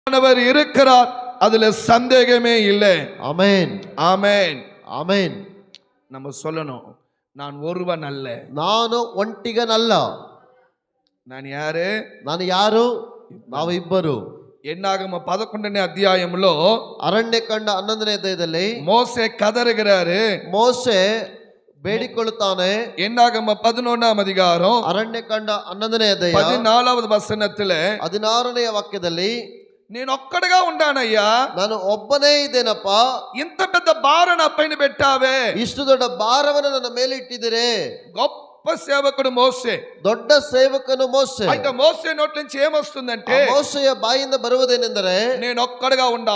ஆண்டவர் இருக்கிறார், அதுல சந்தேகமே இல்லை. ஆமென் ஆமென் ஆமென். நம்ம சொல்லணும், நான் ஒருவன் அல்ல. ನಾನು ಒಂಟಿಗನಲ್ಲ. நான் யாரு? ನಾನು ಯಾರು? ನಾವು ಇಬ್ಬರು. ఎన్నాగమ 11ನೇ అధ్యాయంలో ಅರಣ್ಯಕಾಂಡ 11ನೇ ಅಧ್ಯಾಯದಲ್ಲಿ మోసే కదరుகிறாరు. ಮೋಸೆ ಬೇಡಿಕೊಳ್ಳುತ್ತಾನೆ. ఎన్నాగమ 11వ అధికారం ಅರಣ್ಯಕಾಂಡ 11ನೇ ಅಧ್ಯಾಯ 14వ వచనத்திலே 16ನೇ ವಾಕ್ಯದಲ್ಲಿ నేను ఒక్కడిగా ఉండానయ్యా, ನಾನು ಒಬ್ಬನೇ ಇದ್ದೇನಪ್ಪ, ఇంత పెద్ద భారం నా పైన పెట్టావే. ಇಷ್ಟು ದೊಡ್ಡ ಭಾರವನ್ನು ನನ್ನ ಮೇಲೆ ಇಟ್ಟಿದ್ದೀರಿ. గొప్ప సేవకుడు మోసే. ದೊಡ್ಡ ಸೇವಕನು ಮೋಸೆ. అయితే మోసే నోటి నుంచి ఏమొస్తుందంటే, ಮೋಸೆಯ ಬಾಯಿಂದ ಬರುವುದೇನೆಂದರೆ, నేను ఒక్కడిగా ఉండా.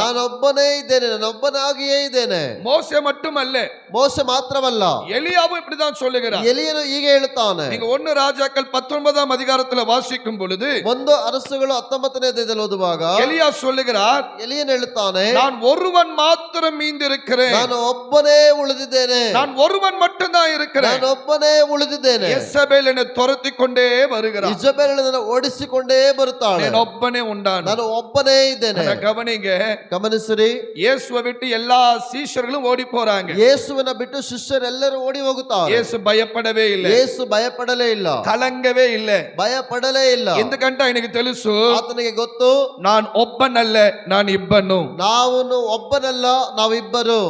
ನಾನೊಬ್ಬನೇ ಇದ್ದೇನೆ, ನಾನೊಬ್ಬನಾಗಿಯೇ ಇದ್ದೇನೆ. மோசே மட்டுமல்ல, ಮೋಸೆ ಮಾತ್ರವಲ್ಲ, எலியாவும் இப்படிதான் சொல்லுகிறார். ಎಲಿಯನು ಹೀಗೆ ಹೇಳುತ್ತಾನೆ. நீங்க 1 ராஜாக்கள் 19ஆம் அதிகாரத்துல வாசிக்கும் பொழுது ಒಂದು ಅರಸುಗಳು 19ನೇ ಅಧ್ಯಾಯದಲ್ಲಿ ಓದುವಾಗ எலியா சொல்லுகிறார், ಎಲಿಯನು ಹೇಳುತ್ತಾನೆ, நான் ஒருவன் மாத்திரம் மீந்திருக்கிறேன். ನಾನು ಒಬ್ಬನೇ ಉಳಿದಿದ್ದೇನೆ. நான் ஒருவன் மட்டும்தான் இருக்கிறேன். ನಾನು ಒಬ್ಬನೇ ಉಳಿದಿದ್ದೇನೆ. ಯೆಸಬೇಲ್ என்னை துரத்தி கொண்டே வருகிறார். ಇಜಬೇಲಳನ್ನು ಓಡಿಸಿಕೊಂಡೇ ಬರುತ್ತಾಳೆ. నేను ఒక్కనే ఉండాను. ನಾನು ಒಬ್ಬನೇ ಇದ್ದೇನೆ. கவனிங்க, ಗಮನಿಸಿರಿ, இயேசுவை விட்டு எல்லா சீஷர்களும் ஓடி போறாங்க. ಯೇಸುವಿನ ಬಿಟ್ಟು ಶಿಷ್ಯರೆಲ್ಲರೂ ಓಡಿ ಹೋಗುತ್ತಾರೆ. இயேசு பயப்படவே இல்லை. ಯೇಸು ಭಯಪಡಲೇ ಇಲ್ಲ, కలంగவே இல்லை. ಭಯಪಡಲೇ ಇಲ್ಲ. ఎందుకంటే ఆయనకి తెలుసు, ಆತನಿಗೆ ಗೊತ್ತು, நான் ಒಬ್ಬನಲ್ಲ, நான் ಇಬ್ಬನು. ನಾವು ಒಬ್ಬನಲ್ಲ, ನಾವಿಬ್ಬರು.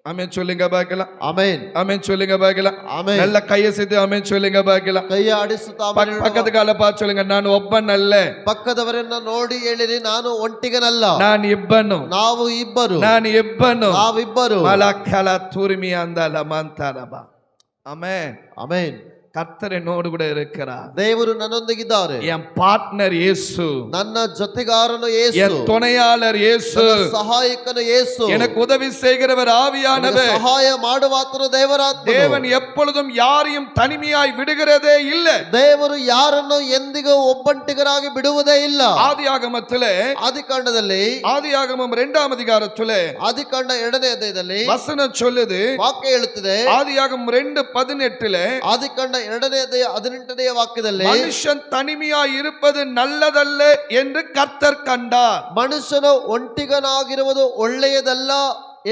ஆமென் சொல்லுங்க பார்க்கலாம். ಆಮೆನ್ ஆமென் சொல்லுங்க பார்க்கலாம். ಆಮೆನ್. நல்ல கையை சேர்த்து ஆமென் சொல்லுங்க பார்க்கலாம். ಕೈಯ ಆಡಿಸುತ್ತಾ பக்கத்து கால பார்த்து சொல்லுங்க, நான் ಒಬ್ಬನಲ್ಲ. ಪಕ್ಕದವರನ್ನ ನೋಡಿ ಹೇಳಿರಿ, ನಾನು ಒಂಟಿಗನಲ್ಲ, நான் ಇಬ್ಬನು. ನಾವು ಇಬ್ಬರು. நான் ಇಬ್ಬನು. ನಾವಿಬ್ಬರು. மலக்கல துருமி ಅಂದಲ ಮಂತರಬ. ஆமென் ಆಮೆನ್. கர்த்தர் என்னோடு கூட இருக்கிறார். ದೇವರು ನನ್ನೊಂದಿಗಿದ್ದಾರೆ. என் பார்ட்னர் இயேசு, ನನ್ನ ಜೊತೆಗಾರನು ಯೇಸು, என் துணையாளர் இயேசு, ಸಹಾಯಕನು ಯೇಸು, எனக்கு உதவி செய்கிறவர் ஆவியானவர். ಸಹಾಯ ಮಾಡುವಾತನು ದೇವರಾತ್ಮನು. தேவன் எப்பொழுதும் யாரையும் தனிமையாய் விடுகிறதே இல்லை. ದೇವರು ಯಾರನ್ನು ಎಂದಿಗೂ ಒಬ್ಬಂಟಿಗರಾಗಿ ಬಿಡುವುದೇ ಇಲ್ಲ. ஆதியாகமத்திலே, ಆದಿಕಾಂಡದಲ್ಲಿ, ஆதியாகமம் 2ஆம் அதிகாரத்திலே ಆದಿಕಾಂಡ 2ನೇ ಅಧ್ಯಾಯದಲ್ಲಿ வசனம் சொல்லுது, ವಾಕ್ಯ ಹೇಳುತ್ತದೆ, ஆதியாகமம் 2:18 ಆದಿಕಾಂಡ 2ನೇ ಅಧ್ಯಾಯ 18ನೇ ವಾಕ್ಯದಲ್ಲಿ, மனுஷன் தனிமையாய் இருப்பது நல்லதல்ல என்று கர்த்தர் கண்டார். ಮನುಷ್ಯನು ಒಂಟಿಗನಾಗಿರುವುದು ಒಳ್ಳೆಯದಲ್ಲ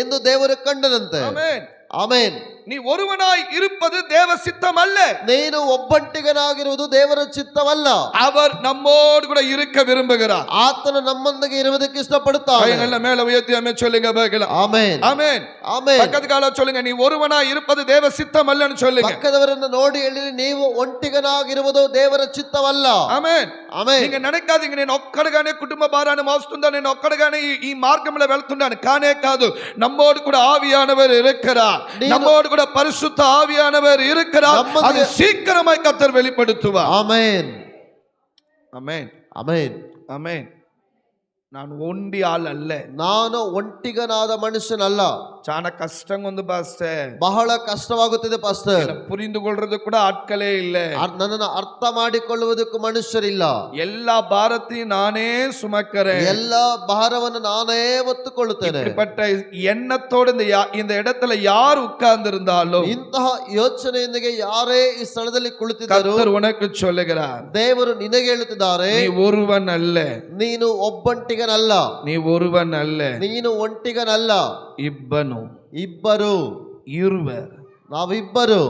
ಎಂದು ದೇವರು ಕಂಡನಂತೆ. ஆமென் ಆಮೆನ್. நீ ஒருவனாய் இருப்பது தேவ சித்தம் அல்ல. ನೀನು ಒಬ್ಬಂಟಿಗನಾಗಿರುವುದು ದೇವರ ಚಿತ್ತವಲ್ಲ. அவர் நம்மோடு கூட இருக்க விரும்புகிறார். ಆತನು ನಮ್ಮೊಂದಿಗೆ ಇರುವುದಕ್ಕೆ ಇಷ್ಟಪಡುತ್ತಾನೆ. கைகளை மேல உயர்த்தி ஆமென் சொல்லுங்க பார்க்கலாம். ಆಮೆನ್ ஆமென் ಆಮೆನ್. பக்கத்து கால சொல்லுங்க, நீ ஒருவனாய் இருப்பது தேவ சித்தம் அல்லன்னு சொல்லுங்க. ಪಕ್ಕದವರನ್ನು ನೋಡಿ ಹೇಳಿರಿ, ನೀವು ಒಂಟಿಗನಾಗಿರುವುದು ದೇವರ ಚಿತ್ತವಲ್ಲ. ఆమెన్ ఆಮೆನ್. నీకు నడకాదింగ నేను ఒక్కడగానే కుటుంబ భారాన్ని మోస్తుందా, నేను ఒక్కడగానే ఈ మార్గంలో వెళ్తున్నాను కానే కాదు. நம்மோடு கூட ஆவியானவர் இருக்கிறார். நம்மோடு கூட பரிசுத்த ஆவியானவர் இருக்கிறார். அது சீக்கிரமாய் கர்த்தர் வெளிப்படுத்துவார். ஆமென் ஆமென் ಆಮೆನ್. ஆமென். நான் ஒண்டி ஆள் அல்ல. ನಾನು ಒಂಟಿಗನಾದ ಮನುಷ್ಯನಲ್ಲ. చాలా కష్టంగా ఉంది పాస్టర్. ಬಹಳ ಕಷ್ಟವಾಗುತ್ತಿದೆ ಪಾಸ್ಟರ್. புரிந்து கொள்றது கூட ஆட்களே இல்ல. ನನ್ನನ್ನು ಅರ್ಥ ಮಾಡಿಕೊಳ್ಳುವುದಕ್ಕೂ ಮನುಷ್ಯರಿಲ್ಲ. எல்லா பாரத்தையும் நானே சுமக்கிறேன். ಎಲ್ಲ ಭಾರವನ್ನು ನಾನೇ ಹೊತ್ತುಕೊಳ್ಳುತ್ತೇನೆ. இப்படிப்பட்ட எண்ணத்தோடு இந்த இடத்துல யார் உட்கார்ந்து இருந்தாலும், ಇಂತಹ ಯೋಚನೆಯೊಂದಿಗೆ ಯಾರೇ ಈ ಸ್ಥಳದಲ್ಲಿ ಕುಳಿತಿದ್ದರು, கர்த்தர் உனக்கு சொல்லுகிறார், ದೇವರು ನಿನಗೆ ಹೇಳುತ್ತಿದ್ದಾರೆ, நீ ஒருவன் அல்ல, ನೀನು ಒಬ್ಬಂಟಿಗನಲ್ಲ, நீ ஒருவன் அல்ல, ನೀನು ಒಂಟಿಗನಲ್ಲ, ఇబ్బను, ಇಬ್ಬರು, இருவர். ನಾವಿಬ್ಬರು.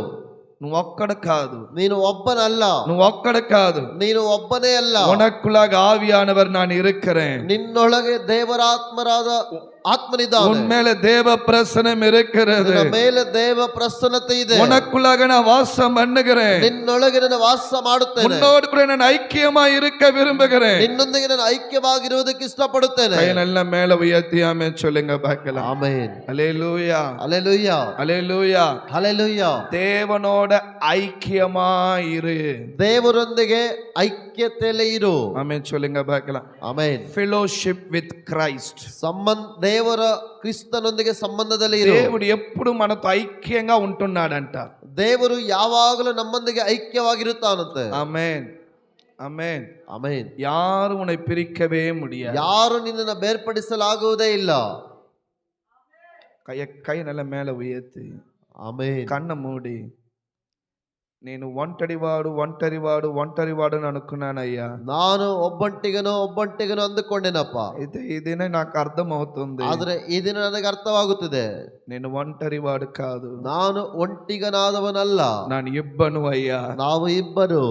నువ్వు ఒక్కడు కాదు, ನೀನು ಒಬ್ಬನಲ್ಲ, నువ్వు ఒక్కడు కాదు, ನೀನು ಒಬ್ಬನೇ ಅಲ್ಲ. உனக்குள்ளாக ஆவியானவர் நான் இருக்கிறேன். ನಿನ್ನೊಳಗೆ ದೇವರಾತ್ಮರಾದ ಆತ್ಮನಿದ್ದಾನೆ. உன் மேல தேவ பிரசனம் இருக்கிறது. ನಿನ್ನ ಮೇಲೆ ದೇವ ಪ್ರಸನ್ನತೆ ಇದೆ. உனக்குள்ளாக நான் வாசம் பண்ணுகிறேன். ನಿನ್ನೊಳಗೆ ನಾನು ವಾಸ ಮಾಡುತ್ತೇನೆ. உன்னோடு கூட நான் ஐக்கியமாய் இருக்க விரும்புகிறேன். ನಿನ್ನೊಂದಿಗೆ ನಾನು ಐಕ್ಯವಾಗಿರುವುದಕ್ಕೆ ಇಷ್ಟಪಡುತ್ತೇನೆ. கையெಲ್ಲ மேல உயர்த்தி ஆமென் சொல்லுங்க பார்க்கலாம். ಆಮೆನ್. அல்லேலூயா ಹಲ್ಲೆಲೂಯಾ அல்லேலூயா. ಹಲ್ಲೆಲೂಯಾ. தேவனோட ஐக்கியமாய் இரு. ದೇವರೊಂದಿಗೆ ಐಕ್ಯತೆಯಲ್ಲಿ ಇರು. ஆமென் சொல்லுங்க பார்க்கலாம். ಆಮೆನ್. fellowship with Christ. ದೇವರ ಕ್ರಿಸ್ತನೊಂದಿಗೆ ಸಂಬಂಧದಲ್ಲಿ ಇರು. దేవుడు ఎప్పుడు మనతో ఐక్యంగా ఉంటున్నాడంట. ದೇವರು ಯಾವಾಗಲೂ ನಮ್ಮೊಂದಿಗೆ ಐಕ್ಯವಾಗಿರುತ್ತಾನಂತೆ. ஆமென் ஆமென் ಆಮೆನ್. யாரும் உன்னை பிரிக்கவே முடியாது. ಯಾರು ನಿನ್ನನ್ನು ಬೇರ್ಪಡಿಸಲಾಗುವುದೇ ಇಲ್ಲ. கை நல்ல மேல உயர்த்தி ಆಮೆನ್. கண்ணை மூடி నేను ఒంటరివాడు అని అనుకున్నానయ్యా. ನಾನು ಒಬ್ಬಂಟಿಗನು ಅಂದುಕೊಂಡೆನಪ್ಪ. అయితే ఈ దినం నాకు అర్థమవుతుంది, ಆದ್ರೆ ಈ ದಿನ ನನಗೆ ಅರ್ಥವಾಗುತ್ತದೆ, నేను ఒంటరివాడు కాదు, ನಾನು ಒಂಟಿಗನಾದವನಲ್ಲ, ನಾನು ಇಬ್ಬನು అయ్యా. ನಾವು ಇಬ್ಬರು,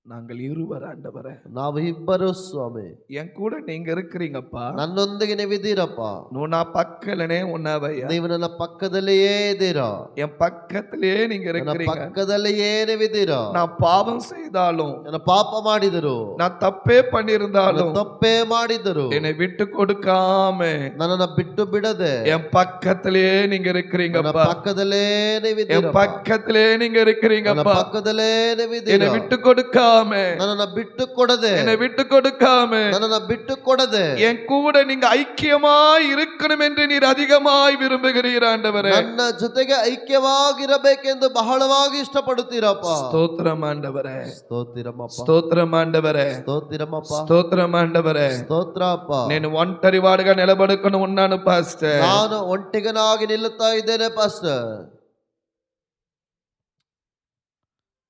நாங்கள் இருவர் ஆண்டவரே. ನಾವು ಇಬ್ಬರು ಸ್ವಾಮಿ. என் கூட நீங்க இருக்கிறீங்கப்பா, ನನ್ನೊಂದಿಗೆ ನೀವಿದ್ದೀರಪ್ಪ, నువ్వు నా పక్కలనే ఉన్నావయ్యా. ನೀವು ನನ್ನ ಪಕ್ಕದಲ್ಲಿಯೇ ಇದ್ದೀರಾ, என் பக்கத்திலேயே நீங்க ನನ್ನ இருக்கிறீங்க. ಪಕ್ಕದಲ್ಲಿಯೇ ನೀವಿದ್ದೀರಾ. நான் பாவம் செய்தாலும், ನನ್ನ ಪಾಪ ಮಾಡಿದರು, நான் தப்பே பண்ணியிருந்தாலும், ತಪ್ಪೇ ಮಾಡಿದರು, என்னை விட்டு கொடுக்காம ನನ್ನನ್ನು ಬಿಟ್ಟು ಬಿಡದೆ என் பக்கத்திலேயே நீங்க ನನ್ನ இருக்கிறீங்கப்பா. ಪಕ್ಕದಲ್ಲೇ என் ನೀವಿದ್ದೀರಾ, பக்கத்திலேயே நீங்க ನನ್ನ இருக்கிறீங்கப்பா. ಪಕ್ಕದಲ್ಲೇ என்னை ನೀವಿದ್ದೀರಾ. விட்டு கொடுக்காம, ನನ್ನನ್ನು ಬಿಟ್ಟು ಕೊಡದೆ, என்னை விட்டு கொடுக்காம ನನ್ನನ್ನು ಬಿಟ್ಟು ಕೊಡದೆ என் கூட நீங்க ஐக்கியமாய் இருக்கணும் என்று நீர் அதிகமாய் விரும்புகிறீர் ஆண்டவரே. ನನ್ನ ಜೊತೆಗೆ ಐಕ್ಯವಾಗಿರಬೇಕೆಂದು ಬಹಳವಾಗಿ ಇಷ್ಟಪಡುತ್ತೀರಪ್ಪ. ஸ்தோத்திரம் ஆண்டவரே, ಸ್ತೋತ್ರಮಪ್ಪ, ஸ்தோத்திரம் ஆண்டவரே, ಸ್ತೋತ್ರಮಪ್ಪ, ஸ்தோத்திரம் ஆண்டவரே. ಸ್ತೋತ್ರ ಅಪ್ಪ. నేను ఒంటరివాడుగా నిలబడుకుని ఉన్నాను పాస్టర్. ನಾನು ಒಂಟಿಗನಾಗಿ ನಿಲ್ಲುತ್ತಾ ಇದ್ದೇನೆ ಪಾಸ್ಟರ್.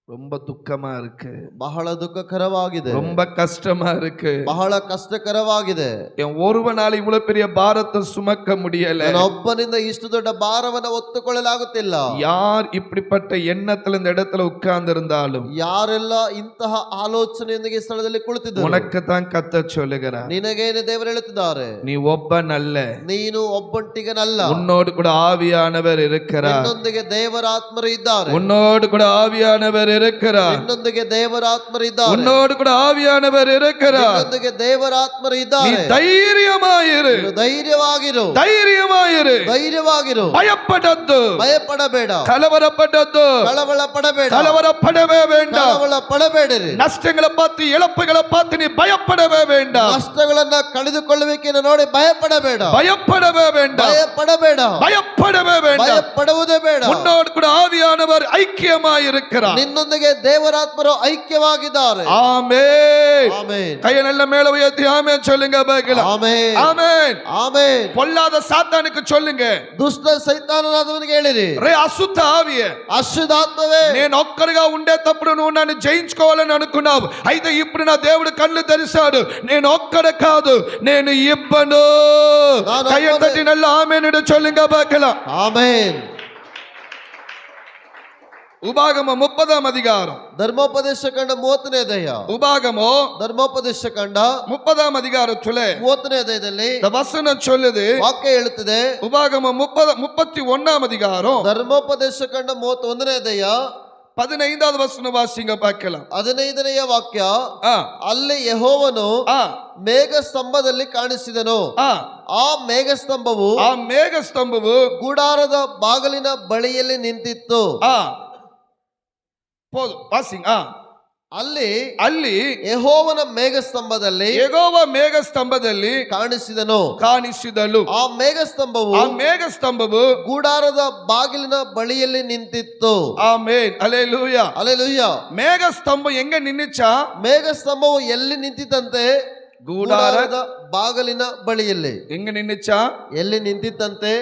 ரொம்ப துக்கமா இருக்கு, ಬಹಳ ದುಃಖಕರವಾಗಿದೆ, ரொம்ப கஷ்டமா இருக்கு. ಬಹಳ ಕಷ್ಟಕರವಾಗಿದೆ. என் ஒருவனால இவ்வளவு பெரிய பாரத்தை சுமக்க முடியல. ಒಬ್ಬನಿಂದ ಇಷ್ಟು ದೊಡ್ಡ ಭಾರವನ್ನು ಹೊತ್ತುಕೊಳ್ಳಲಾಗುತ್ತಿಲ್ಲ. யார் இப்படிப்பட்ட எண்ணத்துல இந்த இடத்துல உட்கார்ந்து இருந்தாலும் ಯಾರೆಲ್ಲ ಇಂತಹ ಆಲೋಚನೆಯೊಂದಿಗೆ ಸ್ಥಳದಲ್ಲಿ ಕುಳಿತಿದ್ದಾರೆ, உனக்கு தான் கத்த சொல்லுகிறார், ನಿನಗೇನೆ ದೇವರು ಹೇಳುತ್ತಿದ್ದಾರೆ, நீ ಒಬ್ಬன் அல்ல, ನೀನು ಒಬ್ಬಂಟಿಗನಲ್ಲ, உன்னோடு கூட ஆவியானவர் இருக்கிறார், ನಿನ್ನೊಂದಿಗೆ ದೇವರಾತ್ಮರು ಇದ್ದಾರೆ, உன்னோடு கூட ஆவியானவர் இருக்கிறார், ನಿನ್ನೊಂದಿಗೆ ದೇವರಾತ್ಮರು ಇದ್ದಾರೆ, உன்னோடு கூட ஆவியானவர் இருக்கிறார். ನಿನ್ನೊಂದಿಗೆ ದೇವರಾತ್ಮರು நீ ಇದ್ದಾರೆ. தைரியமாயிரு, ನೀನು ಧೈರ್ಯವಾಗಿರು, தைரியமாயிரு, ಧೈರ್ಯವಾಗಿರು, ಭಯಪಡದ್ದು, ಭಯಪಡಬೇಡ, ಕಲವರಪಡದ್ದು, ಕಳವಳ ಪಡಬೇಡ, கலவரப்படவே வேண்டாம். ಕಳವಳ ಪಡಬೇಡಿರಿ. நஷ்டங்களை பார்த்து இழப்புகளை பார்த்து நீ பயப்படவே வேண்டாம், ನಷ್ಟಗಳನ್ನ ಕಳೆದುಕೊಳ್ಳುವಿಕೆಯನ್ನು ನೋಡಿ ಭಯಪಡಬೇಡ, பயப்படவே வேண்டாம், ಭಯಪಡಬೇಡ, பயப்படவே வேண்டாம். ಭಯಪಡುವುದೇ ಬೇಡ. உன்னோடு கூட ஆவியானவர் ஐக்கியமாய் இருக்கிறார். ನಿನ್ನೊಂದಿಗೆ ದೇವರಾತ್ಮರು ಐಕ್ಯವಾಗಿದ್ದಾರೆ. ஆமென். ಆಮೆನ್, கையை நல்ல மேல உயர்த்தி ஆமென் சொல்லுங்க பார்க்கலாம். ಆಮೆನ್, ஆமென். ಆಮೆನ್. பொல்லாத சாத்தானுக்கு சொல்லுங்க, ದುಷ್ಟ ಸೈತಾನನಾದವನಿಗೆ ಹೇಳಿರಿ, రే అశుద్ధ ఆవియే, అశుద్ధాత్మವೇ, నేను ఒక్కడిగా ఉండేటప్పుడు నువ్వు నన్ను జయించుకోవాలని అనుకున్నావు, అయితే ఇప్పుడు నా దేవుడు కళ్ళు తెరిచాడు, నేను ఒక్కడ కాదు, నేను ఇబ్బను. ನಾನು కయ్య ఒక్కడే. తట్టి నల్ల ఆమెను చొల్లుங்க பார்க்கலாம். ಆಮೆನ್. உபாகம 30ஆம் அதிகாரம், ಧರ್ಮೋಪದೇಶ ಕಂಡ 30ನೇ ಅಧ್ಯಾಯ, உபாகமோ ಧರ್ಮೋಪದೇಶ ಕಂಡ 30ஆம் அதிகாரத்துல 30ನೇ ಅಧ್ಯಾಯದಲ್ಲಿ இந்த வசனம் சொல்லுது, ವಾಕ್ಯ ಹೇಳುತ್ತದೆ, உபாகம 31ஆம் அதிகாரம் ಧರ್ಮೋಪದೇಶ ಕಂಡ 31ನೇ ಅಧ್ಯಾಯ 15வது வசனம் வாசிங்க பார்க்கலாம். 15ನೆಯ ವಾಕ್ಯ, ஆ, ಅಲ್ಲಿ ಯೆಹೋವನು ஆ, ಮೇಘ ಸ್ತಂಭದಲ್ಲಿ ಕಾಣಿಸಿದನು. ஆ, ಆ ಮೇಘ ಸ್ತಂಭವು ಆ ಮೇಘ ಸ್ತಂಭವು ಗುಡಾರದ ಬಾಗಿಲಿನ ಬಳಿಯಲ್ಲಿ ನಿಂತಿತ್ತು. ஆ, போதும் வாசிங்க. ஆ, ಅಲ್ಲಿ ಯೆಹೋವನ ಮೇಘ ಸ್ತಂಭದಲ್ಲಿ ಯೆಹೋವ ಮೇಘ ಸ್ತಂಭದಲ್ಲಿ ಕಾಣಿಸಿದನು. ಆ ಮೇಘ ಸ್ತಂಭವು ಆ ಮೇಘ ಸ್ತಂಭವು ಗುಡಾರದ ಬಾಗಿಲಿನ ಬಳಿಯಲ್ಲಿ ನಿಂತಿತ್ತು. Amen, hallelujah, hallelujah. ಮೇಘ ಸ್ತಂಭ ಹೆಂಗೆ ನಿನ್ನಿಚ್ಚಾ? ಮೇಘ ಸ್ತಂಭವು ಎಲ್ಲಿ ನಿಂತಿತಂತೆ? ಗುಡಾರದ ಬಾಗಿಲಿನ ಬಳಿಯಲ್ಲಿ. ಹೆಂಗೆ ನಿನ್ನಿಚ್ಚಾ? ಎಲ್ಲಿ ನಿಂತಿತ್ತಂತೆ?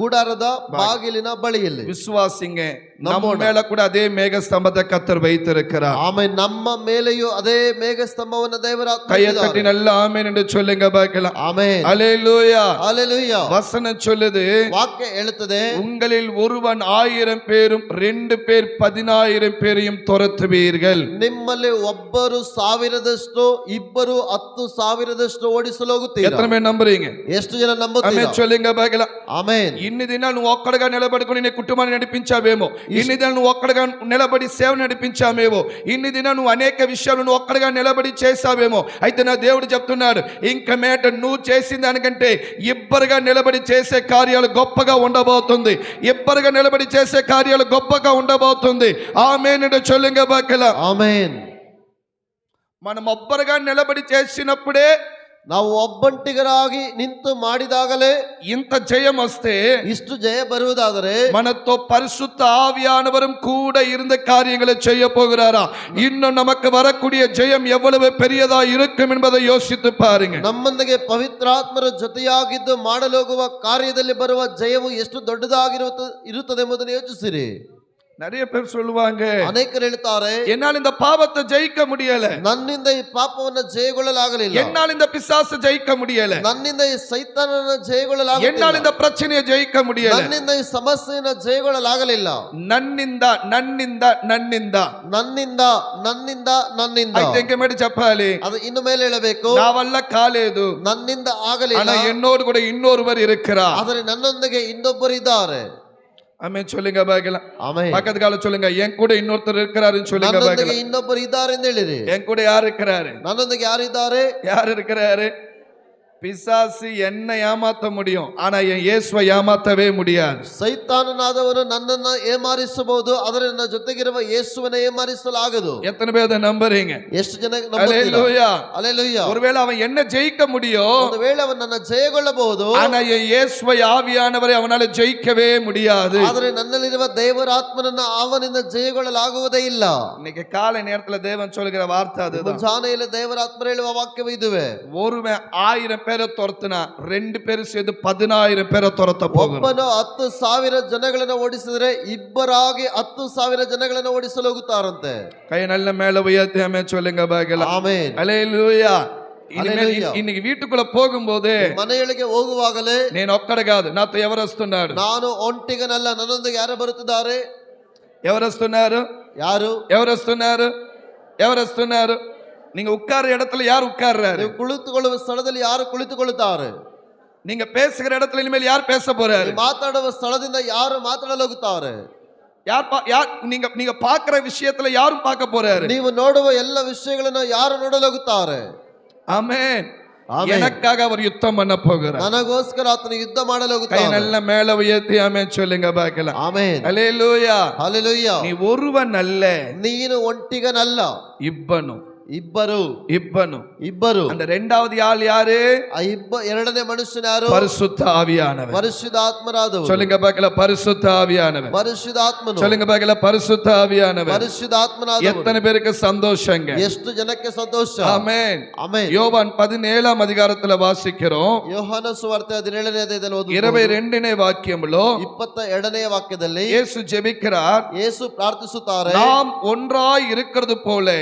ಗುಡಾರದ ಬಾಗಿಲಿನ ಬಳಿಯಲ್ಲಿ. ವಿಶ್ವಾಸಿಂಗ ನಮ್ಮ மேல கூட அதே மேக ஸ்தம்பத்தை கர்த்தர் வைத்திருக்கிறார். ஆமென். நம்ம மேலேயோ அதே மேக ஸ்தம்பவನ್ನ ದೇವರ கையை தட்டி நல்ல ஆமென் என்று சொல்லுங்க பார்க்கலாம். ஆமென், ஹல்லேலூயா, ஹல்லேலூயா. வசனம் சொல்லுது, வாக்கிய ಹೇಳುತ್ತದೆ, உங்களில் ஒருவன் 1000 பேரும் 2 பேர் 10,000 பேரையும் துரத்துவீர்கள். ನಿಮ್ಮಲ್ಲಿ ಒಬ್ಬರು 1000ದಷ್ಟು, ಇಬ್ಬರು 10,000ದಷ್ಟು ಓಡಿಸಲು ಹೋಗುತ್ತೀರಾ. எத்தனை பேர் நம்புறீங்க? ಎಷ್ಟು ಜನ ನಂಬುತ್ತೀರಾ? ఆమెన్ சொல்லுங்க பார்க்கலாம். ఆమెన్. ఇన్ని దినాలు నువ్వు ఒక్కడగా నిలబడుకొని నీ కుటుంబాన్ని నడిపించావేమో, ఇన్ని దినాలు నువ్వు ఒక్కడగా నిలబడి సేవ నడిపించావేమో, ఇన్ని దినాలు నువ్వు అనేక విషయాలు నువ్వు ఒక్కడగా నిలబడి చేసావేమో, అయితే నా దేవుడు చెప్తున్నాడు, ఇంక మేట నువ్వు చేసిన దానికంటే ఇబ్బరుగా నిలబడి చేసే కార్యాలు గొప్పగా ఉండబోతుంది. ఇబ్బరుగా నిలబడి చేసే కార్యాలు గొప్పగా ఉండబోతుంది. ఆమేన్ అంటే చొల్లింగ బాకల. ఆమేన్. మనం ఒబ్బరుగా నిలబడి చేసినప్పుడే ನಾವು ಒಬ್ಬಂಟಿಗರಾಗಿ ನಿಂತು ಮಾಡಿದಾಗಲೇ ఇంత జయం వస్తే ಇಷ್ಟು ಜಯ ಬರುವುದಾದರೆ మనతో పరిశుద్ధ ஆவியானவரும் கூட இருந்த காரியங்களை செய்ய போகிறாரா? இன்னும் நமக்கு வரக்கூடிய ஜெயம் எவ்வளவு பெரியதா இருக்கும் என்பதை யோசித்து பாருங்க. ನಮ್ಮೊಂದಿಗೆ ಪವಿತ್ರಾತ್ಮರ ಜೊತೆಯಾಗಿದ್ದು ಮಾಡಲೋಗುವ ಕಾರ್ಯದಲ್ಲಿ ಬರುವ ಜಯವು ಎಷ್ಟು ಇರುತ್ತದೆ ಎಂಬುದನ್ನು ಯೋಚಿಸಿರಿ. நிறைய பேர் சொல்லுவாங்க, ಅನೇಕರು ಹೇಳ್ತಾರೆ, என்னால் இந்த பாவத்தை ஜெயிக்க முடியல, ನನ್ನಿಂದ ಈ ಪಾಪವನ್ನು ಜಯಗೊಳ್ಳಲಾಗಲಿಲ್ಲ, என்னால் இந்த பிசாசை ஜெயிக்க முடியல, ನನ್ನಿಂದ ಈ ಸೈತಾನನ ಜಯಗೊಳ್ಳಲಾಗಲಿಲ್ಲ, என்னால் இந்த பிரச்சனையை ஜெயிக்க முடியல, ನನ್ನಿಂದ ಈ ಸಮಸ್ಯೆಯನ್ನು ಜಯಗೊಳ್ಳಲಾಗಲಿಲ್ಲ. నన్నింద నన్నింద నన్నింద ನನ್ನಿಂದ ನನ್ನಿಂದ ನನ್ನಿಂದ అయితే ఇంకేమిటి చెప్పాలి? ಅದು ಇನ್ನು ಮೇಲೆ ಹೇಳಬೇಕು, నా వల్ల కాలేదు, ನನ್ನಿಂದ ಆಗಲಿಲ್ಲ, ஆனா என்னோடு கூட இன்னொருவர் இருக்கிறார். ಆದರೆ ನನ್ನೊಂದಿಗೆ ಇನ್ನೊಬ್ಬರು ಇದ್ದಾರೆ. ஆமென் சொல்லுங்க பார்க்கலாம். ಆಮೆನ್. பக்கத்து கால சொல்லுங்க, என் கூட இன்னொருத்தர் இருக்கிறாருன்னு சொல்லுங்க ನನ್ನೊಂದಿಗೆ பார்க்கலாம். ಇನ್ನೊಬ್ಬರು ಇದ್ದಾರೆ ಎಂದು ಹೇಳಿರಿ. என் கூட யார் இருக்கிறாரு? ನನ್ನೊಂದಿಗೆ ಯಾರಿದ್ದಾರೆ? யார் இருக்கிறாரு? பிசாசு என்னை ஏமாத்த முடியும், ஆனா என் இயேசுவை ஏமாத்தவே முடியாது. ಸೈತಾನನಾದವನು ನನ್ನನ್ನ ಏಮಾರಿಸಬಹುದು, ಆದರೆ ನನ್ನ ಜೊತೆಗಿರುವ ಯೇಸುವನ್ನ ಏಮಾರಿಸಲಾಗದು. எத்தனை பேர் அதை நம்புறீங்க? ಎಷ್ಟು ಜನ ನಂಬುತ್ತೀರಾ? அல்லேலூயா. அல்லேಲೂಯಾ. ஒருவேளை அவன் என்ன ஜெயிக்க முடியும், ಒಂದು ವೇಳೆ ಅವನು ನನ್ನ ಜಯಗೊಳ್ಳಬಹುದು, ஆனா என் இயேசுவை ஆவியானவரை அவனால ஜெயிக்கவே முடியாது. ಆದರೆ ನನ್ನಲ್ಲಿರುವ ದೇವರಾತ್ಮನನ್ನ ಅವನಿಂದ ಜಯಗೊಳ್ಳಲಾಗುವುದೇ ಇಲ್ಲ. இன்னைக்கு காலை நேரத்துல தேவன் சொல்லுகிற வார்த்தை அதுதான். ಮುಂಜಾನೆಯಲ್ಲಿ ದೇವರಾತ್ಮ ಹೇಳುವ ವಾಕ್ಯವೂ ಇದುವೆ. ஒருவன் 1000 பேரை துரத்துனா 2 பேரும் சேர்ந்து 10000 பேரை துரத்த போகும். ಒಬ್ಬನು 10,000 ಜನಗಳನ್ನು ಓಡಿಸಿದರೆ ಇಬ್ಬರಾಗಿ 10,000 ಜನಗಳನ್ನು ಓಡಿಸಲು ಹೋಗುತ್ತಾರಂತೆ. கை நல்ல மேல உயர்த்தி ஆமென் சொல்லுங்க பார்க்கலாம். ಆಮೆನ್. அல்லேலூயா. அல்லேலூயா. இன்னைக்கு வீட்டுக்குள்ள போகும்போது ಮನೆಯೊಳಗೆ ಹೋಗುವಾಗಲೇ నేను ఒక్కడ కాదు, నాతో ఎవరు వస్తున్నాడు? ನಾನು ಒಂಟಿಗನಲ್ಲ, ನನ್ನೊಂದಿಗೆ ಯಾರು ಬರುತ್ತಿದ್ದಾರೆ? ఎవరు వస్తున్నారు? ಯಾರು ఎవరు వస్తున్నారు? ఎవరు వస్తున్నారు? நீங்க உட்கார இடத்துல யார் உட்கார்றாரு? ನೀವು ಕುಳಿತುಕೊಳ್ಳುವ ಸ್ಥಳದಲ್ಲಿ ಯಾರು ಕುಳಿತುಕೊಳ್ಳುತ್ತಾರೆ? நீங்க பேசுகிற இடத்துல இனிமேல் யார் பேச போறாரு? ನೀವು ಮಾತಾಡುವ ಸ್ಥಳದಿಂದ ಯಾರು ಮಾತನಾಡಲು ಹೋಗುತ್ತಾರೆ? யார் நீங்க பார்க்கிற விஷயத்துல யாரும் பார்க்க போறாரு? ನೀವು ನೋಡುವ ಎಲ್ಲ ವಿಷಯಗಳನ್ನು ಯಾರು ನೋಡಲು ಹೋಗುತ್ತಾರೆ? ஆமென். ஆமென். எனக்காக அவர் யுத்தம் பண்ண போகிறார். ನನಗೋಸ್ಕರ ಆತನು ಯುದ್ಧ ಮಾಡಲು கை ಹೋಗುತ್ತಾನೆ. நல்ல மேல உயர்த்தி ஆமென் சொல்லுங்க பார்க்கலாம். ಆಮೆನ್. அல்லேலூயா. ಹಲ್ಲೆಲೂಯಾ. நீ ஒருவன் அல்ல, ನೀನು ಒಂಟಿಗನಲ್ಲ, இவ்வனும் ಇಬ್ಬರು. இவ்வனும். ಇಬ್ಬರು. அந்த இரண்டாவது ஆள் யாரு? ಆ ಎರಡನೇ ಮನುಷ್ಯನು ಯಾರು? பரிசுத்த ஆவியானவர். ಪರಿಶುದ್ಧಾತ್ಮರಾದವರು. சொல்லுங்க பார்க்கலாம், பரிசுத்த ஆவியானவர். ಪರಿಶುದ್ಧಾತ್ಮನು. சொல்லுங்க பார்க்கலாம், பரிசுத்த ஆவியானவர். ಪರಿಶುದ್ಧಾತ್ಮನಾದವರು. எத்தனை பேருக்கு சந்தோஷங்க? ಎಷ್ಟು ಜನಕ್ಕೆ ಸಂತೋಷ. ஆமென். ಆಮೆನ್. யோவான் 17ஆம் அதிகாரத்துல வாசிக்கிறோம். ಯೋಹಾನ ಸುವಾರ್ತೆ 17ನೇ ಅಧ್ಯಾಯದಲ್ಲಿ ಓದುವುದು 22ನೇ వాక్యంలో 22ನೇ ವಾಕ್ಯದಲ್ಲಿ இயேசு ஜெபிக்கிறார். ಯೇಸು ಪ್ರಾರ್ಥಿಸುತ್ತಾರೆ, நாம் ஒன்றாய் இருக்கிறது போல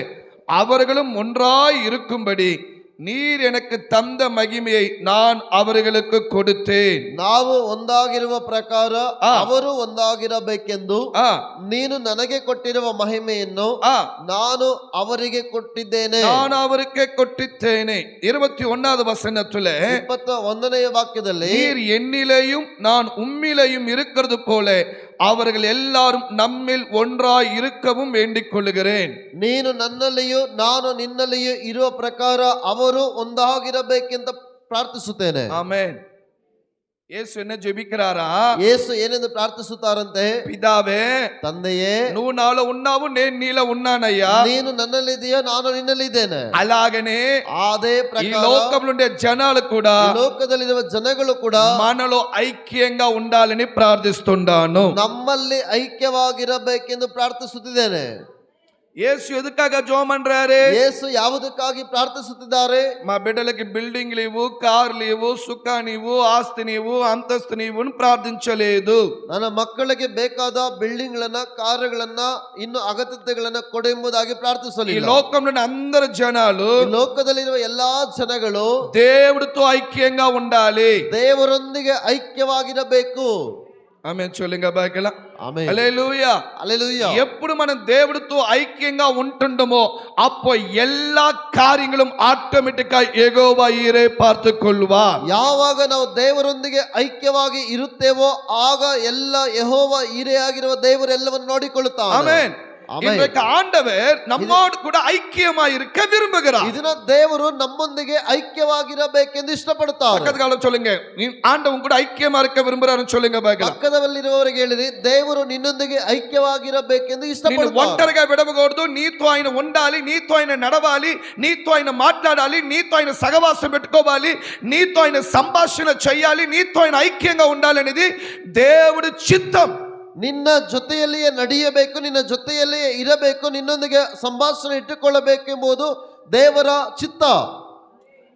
அவர்களும் ஒன்றாய் இருக்கும்படி நீர் எனக்கு தந்த மகிமையை நான் அவர்களுக்கு கொடுத்தேன். ನಾವು ಒಂದಾಗಿರುವ ಪ್ರಕಾರ ಅವರು ಒಂದಾಗಿರಬೇಕೆಂದು ನೀನು ನನಗೆ ಕೊಟ್ಟಿರುವ ಮಹಿಮೆಯನ್ನು ನಾನು ಅವರಿಗೆ ಕೊಟ್ಟಿದ್ದೇನೆ. நான் அவருக்கு கொட்டித்தேனே. 21வது வசனத்துல 21ನೇ ವಾಕ್ಯದಲ್ಲಿ நீர் என்னிலேயும் நான் உம்மிலேயும் இருக்கிறது போல அவர்கள் எல்லாரும் நம்மில் ஒன்றாய் இருக்கவும் வேண்டிக் கொள்ளுகிறேன். ನೀನು ನನ್ನಲ್ಲಿಯೂ ನಾನು ನಿನ್ನಲ್ಲಿಯೂ ಇರುವ ಪ್ರಕಾರ ಅವರು ಒಂದಾಗಿರಬೇಕೆಂತ ಪ್ರಾರ್ಥಿಸುತ್ತೇನೆ. ஆமென். இயேசு என்ன ஜெபிக்கிறாரா? ಯೇಸು ಏನೆಂದು ಪ್ರಾರ್ಥಿಸುತ್ತಾರಂತೆ? பிதாவே, ತಂದೆಯೇ, నువ్వు నాలో ఉన్నావు, నేను నీలో ఉన్నానయ్యా. ನೀನು ನನ್ನಲ್ಲಿದೆಯಾ, ನಾನು ನಿನ್ನಲ್ಲಿದ್ದೇನೆ. అలాగనే ಅದೇ ఈ ಪ್ರಕಾರ లోకంలో ఉండే జనాలు కూడా ಈ ಲೋಕದಲ್ಲಿರುವ ಜನಗಳು ಕೂಡ మనలో ఐక్యంగా ఉండాలని ప్రార్థిస్తున్నాను. ನಮ್ಮಲ್ಲಿ ಐಕ್ಯವಾಗಿರಬೇಕೆಂದು ಪ್ರಾರ್ಥಿಸುತ್ತಿದ್ದೇನೆ. యేసు ఎదుకాగా జోమన్రారే? ಯೇಸು ಯಾವುದಕ್ಕಾಗಿ ಪ್ರಾರ್ಥಿಸುತ್ತಿದ್ದಾರೆ? మా బిడ్డలకి బిల్డింగ్ లీవు, కార్ లీవు, సుఖ నీవు, ఆస్తి నీవు, అంతస్తు నీవు ప్రార్థించలేదు. ನನ್ನ ಮಕ್ಕಳಿಗೆ ಬೇಕಾದ ಬಿಲ್ಡಿಂಗ್ ಗಳನ್ನ, ಕಾರುಗಳನ್ನ, ಇನ್ನು ಅಗತ್ಯತೆಗಳನ್ನ ಕೊಡು ಎಂಬುದಾಗಿ ఈ ಪ್ರಾರ್ಥಿಸಲಿಲ್ಲ. లోకంలోని అందరు జనాలు ಈ ಲೋಕದಲ್ಲಿರುವ ಎಲ್ಲಾ ಜನಗಳು దేవుడితో ఐక్యంగా ఉండాలి. ದೇವರೊಂದಿಗೆ ಐಕ್ಯವಾಗಿರಬೇಕು. ఆమేన్ சொல்லுங்க பார்க்கலாம். ఆమేన్. హల్లెలూయా. హల్లెలూయా. ఎప్పుడు మనం దేవుడితో ఐక్యంగా ఉంటుండమో అప్పో எல்லா காரியங்களும் ஆட்டோமேட்டிக்கா யெகோவா ஈரே பார்த்துக்கொள்வார். ಯಾವಾಗ ನಾವು ದೇವರೊಂದಿಗೆ ಐಕ್ಯವಾಗಿ ಇರುತ್ತೇವೋ ಆಗ ಎಲ್ಲ ಯೆಹೋವ ಈರೆಯಾಗಿರುವ ದೇವರು ಎಲ್ಲವನ್ನು ನೋಡಿಕೊಳ್ಳುತ್ತಾನೆ. ಆಮೆನ್. ಆಮೆನ್. இன்றைக்கு ஆண்டவர் நம்மோடு கூட ஐக்கியமா இருக்க விரும்புகிறார். ಇದನ್ನ ದೇವರು ನಮ್ಮೊಂದಿಗೆ ಐಕ್ಯವಾಗಿರಬೇಕೆಂದು ಇಷ್ಟಪಡುತ್ತಾರೆ. பக்கத்து கால சொல்லுங்க, ஆண்டவன் கூட ஐக்கியமா இருக்க விரும்புறாருன்னு சொல்லுங்க பார்க்கலாம். ಪಕ್ಕದಲ್ಲಿರುವವರಿಗೆ ಹೇಳಿರಿ, ದೇವರು ನಿನ್ನೊಂದಿಗೆ ಐಕ್ಯವಾಗಿರಬೇಕೆಂದು ನೀನು ಇಷ್ಟಪಡುತ್ತಾರೆ. ఒంటరిగా విడవకూడదు. నీతో ఆయన ఉండాలి, నీతో ఆయన నడవాలి, నీతో ఆయన మాట్లాడాలి, నీతో ఆయన సహవాసం పెట్టుకోవాలి, నీతో ఆయన సంభాషణ చేయాలి, నీతో ఆయన ఐక్యంగా ఉండాలనేది దేవుడి చిత్తం. ನಿನ್ನ ಜೊತೆಯಲ್ಲಿಯೇ ನಡೆಯಬೇಕು, ನಿನ್ನ ಜೊತೆಯಲ್ಲಿಯೇ ಇರಬೇಕು, ನಿನ್ನೊಂದಿಗೆ ಸಂಭಾಷಣೆ ಇಟ್ಟುಕೊಳ್ಳಬೇಕೆಂಬುದು ದೇವರ ಚಿತ್ತ.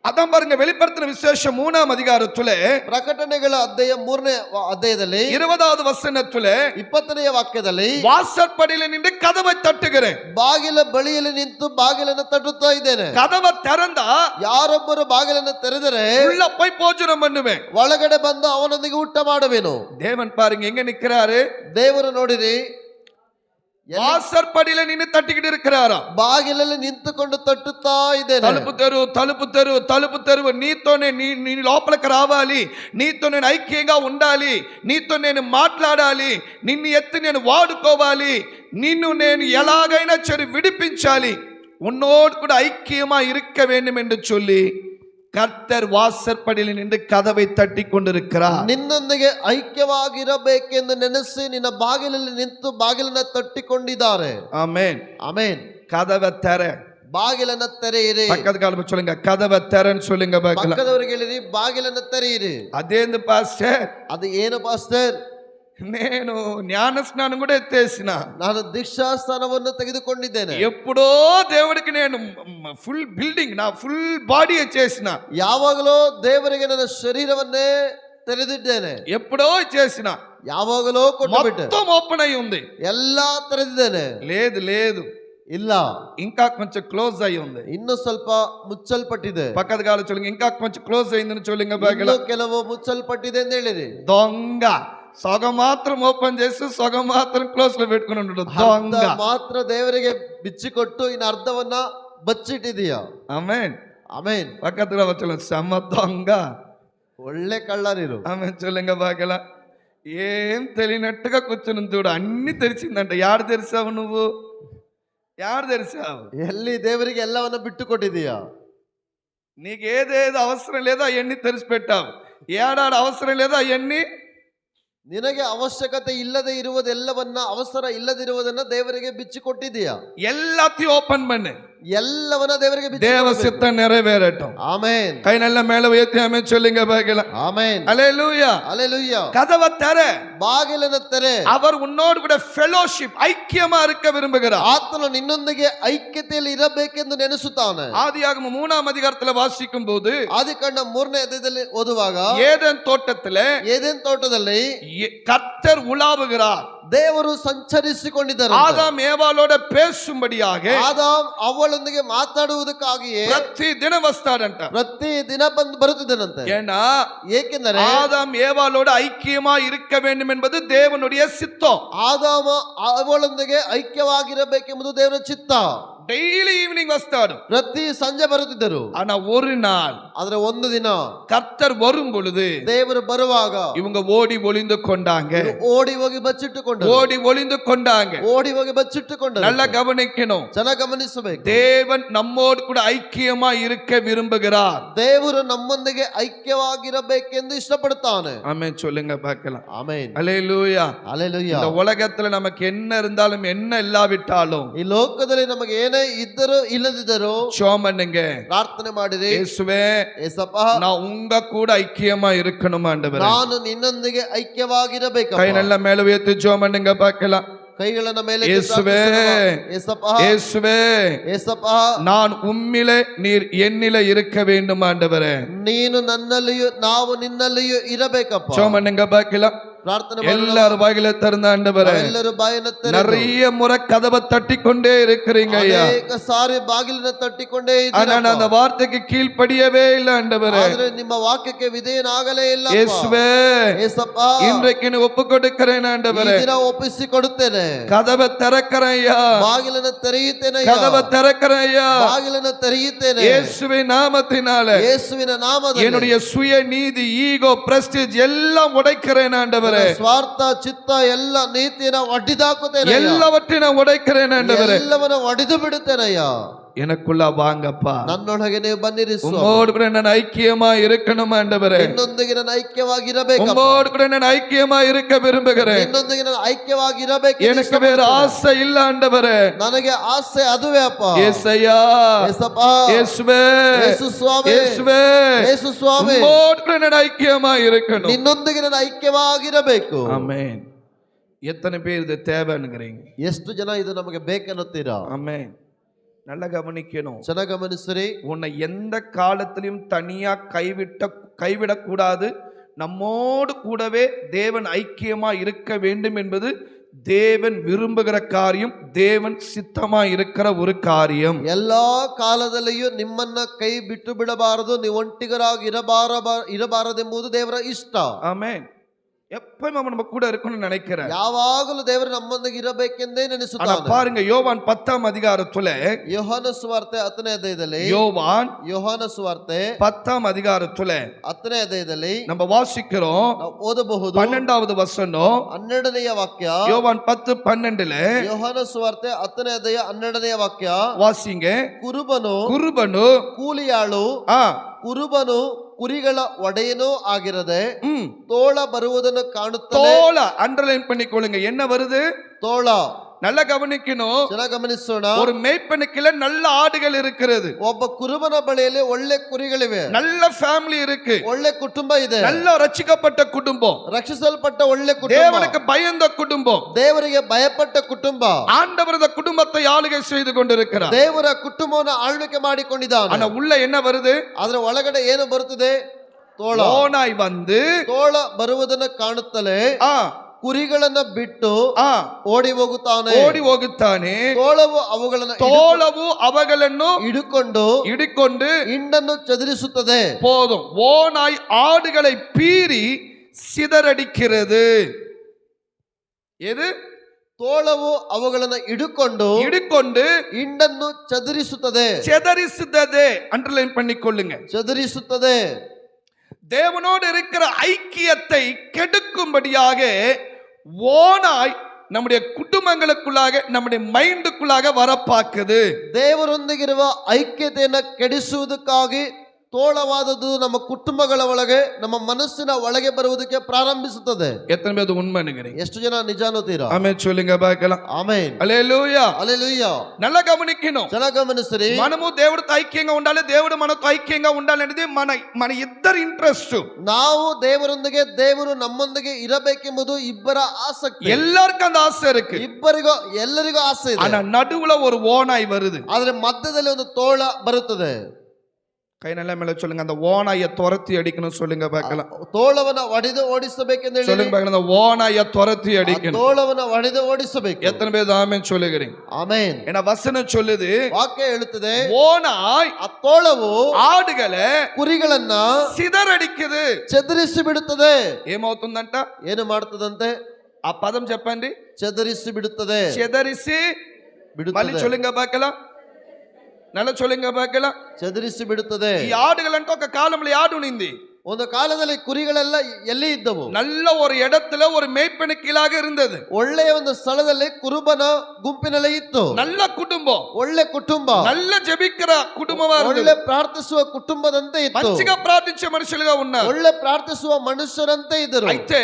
அதான் பாருங்க, வெளிப்படுத்தின விசேஷம் 3ஆம் அதிகாரத்துல ಪ್ರಕಟಣೆಗಳ ಅಧ್ಯಾಯ 3ನೇ ಅಧ್ಯಾಯದಲ್ಲಿ 20வது வசனத்துல 20ನೇ ವಾಕ್ಯದಲ್ಲಿ வாசற்படியில நின்று கதவை தட்டுகிறேன். ಬಾಗಿಲ ಬಳಿಯಲ್ಲಿ ನಿಂತು ಬಾಗಿಲನ್ನು ತಟ್ಟುತ್ತಾ ಇದ್ದೇನೆ. கதவை திறந்தா ಯಾರೊಬ್ಬರು ಬಾಗಿಲನ್ನು ತೆರೆದರೆ உள்ள போய் ಭೋಜನ பண்ணுவேன். ಒಳಗಡೆ ಬಂದು ಅವನೊಂದಿಗೆ ಊಟ ಮಾಡುವೆನು. தேவன் பாருங்க எங்க நிக்கிறாரு. ದೇವರು ನೋಡಿರಿ, வாசற்படியில நின்று தட்டிக்கிட்டு இருக்கிறாரா. ಬಾಗಿಲಲ್ಲಿ ನಿಂತುಕೊಂಡು ತಟ್ಟುತ್ತಾ ಇದ್ದೇನೆ. తలుపు తెరు, తలుపు తెరు, తలుపు తెరువు. నీతోనే నీ లోపలికి రావాలి, నీతో నేను ఐక్యంగా ఉండాలి, నీతో నేను మాట్లాడాలి, నిన్ను ఎత్తి నేను వాడుకోవాలి, నిన్ను నేను ఎలాగైనా సరే విడిపించాలి, உன்னோடு கூட ஐக்கியமா இருக்க வேண்டும் என்று சொல்லி கர்த்தர் வாசற்படியில் நின்று கதவை தட்டி கொண்டிருக்கிறார். ನಿನ್ನೊಂದಿಗೆ ಐಕ್ಯವಾಗಿರಬೇಕೆಂದು ನೆನೆಸಿ ನಿನ್ನ ಬಾಗಿಲಲ್ಲಿ ನಿಂತು ಬಾಗಿಲನ್ನ ತಟ್ಟಿಕೊಂಡಿದ್ದಾರೆ. ஆமென், ಆಮೆನ್. கதவை தர. ಬಾಗಿಲನ್ನ ತೆರೆಯಿರಿ. பக்கத்து காலம் சொல்லுங்க, கதவை தரன்னு சொல்லுங்க பார்க்கலாம். ಪಕ್ಕದವರಿಗೆ ಹೇಳಿರಿ, ಬಾಗಿಲನ್ನ ತೆರೆಯಿರಿ. అదేంది పాస్టర్, ಅದು ಏನು ಪಾಸ್ಟರ್? నేను జ్ఞాన స్నానం కూడా ఎత్తేసిన, ನಾನು ದೀಕ್ಷಾ ಸ್ಥಾನವನ್ನು ತೆಗೆದುಕೊಂಡಿದ್ದೇನೆ. ఎప్పుడో దేవుడికి నేను ఫుల్ బిల్డింగ్, నా ఫుల్ బాడీ చేసిన, ಯಾವಾಗಲೂ ದೇವರಿಗೆ ನನ್ನ ಶರೀರವನ್ನೇ ತೆರೆದಿದ್ದೇನೆ. ఎప్పుడో చేసిన, ಯಾವಾಗಲೂ ಕೊಟ್ಟುಬಿಟ್ಟೆ. మొత్తం ఓపెన్ అయి ఉంది. ಎಲ್ಲಾ ತೆರೆದಿದ್ದೇನೆ. లేదు లేదు, ಇಲ್ಲ, ఇంకా కొంచెం క్లోజ్ అయి ఉంది. ಇನ್ನು ಸ್ವಲ್ಪ ಮುಚ್ಚಲ್ಪಟ್ಟಿದೆ. పక్కದ కాలు చొల్లుங்க, ఇంకా కొంచెం క్లోజ్ అయిందని చొల్లుங்க ಇನ್ನು బాగల. ಕೆಲವು ಮುಚ್ಚಲ್ಪಟ್ಟಿದೆ ಅಂತ ಹೇಳಿರಿ. దొంగ సగం మాత్రం ఓపెన్ చేసి సగం మాత్రం క్లోజ్ లో పెట్టుకుని ఉంటాడు. దొంగ ಮಾತ್ರ ದೇವರಿಗೆ ಬಿಚ್ಚಿಕೊಟ್ಟು ಇನ್ನು ಅರ್ಧವನ್ನ ಬಚ್ಚಿಟ್ಟಿದೀಯ. ఆమేన్, ಆಮೆನ್. పక్కದ వచ్చి సమ దొంగ. ಒಳ್ಳೆ ಕಳ್ಳರಿರು. ఆమేన్ చొల్లుங்க బాగల. ఏం తెలియనట్టుగా కూర్చుని చూడు, అన్ని తెరిచిందంట. యాడు తెరిచావు నువ్వు, యాడు తెరిచావు? ಎಲ್ಲಿ ದೇವರಿಗೆ ಎಲ್ಲವನ್ನ ಬಿಟ್ಟು ಕೊಟ್ಟಿದೀಯಾ? నీకు ఏదేది అవసరం లేదో అవన్నీ తెరిచి పెట్టావు. ఏడాడు అవసరం లేదో అవన్నీ ನಿನಗೆ ಅವಶ್ಯಕತೆ ಇಲ್ಲದೆ ಇರುವುದೆಲ್ಲವನ್ನ, ಅವಸರ ಇಲ್ಲದಿರುವುದನ್ನ ದೇವರಿಗೆ ಬಿಚ್ಚಿಕೊಟ್ಟಿದೀಯಾ? எல்லாத்தையும் ஓபன் பண்ணு. ಎಲ್ಲವನ್ನ ದೇವರಿಗೆ தேவ சித்தம் நிறைவேறட்டும். ಆಮೆನ್. கை நல்ல மேல உயர்த்தி ஆமென் சொல்லுங்க பார்க்கலாம். ಆಮೆನ್. அல்லேலூயா. அல்லேலூயா. கதவை தர. ಬಾಗಿಲನ್ನು ತೆರೆ. அவர் உன்னோடு கூட ஃபெலோஷிப், ஐக்கியமா இருக்க விரும்புகிறார். ಆತನು ನಿನ್ನೊಂದಿಗೆ ಐಕ್ಯತೆಯಲ್ಲಿ ಇರಬೇಕೆಂದು ನೆನೆಸುತ್ತಾನೆ. ஆதியாகமம் 3ஆம் அதிகாரத்துல வாசிக்கும் போது, ಆದಿಕಾಂಡ 3ನೇ ಅಧ್ಯಾಯದಲ್ಲಿ ಓದುವಾಗ, ஏதேன் தோட்டத்துல ಏದೆನ್ ತೋಟದಲ್ಲಿ கர்த்தர் உலாவுகிறார். ದೇವರು ಸಂಚರಿಸಿಕೊಂಡಿದ್ದಾರೆ. ஆதாம் ஏவாளோட பேசும்படியாக ಆದಾಮ್ ಅವಳೊಂದಿಗೆ ಮಾತಾಡುವುದಕ್ಕಾಗಿಯೇ ಪ್ರತಿ ದಿನ ವಸ್ತಾడంಟ. ಪ್ರತಿ ದಿನ ಬಂದು ಬರುತ್ತಿದ್ದನಂತೆ. ஏன்னா ಏಕೆಂದರೆ ஆதாம் ஏவாளோட ஐக்கியமா இருக்க வேண்டும் என்பது தேவனுடைய சித்தம். ಆದಾಮ ಅವಳೊಂದಿಗೆ ಐಕ್ಯವಾಗಿರಬೇಕೆಂಬುದು ದೇವರ ಚಿತ್ತ. டெய்லி ஈவினிங் வஸ்தாடும். ಪ್ರತಿ ಸಂಜೆ ಬರುತ್ತಿದ್ದರು. ஆனா ஒரு நாள், ಆದ್ರೆ ಒಂದು ದಿನ கர்த்தர் வரும் பொழுது ದೇವರು ಬರುವಾಗ இவங்க ஓடி ஒளிந்து கொண்டாங்க. ಓಡಿ ಹೋಗಿ ಬಚ್ಚಿಟ್ಟುಕೊಂಡರು. ஓடி ஒளிந்து கொண்டாங்க. ಓಡಿ ಹೋಗಿ ಬಚ್ಚಿಟ್ಟುಕೊಂಡರು. நல்லா கவனிக்கணும். ಚೆನ್ನಾಗಿ ಗಮನಿಸಬೇಕು. தேவன் நம்மோடு கூட ஐக்கியமா இருக்க விரும்புகிறார். ದೇವರು ನಮ್ಮೊಂದಿಗೆ ಐಕ್ಯವಾಗಿರಬೇಕೆಂದು ಇಷ್ಟಪಡುತ್ತಾನೆ. ஆமென் சொல்லுங்க பார்க்கலாம். ಆಮೆನ್. அல்லேலூயா. அல்லேಲೂಯಾ. இந்த உலகத்துல நமக்கு என்ன இருந்தாலும் என்ன இல்லாவிட்டாலும் ಈ ಲೋಕದಲ್ಲಿ ನಮಗೆ ಏನೇ ಇದ್ದರೂ ಇಲ್ಲದಿದ್ದರೂ ஜெபம் பண்ணுங்க. ಪ್ರಾರ್ಥನೆ ಮಾಡಿರಿ. இயேசுவே, ಏಸಪ್ಪ, நான் உங்க கூட ஐக்கியமா இருக்கணும் ஆண்டவரே. ನಾನು ನಿನ್ನೊಂದಿಗೆ ಐಕ್ಯವಾಗಿರಬೇಕು. கை நல்ல மேல உயர்த்தி ஜெபம் பண்ணுங்க பார்க்கலாம். ಕೈಗಳನ್ನ ಮೇಲೆ இயேசுவே, ಏಸಪ್ಪ, இயேசுவே, ಏಸಪ್ಪ, நான் உம்மிலே நீர் என்னிலே இருக்க வேண்டும் ஆண்டவரே. ನೀನು ನನ್ನಲ್ಲಿಯೂ ನಾವು ನಿನ್ನಲ್ಲಿಯೂ ಇರಬೇಕಪ್ಪ. ஜெபம் பண்ணுங்க பார்க்கலாம். ಪ್ರಾರ್ಥನೆ எல்லாரும் வாயில திறந்த ஆண்டவரே, ಎಲ್ಲರೂ ಬಾಯನ್ನು ತೆರೆದು நிறைய முறை கதவை தட்டி கொண்டே இருக்கிறீங்க ஐயா. ಅನೇಕ ಸಾರಿ ಬಾಗಿಲನ್ನ ತಟ್ಟಿಕೊಂಡೇ ஆனா ಇದ್ದೀರಪ್ಪ. நான் அந்த வார்த்தைக்கு கீழ்ப்படியவே இல்லை ஆண்டவரே. ಆದ್ರೆ ನಿಮ್ಮ ವಾಕ್ಯಕ್ಕೆ ವಿಧೇಯನಾಗಲೇ ಇಲ್ಲ. இயேசுவே, ಏಸಪ್ಪ, இன்றைக்கு நான் ஒப்பு கொடுக்கிறேன் ಈ ஆண்டவரே. ದಿನ ಒಪ್ಪಿಸಿ ಕೊಡುತ್ತೇನೆ. கதவை திறக்கிறேன் ஐயா. ಬಾಗಿಲನ್ನ ತೆರೆಯುತ್ತೇನೆ. கதவை திறக்கிறேன் ஐயா. ಬಾಗಿಲನ್ನ ತೆರೆಯುತ್ತೇನೆ. இயேசுவின் நாமத்தினால ಯೇಸುವಿನ ನಾಮದಲ್ಲಿ என்னுடைய சுய நீதி, ஈகோ, பிரஸ்டீஜ் எல்லாம் உடைக்கிறேன் ஆண்டவரே. ஆண்டவரே. ಸ್ವಾರ್ಥ ಚಿತ್ತ ಎಲ್ಲ ನೀತಿಯನ್ನ ಒಡ್ಡಿದಾಕುತ್ತೇನೆ, எல்லாவற்றையும் நான் உடைக்கிறேன் ஆண்டவரே. ಎಲ್ಲವನ್ನ ಒಡೆದು ಬಿಡುತ್ತೇನಯ್ಯ. எனக்குள்ள வாங்கப்பா, ನನ್ನೊಳಗೆ ನೀವು ಬನ್ನಿರಿ ಸ್ವಾಮಿ. உம்மோடு கூட நான் ஐக்கியமா இருக்கணும் ஆண்டவரே. ನಿನ್ನೊಂದಿಗೆ ನಾನು ಐಕ್ಯವಾಗಿರಬೇಕು, உம்மோடு கூட நான் ஐக்கியமா இருக்க விரும்புகிறேன். ನಿನ್ನೊಂದಿಗೆ ನಾನು ಐಕ್ಯವಾಗಿರಬೇಕು. எனக்கு வேற ஆசை இல்ல ஆண்டவரே. ನನಗೆ ಆಸೆ ಅದುವೇ ಅಪ್ಪ. ஏசையா, ಏಸಪ್ಪ, இயேசுவே, ಯೇಸು ಸ್ವಾಮಿ, இயேசுவே, ಯೇಸು ಸ್ವಾಮಿ, உம்மோடு கூட நான் ஐக்கியமா இருக்கணும். ನಿನ್ನೊಂದಿಗೆ ನಾನು ಐಕ್ಯವಾಗಿರಬೇಕು. ஆமென். எத்தனை பேர் இது தேவைங்கிறீங்க? ಎಷ್ಟು ಜನ ಇದು ನಮಗೆ ಬೇಕನ್ನುತ್ತೀರಾ? ஆமென். நல்லா கவனிக்கணும். ಚೆನ್ನಾಗಿ ಗಮನಿಸಿರಿ. உன்னை எந்த காலத்திலும் தனியா கைவிடக்கூடாது. நம்மோடு கூடவே தேவன் ஐக்கியமா இருக்க வேண்டும் என்பது தேவன் விரும்புகிற காரியம், தேவன் சித்தமா இருக்கிற ஒரு காரியம். ಎಲ್ಲಾ ಕಾಲದಲ್ಲಿಯೂ ನಿಮ್ಮನ್ನ ಕೈ ಬಿಟ್ಟು ಬಿಡಬಾರದು, ನೀವು ಒಂಟಿಗರಾಗಿ ಇರಬಾರದೆಂಬುದು ದೇವರ ಇಷ್ಟ. ஆமென். எப்பவும் அவன் நம்ம கூட இருக்கணும்னு நினைக்கிறேன். ಯಾವಾಗಲೂ ದೇವರು ನಮ್ಮೊಂದಿಗೆ ಇರಬೇಕೆಂದೇ ನೆನೆಸುತ್ತಾನೆ. பாருங்க, யோவான் 10ஆம் அதிகாரத்துல, ಯೋಹಾನ ಸುವಾರ್ತೆ 10ನೇ ಅಧ್ಯಾಯದಲ್ಲಿ, ಯೋಹಾನ ಸುವಾರ್ತೆ 10ஆம் அதிகாரத்துல 10ನೇ ಅಧ್ಯಾಯದಲ್ಲಿ நம்ம வாசிக்கிறோம். ನಾವು ಓದಬಹುದು. 12வது வசனம், 12ನೇ ವಾಕ್ಯ. யோவான் 10:12 ಯೋಹಾನ ಸುವಾರ್ತೆ 10ನೇ ಅಧ್ಯಾಯ 12ನೇ ವಾಕ್ಯ வாசிங்க. ಕುರುಬನು ಕೂಲಿಯಾಳು, ಕುರುಬನು ಕುರಿಗಳ ಒಡೆಯನೂ ಆಗಿರದೆ ತೋಳ ಬರುವುದನ್ನು ಕಾಣುತ್ತಾನೆ. தோள அண்டர்லைன் பண்ணிக்கொள்ளுங்க. என்ன வருது? ತೋಳ. நல்லா கவனிக்கணும். ಚೆನ್ನಾಗಿ ಗಮನಿಸೋಣ. ஒரு மேய்ப்பனுக்குள்ள நல்ல ஆடுகள் இருக்கிறது. ಒಬ್ಬ ಕುರುಬನ ಬಳಿಯಲ್ಲಿ ಒಳ್ಳೆ ಕುರಿಗಳಿವೆ. நல்ல ಫ್ಯಾಮಿಲಿ இருக்கு. ಒಳ್ಳೆ ಕುಟುಂಬ ಇದೆ. நல்ல ರಕ್ಷಿಸಲ್ಪಟ್ಟ ಕುಟುಂಬம். ರಕ್ಷಿಸಲ್ಪಟ್ಟ ಒಳ್ಳೆ ಕುಟುಂಬ. தேவனுக்கு பயந்த குடும்பம். ದೇವರಿಗೆ ಭಯಪಟ್ಟ ಕುಟುಂಬ. ஆண்டவரது குடும்பத்தை ஆளுகை செய்து கொண்டிருக்கிறார். ದೇವರ ಕುಟುಂಬವನ್ನು ಆಳ್ವಿಕೆ ಮಾಡಿಕೊಂಡಿದ್ದಾನೆ. ஆனா ಉள்ள என்ன வருது? ಅದರ ಒಳಗಡೆ ಏನು ಬರುತ್ತದೆ? ತೋಳ. ಓನಾಯಿ வந்து ತೋಳ ಬರುವುದನ್ನು ಕಾಣುತ್ತಲೇ ಕುರಿಗಳನ್ನ ಬಿಟ್ಟು ಓಡಿ ಹೋಗುತ್ತಾನೆ. ತೋಳವು ಅವುಗಳನ್ನು ಹಿಡಿಕೊಂಡು ಹಿಂಡನ್ನು ಚದುರಿಸುತ್ತದೆ. போதும். ஓநாய் ஆடுகளை பீறி சிதறடிக்கிறது. எது? ತೋಳವು ಅವುಗಳನ್ನು ಹಿಡಿಕೊಂಡು ಹಿಂಡನ್ನು ಚದುರಿಸುತ್ತದೆ. அண்டர்லைன் பண்ணிக்கொள்ளுங்க. ಚದುರಿಸುತ್ತದೆ. தேவனோடு இருக்கிற ஐக்கியத்தை கெடுக்கும்படியாக ஓனாய் நம்முடைய குடும்பங்களுக்குள்ளாக, நம்முடைய மைண்டுக்குள்ளாக வர பார்க்குது. ದೇವರೊಂದಿಗಿರುವ ಐಕ್ಯತೆಯನ್ನು ಕೆಡಿಸುವುದಕ್ಕಾಗಿ ತೋಳವಾದದ್ದು ನಮ್ಮ ಕುಟುಂಬಗಳ ಒಳಗೆ, ನಮ್ಮ ಮನಸ್ಸಿನ ಒಳಗೆ ಬರುವುದಕ್ಕೆ ಪ್ರಾರಂಭಿಸುತ್ತದೆ. எத்தனை பேர் உண்மை நினைக்கிறீங்க? ಎಷ್ಟು ಜನ ನಿಜ ಅನ್ನುತ್ತೀರಾ? ஆமென் சொல்லுங்க பார்க்கலாம். ఆమేన్. హల్లెలూయా. హల్లెలూయా. நல்லா గమనిக்கணும். ಚೆನ್ನಾಗಿ ಗಮನಿಸಿರಿ. మనము దేవుడితో ఐక్యంగా ఉండాలి, దేవుడు మనతో ఐక్యంగా ఉండాలనేది మన ఇద్దరి ఇంట్రెస్ట్. ನಾವು ದೇವರೊಂದಿಗೆ, ದೇವರು ನಮ್ಮೊಂದಿಗೆ ಇರಬೇಕೆಂಬುದು ಇಬ್ಬರ ಆಸಕ್ತಿ. எல்லாருக்கும் அந்த ஆசை இருக்கு. ಎಲ್ಲರಿಗೂ ಆಸೆ ಇದೆ. ஆனா நடுவுல ஒரு ஓநாய் வருது. ಆದ್ರೆ ಮಧ್ಯದಲ್ಲಿ ಒಂದು ತೋಳ ಬರುತ್ತದೆ. கை நல்ல மேல சொல்லுங்க. அந்த ஓநாயை துரத்தி அடிக்கணும் சொல்லுங்க பார்க்கலாம். ತೋಳವನ್ನ ಒಡೆದು ಓಡಿಸಬೇಕೆಂದು ಹೇಳಿ சொல்லுங்க பார்க்கலாம். அந்த ஓநாயை துரத்தி அடிக்கணும். ತೋಳವನ್ನ ಒಡೆದು ಓಡಿಸಬೇಕು. எத்தனை பேர் ஆமென் சொல்லுகிறீங்க? ಆಮೆನ್. ஏன்னா வசனம் சொல்லுது, ವಾಕ್ಯ ಹೇಳುತ್ತದೆ, ஓநாய் ಆ ತೋಳವು ఆడుகளை ಕುರಿಗಳನ್ನ సిదరడిக்குது, ಚದುರಿಸಿ ಬಿಡುತ್ತದೆ. ఏమవుతుందంట? ಏನು ಮಾಡುತ್ತದಂತೆ? ఆ పదం చెప్పండి. ಚದುರಿಸಿ ಬಿಡುತ್ತದೆ. చెదరిసి ಬಿಡುತ್ತದೆ. మళ్ళీ சொல்லுங்க பார்க்கலாம். நல்ல சொல்லுங்க பார்க்கலாம். ಚದುರಿಸಿ ಬಿಡುತ್ತದೆ. ఈ ఆడుగలంటే ఒక కాలంలో ఆడు ఉంది. ಒಂದು ಕಾಲದಲ್ಲಿ ಕುರಿಗಳೆಲ್ಲ ಎಲ್ಲಿ ಇದ್ದವು? நல்ல ஒரு இடத்துல ஒரு மேய்ப்பனு கீழாக இருந்தது. ಒಳ್ಳೆಯ ಒಂದು ಸ್ಥಳದಲ್ಲಿ ಕುರುಬನ ಗುಂಪಿನಲ್ಲಿ ಇತ್ತು. நல்ல குடும்பம், ಒಳ್ಳೆ ಕುಟುಂಬ, நல்ல జెబిக்கிற కుటుంబமா இருந்தது. ಒಳ್ಳೆ ಪ್ರಾರ್ಥಿಸುವ ಕುಟುಂಬದಂತೆ ಇತ್ತು. మంచిగా ప్రార్థించే మనుషులుగా ఉన్నారు. ಒಳ್ಳೆ ಪ್ರಾರ್ಥಿಸುವ ಮನುಷ್ಯರಂತೆ ಇದ್ದರು. అయితే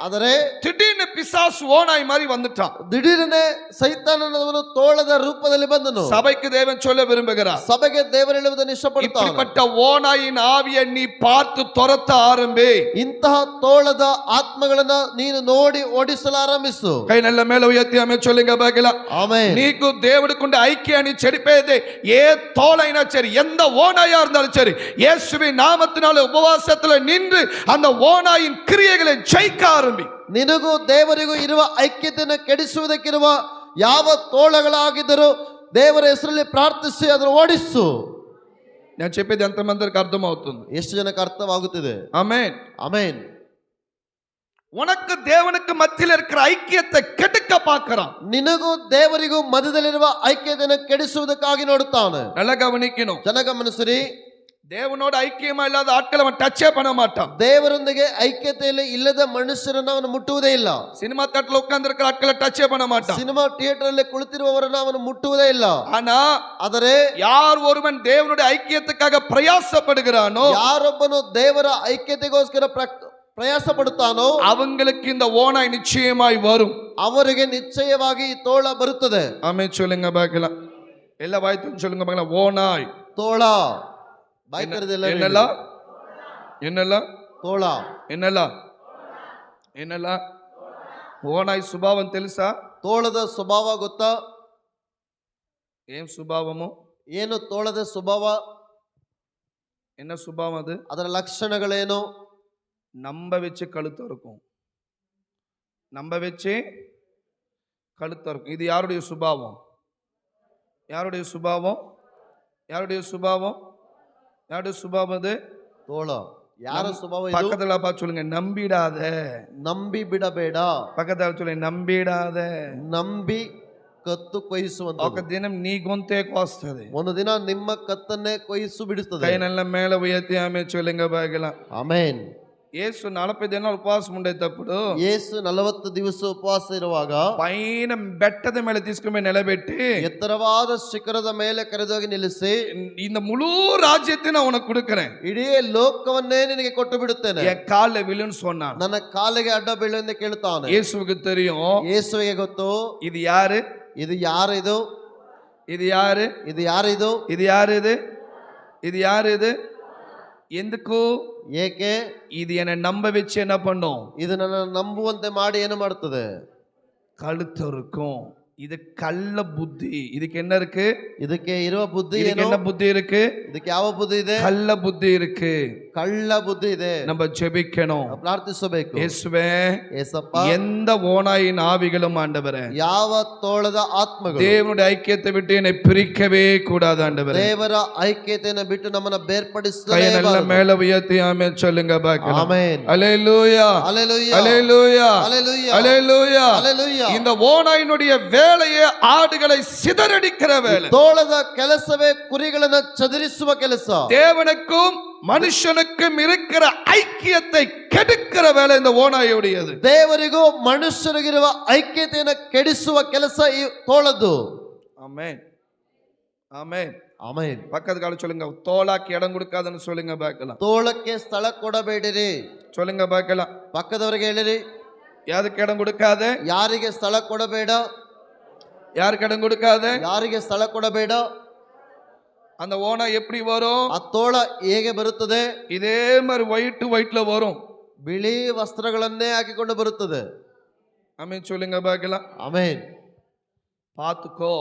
ಆದರೆ திடீர்னு பிசாசு ஓநாய் மாதிரி வந்துட்டான். ದಿಢೀರನೆ ಸೈತಾನನವನು ತೋಳದ ರೂಪದಲ್ಲಿ ಬಂದನು. சபைக்கு தேவன் சொல்ல விரும்புகிறார், ಸಭೆಗೆ ದೇವರು ಹೇಳುವುದನ್ನು ಇಷ್ಟಪಡುತ್ತಾನೆ. இப்படிப்பட்ட ஓநாயின் ஆவியை நீ பார்த்து துரத்த ஆரம்பி. ಇಂತಹ ತೋಳದ ಆತ್ಮಗಳನ್ನ ನೀನು ನೋಡಿ ಓಡಿಸಲಾರಂಭಿಸು. கை நல்ல மேல உயர்த்தி ஆமென் சொல்லுங்க பார்க்கலாம். ஆமென். నీకు దేవుడికుండే ఐక్యాన్ని చెడిపేదే ఏ తోలైనా సరే, எந்த ஓநாயா இருந்தாலும் சரி, இயேசுவின் நாமத்தினால உபவாசத்துல நின்று அந்த ஓநாயின் கிரியைகளை ஜெயிக்க ஆரம்பி. ನಿನಗೂ ದೇವರಿಗೂ ಇರುವ ಐಕ್ಯತೆಯನ್ನು ಕೆಡಿಸುವುದಕ್ಕಿರುವ ಯಾವ ತೋಳಗಳಾಗಿದ್ದರೂ ದೇವರ ಹೆಸರಲ್ಲಿ ಪ್ರಾರ್ಥಿಸಿ ಅದನ್ನು ಓಡಿಸು. నేను చెప్పేది ఎంతమందికి అర్థమవుతుంది? ಎಷ್ಟು ಜನಕ್ಕೆ ಅರ್ಥವಾಗುತ್ತಿದೆ? ஆமென். ಆಮೆನ್. உனக்கு தேவனுக்கு மத்தியில் இருக்கிற ஐக்கியத்தை கெடுக்க பார்க்கறான். ನಿನಗೂ ದೇವರಿಗೂ ಮಧ್ಯದಲ್ಲಿರುವ ಐಕ್ಯತೆಯನ್ನು ಕೆಡಿಸುವುದಕ್ಕಾಗಿ ನೋಡುತ್ತಾನೆ. நல்லா கவனிக்கணும். ಜನ ಗಮನಿಸಿರಿ. தேவனோட ஐக்கியமா இல்லாத ஆட்களை அவன் டச்சே பண்ண மாட்டான். ದೇವರೊಂದಿಗೆ ಐಕ್ಯತೆಯಲ್ಲಿ ಇಲ್ಲದ ಮನುಷ್ಯರನ್ನು ಅವನು ಮುಟ್ಟುವುದೇ ಇಲ್ಲ. சினிமா தேட்டர்ல உட்கார்ந்து இருக்கிற ஆட்களை டச்சே பண்ண மாட்டான். ಸಿನಿಮಾ ಥಿಯೇಟರ್ ಅಲ್ಲಿ ಕುಳಿತಿರುವವರನ್ನು ಅವನು ಮುಟ್ಟುವುದೇ ಇಲ್ಲ. ஆனா ಆದರೆ யார் ஒருவன் தேவனுடைய ஐக்கியத்துக்காக பிரயாசப்படுகிறானோ, ಯಾರೊಬ್ಬನು ದೇವರ ಐಕ್ಯತೆಗೋಸ್ಕರ ಪ್ರಯಾಸ ಪಡುತ್ತಾನೋ அவங்களுக்கு இந்த ஓனாய் நிச்சயமாய் வரும். ಅವರಿಗೆ ನಿಶ್ಚಯವಾಗಿ ಈ ತೋಳ ಬರುತ್ತದೆ. ஆமென் சொல்லுங்க பார்க்கலாம். எல்லா வாய்த்தும் சொல்லுங்க பார்க்கலாம். ஓனாய் ತೋಳ ಬಾಯ್ಕರದೆಲ್ಲ என்னெல்லாம் என்னெல்லாம் ತೋಳ என்னெல்லாம் என்னெல்லாம் ఓనాయ్ స్వభావం తెలుసా? ತೋಳದ ಸ್ವಭಾವ ಗೊತ್ತಾ? ఏం స్వభావము? ಏನು ತೋಳದ ಸ್ವಭಾವ? என்ன சுபாவம் அது? ಅದರ ಲಕ್ಷಣಗಳೇನು? நம்ப வச்சு கழுத்து இருக்கும். நம்ப வச்சு கழுத்து இருக்கும். இது யாருடைய சுபாவம்? யாருடைய சுபாவம்? யாருடைய சுபாவம்? யாருடைய சுபாவம் அது? ತೋಳ ಯಾರ ಸ್ವಭಾವ ಇದು? பக்கத்துல பார்த்து சொல்லுங்க, நம்பிடாத. ನಂಬಿ ಬಿಡಬೇಡ. పక్కத்துல சொல்லுங்க, நம்பிடாத. ನಂಬಿ ಕತ್ತು ಕೊಯ್ಯಿಸುವಂತ. ఒక దినం నీ గొంతే కోస్తది. ಒಂದು ದಿನ ನಿಮ್ಮ ಕತ್ತನ್ನೇ ಕೊಯ್ಯಿಸು ಬಿಡುತ್ತದೆ. కైనల్ల మేల ఉయర్తి ఆమె சொல்லுங்க பார்க்கலாம். ಆಮೆನ್. యేసు 40 దినాలు ఉపవాసం ఉండేటప్పుడు ಯೇಸು 40 ದಿವಸ ಉಪವಾಸ ಇರುವಾಗ పైన ಬೆಟ್ಟದ ಮೇಲೆ తీసుకుని నిలబెట్టి ಎತ್ತರವಾದ ಶಿಖರದ ಮೇಲೆ ಕರೆದೋಗಿ ನಿಲ್ಲಿಸಿ, இந்த முழு ராஜ்யத்தை நான் உனக்கு கொடுக்கிறேன், ಇಡೀ ಲೋಕವನ್ನೇ ನಿನಗೆ ಕೊಟ್ಟು ಬಿಡುತ್ತೇನೆ, என் கால்ல விழுன்னு சொன்னான். ನನ್ನ ಕಾಲಿಗೆ ಅಡ್ಡ ಬೀಳು ಎಂದು ಕೇಳುತ್ತಾನೆ. இயேசுவுக்கு தெரியும் ಯೇಸುವಿಗೆ ಗೊತ್ತು இது யாரு, ಇದು ಯಾರು, ಇದು இது யாரு, ಇದು ಯಾರು, ಇದು இது யாரு, இது இது யாரு, இது ఎందుకు, ಏಕೆ இது என்னை நம்ப வச்சு என்ன பண்ணும்? ಇದು ನನ್ನ ನಂಬುವಂತೆ ಮಾಡಿ ಏನು ಮಾಡುತ್ತದೆ? கழுத்து இருக்கும். இது கள்ள புத்தி. இதுக்கு என்ன இருக்கு? ಇದಕ್ಕೆ ಇರುವ ಬುದ್ಧಿ இதுக்கு ಏನು? என்ன புத்தி இருக்கு? ಇದಕ್ಕೆ ಯಾವ ಬುದ್ಧಿ ಇದೆ? கள்ள புத்தி இருக்கு. ಕಳ್ಳ ಬುದ್ಧಿ ಇದೆ. நம்ம ஜெபிக்கணும். ಪ್ರಾರ್ಥಿಸಬೇಕು. இயேசுவே, ஏசப்ப, எந்த ஓனாயின் ஆவிகளும் ஆண்டவரே, ಯಾವ ತೋಳದ ಆತ್ಮಗಳು தேவனுடைய ஐக்கியத்தை விட்டு என்னை பிரிக்கவே கூடாது ஆண்டவரே. ದೇವರ ಐಕ್ಯತೆಯನ್ನು ಬಿಟ್ಟು ನಮ್ಮನ್ನ கையை ಬೇರ್ಪಡಿಸಲೇ நல்ல மேல உயர்த்தி ஆமென் சொல்லுங்க பார்க்கலாம். ಆಮೆನ್. அல்லேலூயா, ஹalleluya, அல்லேலூயா, ஹalleluya, அல்லேலூயா. ஹalleluya. இந்த ஓனாயினுடைய வேலையே ஆடுகளை சிதறடிக்கிற வேலை. ತೋಳದ ಕೆಲಸವೇ ಕುರಿಗಳನ್ನು ಚದುರಿಸುವ ಕೆಲಸ. தேவனுக்கும் மனுஷனுக்கும் இருக்கிற ஐக்கியத்தை கெடுக்கிற வேலை இந்த ஓனாயுடையது. ದೇವರಿಗೂ ಮನುಷ್ಯರಿಗಿರುವ ಐಕ್ಯತೆಯನ್ನು ಕೆಡಿಸುವ ಕೆಲಸ ಈ ತೋಳದ್ದು. ஆமென், ஆமென், ಆಮೆನ್. பக்கத்து கால சொல்லுங்க, தோளாக்கு இடம் கொடுக்காதுன்னு சொல்லுங்க பார்க்கலாம். ತೋಳಕ್ಕೆ ಸ್ಥಳ ಕೊಡಬೇಡಿರಿ. சொல்லுங்க பார்க்கலாம். ಪಕ್ಕದವರಿಗೆ ಹೇಳಿರಿ. யாருக்கு இடம் கொடுக்காத? ಯಾರಿಗೆ ಸ್ಥಳ ಕೊಡಬೇಡ. யாருக்கு இடம் கொடுக்காத? ಯಾರಿಗೆ ಸ್ಥಳ ಕೊಡಬೇಡ. அந்த ஓனா எப்படி வரும்? ಆ ತೋಳ ಹೇಗೆ ಬರುತ್ತದೆ? இதே மாதிரி ஒயிட்ல வரும். ಬಿಳಿ ವಸ್ತ್ರಗಳನ್ನೇ ಹಾಕಿಕೊಂಡು ಬರುತ್ತದೆ. ஆமென் சொல்லுங்க பார்க்கலாம். ಆಮೆನ್. பாத்துக்கோ.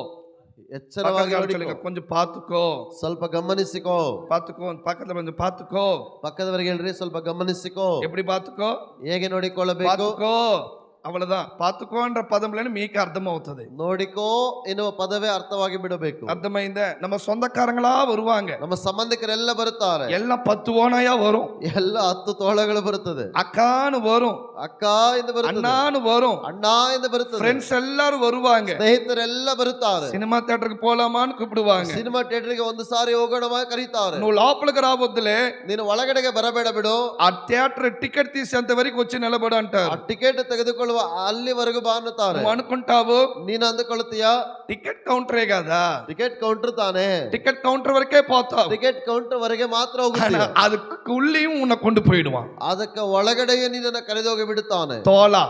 ಎಚ್ಚರವಾಗಿ சொல்லுங்க, கொஞ்சம் பாத்துக்கோ, ಸ್ವಲ್ಪ ಗಮನಿಸಿಕೋ. பாத்துக்கோ. பக்கத்துல கொஞ்சம் பாத்துக்கோ. ಪಕ್ಕದವರಿಗೆ ಹೇಳ್ರಿ, ಸ್ವಲ್ಪ ಗಮನಿಸಿಕೋ. எப்படி பாத்துக்கோ? ಹೇಗೆ ನೋಡಿಕೊಳ್ಳಬೇಕು? பாத்துக்கோ, அவ்வளவுதான். பாத்துக்கோன்ற పదంలోనే మీకు అర్థమవుతుంది. ನೋಡಿಕೋ ಎನ್ನುವ ಪದವೇ ಅರ್ಥವಾಗಿ ಬಿಡಬೇಕು. அர்த்தமைந்த நம்ம சொந்தக்காரங்களா வருவாங்க. ನಮ್ಮ ಸಂಬಂಧಿಕರೆಲ್ಲ ಬರುತ್ತಾರೆ. எல்லாம் 10 ஓனாயா வரும். ಎಲ್ಲ 10 ತೋಳಗಳು ಬರುತ್ತದೆ. அக்கான்னு வரும், ಅಕ್ಕ ಎಂದು ಬರುತ್ತದೆ, அண்ணான்னு வரும், ಅಣ್ಣ ಎಂದು ಬರುತ್ತದೆ, ஃப்ரெண்ட்ஸ் எல்லாரும் வருவாங்க. ಸ್ನೇಹಿತರೆಲ್ಲ ಬರುತ್ತಾರೆ. సినిమా థియేటర్కి పోలామాன்னு கூப்பிடுவாங்க. ಸಿನಿಮಾ ಥಿಯೇಟರ್ಗೆ ಒಂದು ಸಾರಿ ಹೋಗೋಣ ಕರೀತಾರೆ. నువ్వు లోపలికి రావద్దులే, ನೀನು ಒಳಗಡೆಗೆ ಬರಬೇಡ ಬಿಡು, ఆ థియేటర్ టికెట్ తీసేంత వరకు వచ్చి నిలబడు అంటారు. ಆ ಟಿಕೆಟ್ ತೆಗೆದುಕೊಳ್ಳುವ ಅಲ್ಲಿವರೆಗೂ ಬಾ ಅನ್ನುತ್ತಾರೆ. నువ్వు అనుకుంటావు ನೀನು ಅಂದುಕೊಳ್ಳುತ್ತೀಯಾ టికెట్ కౌంటరే కదా, ಟಿಕೆಟ್ ಕೌಂಟರ್ ತಾನೆ, టికెట్ కౌంటర్ వరకే పోతావు. ಟಿಕೆಟ್ ಕೌಂಟರ್ ವರೆಗೆ ಮಾತ್ರ ಹೋಗುತ್ತೀಯ. அதுக்கு உள்ளேயும் உன்னை கொண்டு போயிடுவான். ಅದಕ್ಕೆ ಒಳಗಡೆಗೆ ನಿನ್ನನ್ನು ಕರೆದೋಗಿ ಬಿಡುತ್ತಾನೆ. தோலா,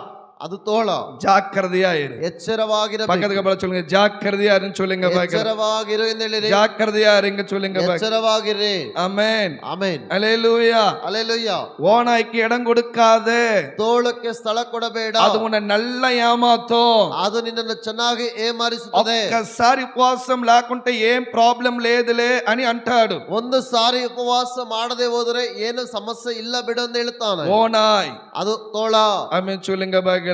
ಅದು ತೋಳ. ஜாக்கிரதையா இரு. ಎಚ್ಚರವಾಗಿರಬೇಕು. பக்கத்துக்கு பல சொல்லுங்க, ஜாக்கிரதையா இருன்னு சொல்லுங்க பார்க்கலாம். ಎಚ್ಚರವಾಗಿರು ಎಂದು ಹೇಳಿರಿ. ஜாக்கிரதையா இருங்க சொல்லுங்க பார்க்கலாம். ಎಚ್ಚರವಾಗಿರಿ. ஆமென், ಆಮೆನ್, அல்லேலூயா. ಹಲ್ಲೆಲೂಯಾ. ஓனாய்க்கு இடம் கொடுக்காத, ತೋಳಕ್ಕೆ ಸ್ಥಳ ಕೊಡಬೇಡ. அது உன்னை நல்லா ஏமாத்தும். ಅದು ನಿನ್ನನ್ನು ಚೆನ್ನಾಗಿ ಏಮಾರಿಸುತ್ತದೆ. ఒక్కసారి ఉపవాసం లేకుంటే ఏం ప్రాబ్లం లేదులే అని అంటాడు. ಒಂದು ಸಾರಿ ಉಪವಾಸ ಮಾಡದೆ ಹೋದರೆ ಏನು ಸಮಸ್ಯೆ ಇಲ್ಲ ಬಿಡು ಎಂದು ಹೇಳುತ್ತಾನೆ. ஓனாய், ಅದು ತೋಳ. ஆமென் சொல்லுங்க பார்க்கலாம்.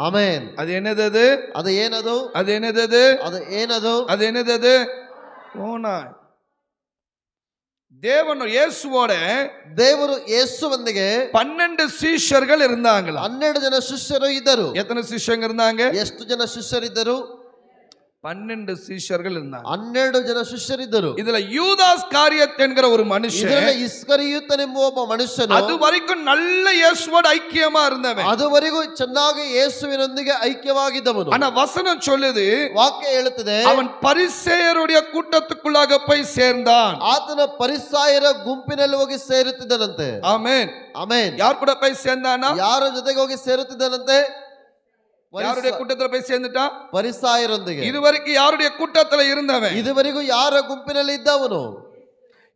ಆಮೆನ್. அது என்னது? அது ಅದು ಏನದು? அது என்னது? அது ಅದು ಏನದು? அது என்னது? அது ஓனாய். தேவன் இயேசுவோட ದೇವರು ಯೇಸುವೊಂದಿಗೆ 12 சீஷர்கள் இருந்தாங்களா? 12 ಜನ ಶಿಷ್ಯರು ಇದ್ದರು. எத்தனை சிஷ்யங்க இருந்தாங்க? ಎಷ್ಟು ಜನ ಶಿಷ್ಯರಿದ್ದರು? 12 சீஷர்கள் இருந்தாங்க. 12 ಜನ ಶಿಷ್ಯರಿದ್ದರು. இதுல யூதாஸ் காரியத் என்கிற ஒரு மனுஷன், ಇದರಲ್ಲಿ ಇಸ್ಕರಿಯೋತನೆಂಬ ಒಬ್ಬ ಮನುಷ್ಯನು அது வரைக்கும் நல்ல இயேசுவோட ஐக்கியமா இருந்தவன். ಅದುವರೆಗೂ ಚೆನ್ನಾಗಿ ಯೇಸುವಿನೊಂದಿಗೆ ಐಕ್ಯವಾಗಿದ್ದವನು. ஆனா வசனம் சொல்லுது, ವಾಕ್ಯ ಹೇಳುತ್ತದೆ, அவன் பரிசேயருடைய கூட்டத்துக்குள்ளாக போய் சேர்ந்தான். ಆತನ ಪರಿಸಾಯರ ಗುಂಪಿನಲ್ಲಿ ಹೋಗಿ ಸೇರುತ್ತಿದ್ದನಂತೆ. ஆமென். ಆಮೆನ್. யார் கூட போய் சேர்ந்தானா? ಯಾರ ಜೊತೆಗೆ ಹೋಗಿ ಸೇರುತ್ತಿದ್ದನಂತೆ? யாருடைய கூட்டத்துல போய் சேர்ந்துட்டான்? ಪರಿಸಾಯರೊಂದಿಗೆ. இதுவரைக்கும் யாருடைய கூட்டத்துல இருந்தவன்? ಇದುವರೆಗೂ ಯಾರ ಗುಂಪಿನಲ್ಲಿ ಇದ್ದವನು?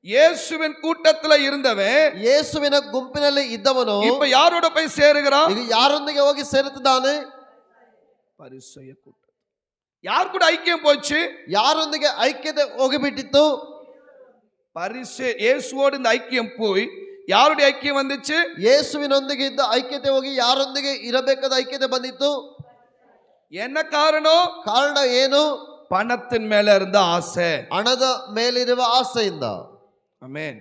இயேசுவின் கூட்டத்துல இருந்தவன் ಯೇಸುವಿನ ಗುಂಪಿನಲ್ಲಿ ಇದ್ದವನು இப்ப யாரோட போய் சேருகிறான்? ಈಗ ಯಾರೊಂದಿಗೆ ಹೋಗಿ ಸೇರುತ್ತಿದ್ದಾನೆ? பரிசேய கூட்டம். யார் கூட ஐக்கியம் போச்சு? ಯಾರೊಂದಿಗೆ ಐಕ್ಯತೆ ಹೋಗಿಬಿಟ್ಟಿತ್ತು? இயேசுவோடு இந்த ஐக்கியம் போய் யாருடைய ஐக்கியம் வந்துச்சு? ಯೇಸುವಿನೊಂದಿಗೆ ಇದ್ದ ಐಕ್ಯತೆ ಹೋಗಿ ಯಾರೊಂದಿಗೆ ಇರಬೇಕಾದ ಐಕ್ಯತೆ ಬಂದಿತ್ತು? என்ன காரணம்? ಕಾರಣ ಏನು? பணத்தின் மேல இருந்த ஆசை. ಹಣದ ಮೇಲಿರುವ ಆಸೆಯಿಂದ. ஆமென்.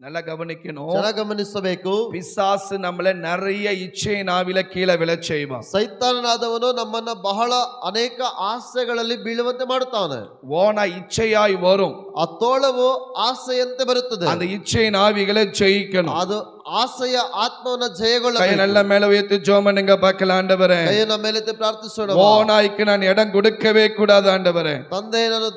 நல்லா கவனிக்கணும். ಚೆನ್ನಾಗಿ ಗಮನಿಸಬೇಕು. பிசாசு நம்மள நிறைய இச்சையின் ஆவில கீழே விழச் செய்வான். ಸೈತಾನನಾದವನು ನಮ್ಮನ್ನ ಬಹಳ ಅನೇಕ ಆಸೆಗಳಲ್ಲಿ ಬೀಳುವಂತೆ ಮಾಡುತ್ತಾನೆ. ஓனா இச்சையாய் வரும். ಆ ತೋಳವು ಆಸೆಯಂತೆ ಬರುತ್ತದೆ. அந்த இச்சையின் ஆவிகளை ஜெயிக்கணும். ಅದು ಆಸೆಯ ಆತ್ಮವನ್ನ கை ಜಯಗೊಳ್ಳಬೇಕು. நல்ல மேல உயர்த்தி ஜெபம் பண்ணுங்க பார்க்கலாம். ஆண்டவரே, ಕೈಯನ್ನ ಮೇಲೆತ್ತಿ ಪ್ರಾರ್ಥಿಸೋಣ. ஓனாய்க்கு நான் இடம் கொடுக்கவே கூடாது ஆண்டவரೇ. ತಂದೆ, ನಾನು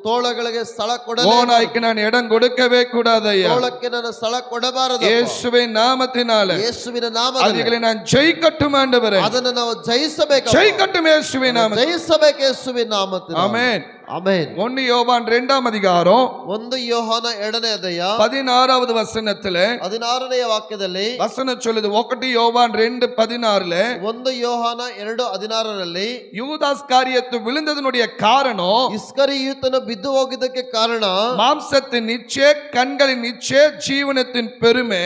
ತೋಳಗಳಿಗೆ ಸ್ಥಳ ಕೊಡಲೇ ஓனாய்க்கு நான் இடம் கொடுக்கவே கூடாது ஐயா. ತೋಳಕ್ಕೆ ನಾನು ಸ್ಥಳ ಕೊಡಬಾರದು. இயேசுவின் நாமத்தினால ಯೇಸುವಿನ ನಾಮದಲ್ಲಿ அவைகளை நான் ஜெயிக்கட்டும் ஆண்டவரே. ಅದನ್ನು ನಾವು ಜಯಿಸಬೇಕು. ஜெயிக்கட்டும் இயேசுவின் நாமத்தில். ಜಯಿಸಬೇಕು ಯೇಸುವಿನ ನಾಮದಲ್ಲಿ. ஆமென். ಆಮೆನ್. 1 யோவான் 2ஆம் அதிகாரம் 1 ಯೋಹಾನ 2ನೇ ಅಧ್ಯಾಯ 16வது வசனத்துல 16ನೇ ವಾಕ್ಯದಲ್ಲಿ வசனம் சொல்லுது. 1 யோவான் 2:16 1 ಯೋಹಾನ 2:16ರಲ್ಲಿ யூதாஸ் காரியத்து விழுந்ததனுடைய காரணம் ಇಸ್ಕರಿಯೋತನು ಬಿದ್ದು ಹೋಗಿದ್ದಕ್ಕೆ ಕಾರಣ மாம்சத்தின் இச்சை, கண்களின் இச்சை, ஜீவனத்தின் பெருமை,